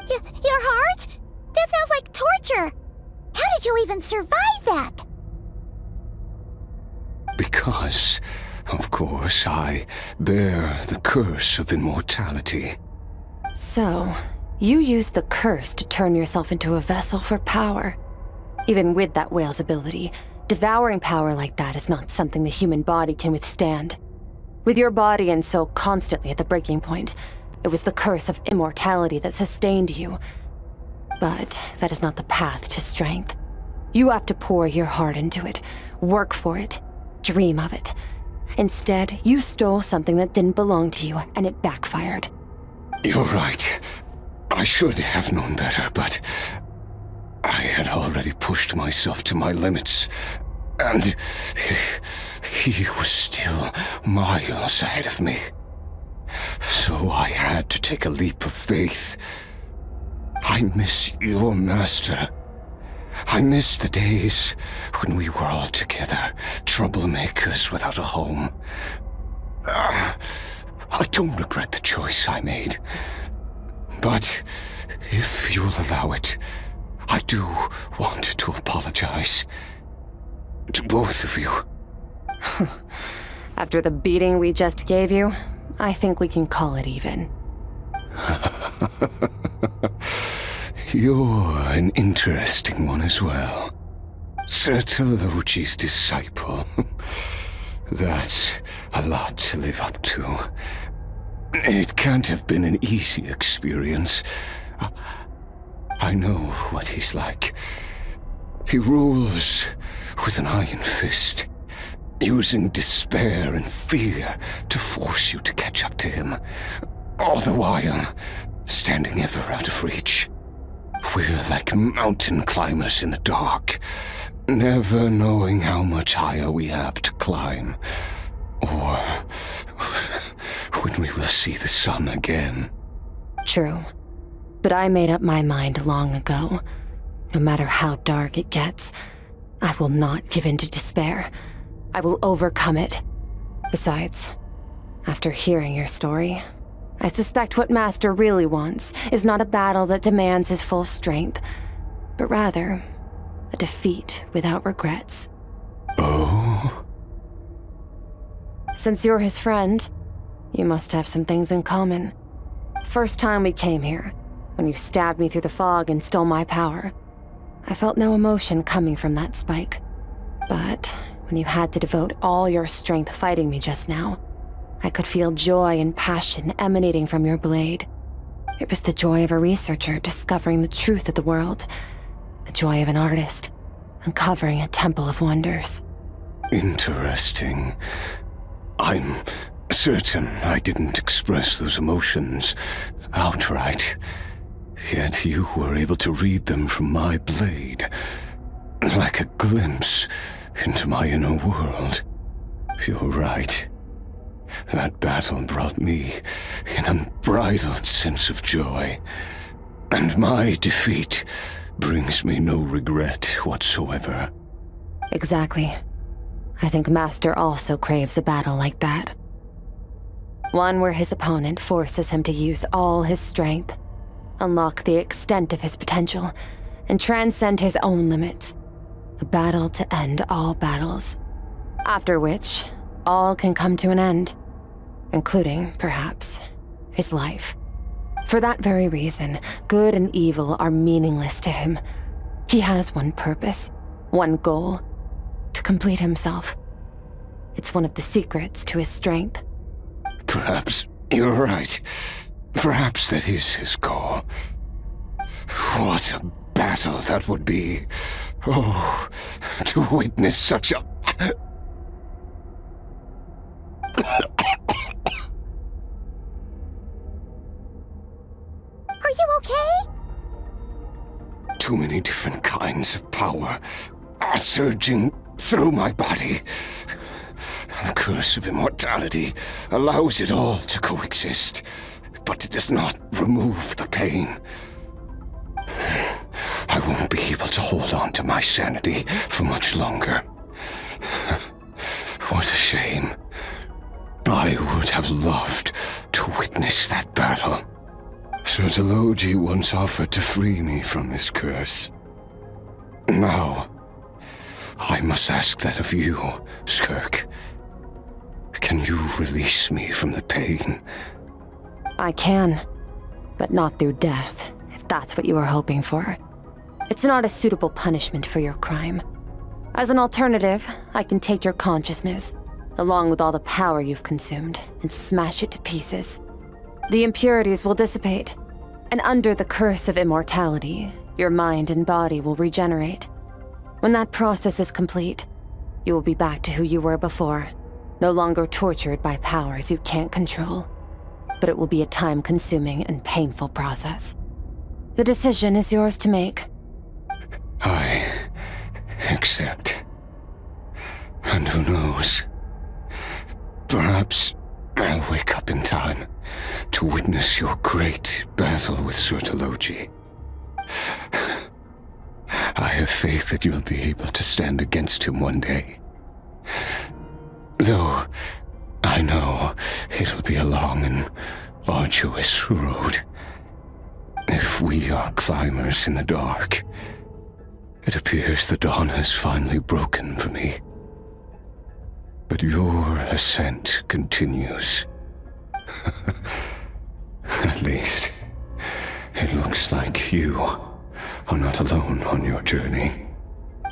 Your heart? That sounds like torture! How did you even survive that? Because, of course, I bear the curse of immortality. So, you used the curse to turn yourself into a vessel for power. Even with that whale's ability, devouring power like that is not something the human body can withstand. With your body and soul constantly at the breaking point, it was the curse of immortality that sustained you. But that is not the path to strength. You have to pour your heart into it, work for it, dream of it. Instead, you stole something that didn't belong to you, and it backfired. You're right. I should have known better, but I had already pushed myself to my limits, and he was still miles ahead of me. So I had to take a leap of faith. I miss your master. I miss the days when we were all together, troublemakers without a home. I don't regret the choice I made. But if you'll allow it, I do want to apologize. To both of you. After the beating we just gave you, I think we can call it even. You're an interesting one as well. Sertologi's disciple. That's a lot to live up to. It can't have been an easy experience. I know what he's like. He rules with an iron fist, using despair and fear to force you to catch up to him, all the while standing ever out of reach. We're like mountain climbers in the dark, never knowing how much higher we have to climb, or when we will see the sun again. True. But I made up my mind long ago. No matter how dark it gets, I will not give in to despair. I will overcome it. Besides, after hearing your story, I suspect what Master really wants is not a battle that demands his full strength, but rather a defeat without regrets. Oh? Since you're his friend, you must have some things in common. First time we came here, when you stabbed me through the fog and stole my power, I felt no emotion coming from that spike. But when you had to devote all your strength fighting me just now, I could feel joy and passion emanating from your blade. It was the joy of a researcher discovering the truth of the world, the joy of an artist uncovering a temple of wonders. Interesting. I'm certain I didn't express those emotions outright. Yet you were able to read them from my blade, like a glimpse into my inner world. You're right. That battle brought me an unbridled sense of joy, and my defeat brings me no regret whatsoever. Exactly. I think Master also craves a battle like that. One where his opponent forces him to use all his strength, unlock the extent of his potential, and transcend his own limits. A battle to end all battles. After which, all can come to an end, including, perhaps, his life. For that very reason, good and evil are meaningless to him. He has one purpose, one goal: to complete himself. It's one of the secrets to his strength. Perhaps you're right. Perhaps that is his goal. What a battle that would be. Oh, to witness such a... Are you okay? Too many different kinds of power are surging through my body. The curse of immortality allows it all to coexist, but it does not remove the pain. I won't be able to hold on to my sanity for much longer. What a shame. I would have loved to witness that battle. Sertologi once offered to free me from this curse. Now, I must ask that of you, Skirk. Can you release me from the pain? I can, but not through death, if that's what you were hoping for. It's not a suitable punishment for your crime. As an alternative, I can take your consciousness, along with all the power you've consumed, and smash it to pieces. The impurities will dissipate, and under the curse of immortality, your mind and body will regenerate. When that process is complete, you will be back to who you were before, no longer tortured by powers you can't control. But it will be a time-consuming and painful process. The decision is yours to make. I accept. And who knows? Perhaps I'll wake up in time to witness your great battle with Sertologi. I have faith that you'll be able to stand against him one day. Though I know it'll be a long and arduous road. If we are climbers in the dark, it appears the dawn has finally broken for me. But your ascent continues. At least, it looks like you are not alone on your journey.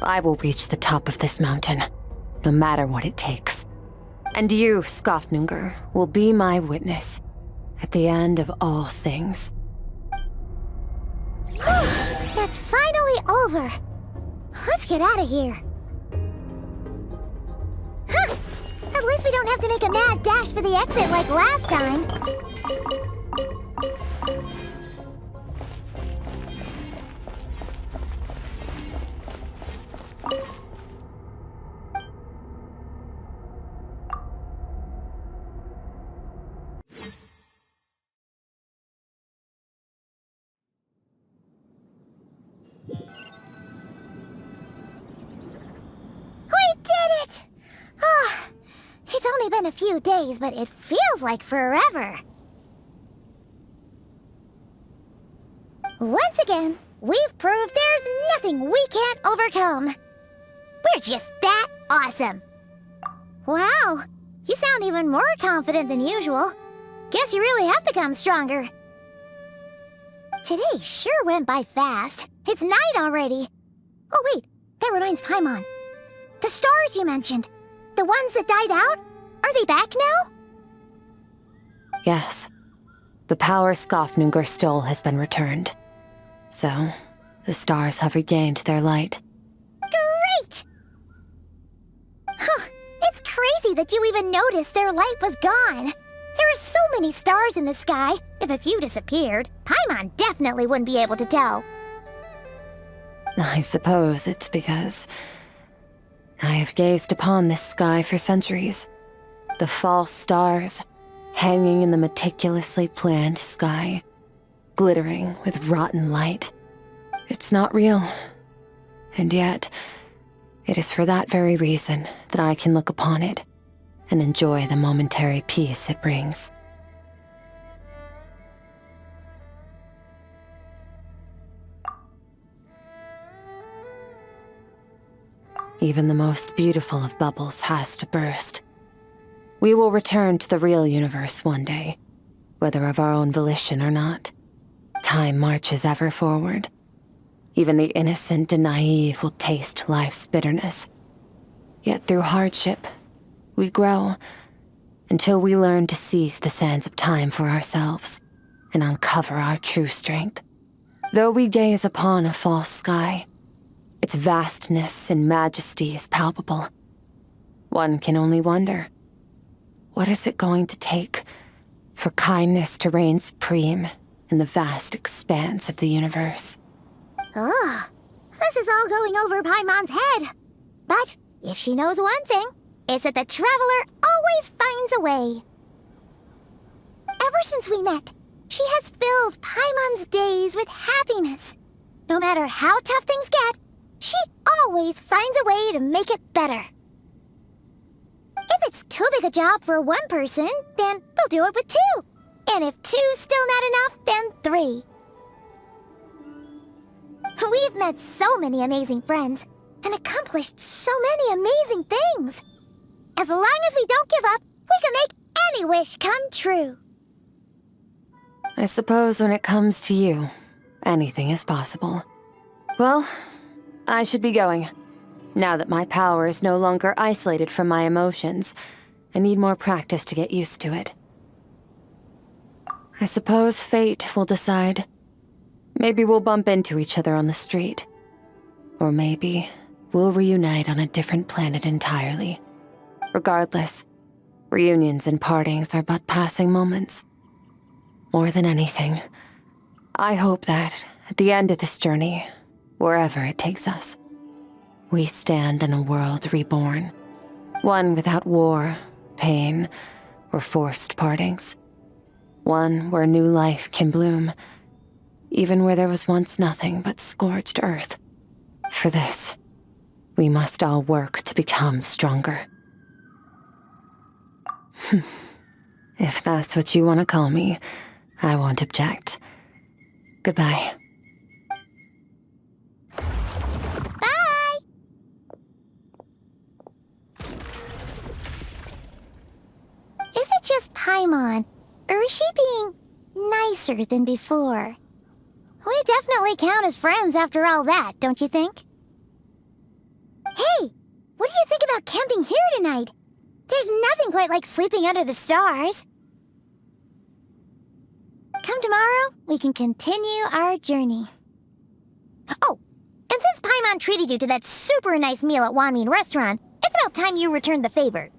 I will reach the top of this mountain, no matter what it takes. And you, Skafnungur, will be my witness at the end of all things. That's finally over. Let's get out of here. Huh. At least we don't have to make a mad dash for the exit like last time. It's only been a few days, but it feels like forever. Once again, we've proved there's nothing we can't overcome. We're just that awesome. Wow, you sound even more confident than usual. Guess you really have become stronger. Today sure went by fast. It's night already. Oh wait, that reminds Paimon. The stars you mentioned, the ones that died out, are they back now? Yes. The power Skafnungur stole has been returned. So, the stars have regained their light. Great! Huh. crazy that you even noticed their light was gone. There are so many stars in the sky. If a few disappeared, Paimon definitely wouldn't be able to tell. I suppose it's because I have gazed upon this sky for centuries. The false stars, hanging in the meticulously planned sky, glittering with rotten light. It's not real. And yet, it is for that very reason that I can look upon it and enjoy the momentary peace it brings. Even the most beautiful of bubbles has to burst. We will return to the real universe one day, whether of our own volition or not. Time marches ever forward. Even the innocent and naive will taste life's bitterness. Yet through hardship, we grow until we learn to seize the sands of time for ourselves and uncover our true strength. Though we gaze upon a false sky, its vastness and majesty is palpable. One can only wonder, what is it going to take for kindness to reign supreme in the vast expanse of the universe? Ugh, this is all going over Paimon's head. But if she knows one thing, it's that the traveler always finds a way. Ever since we met, she has filled Paimon's days with happiness. No matter how tough things get, she always finds a way to make it better. If it's too big a job for one person, then we'll do it with two. And if two's still not enough, then three. We've met so many amazing friends and accomplished so many amazing things. As long as we don't give up, we can make any wish come true. I suppose when it comes to you, anything is possible. Well, I should be going. Now that my power is no longer isolated from my emotions, I need more practice to get used to it. I suppose fate will decide. Maybe we'll bump into each other on the street. Or maybe we'll reunite on a different planet entirely. Regardless, reunions and partings are but passing moments. More than anything, I hope that at the end of this journey, wherever it takes us, we stand in a world reborn. One without war, pain, or forced partings. One where new life can bloom, even where there was once nothing but scorched earth. For this, we must all work to become stronger. If that's what you want to call me, I won't object. Goodbye. Bye! Is it just Paimon, or is she being nicer than before? We definitely count as friends after all that, don't you think? Hey, what do you think about camping here tonight? There's nothing quite like sleeping under the stars. Come tomorrow, we can continue our journey. Oh, and since Paimon treated you to that super nice meal at Wanmin Restaurant, it's about time you returned the favor.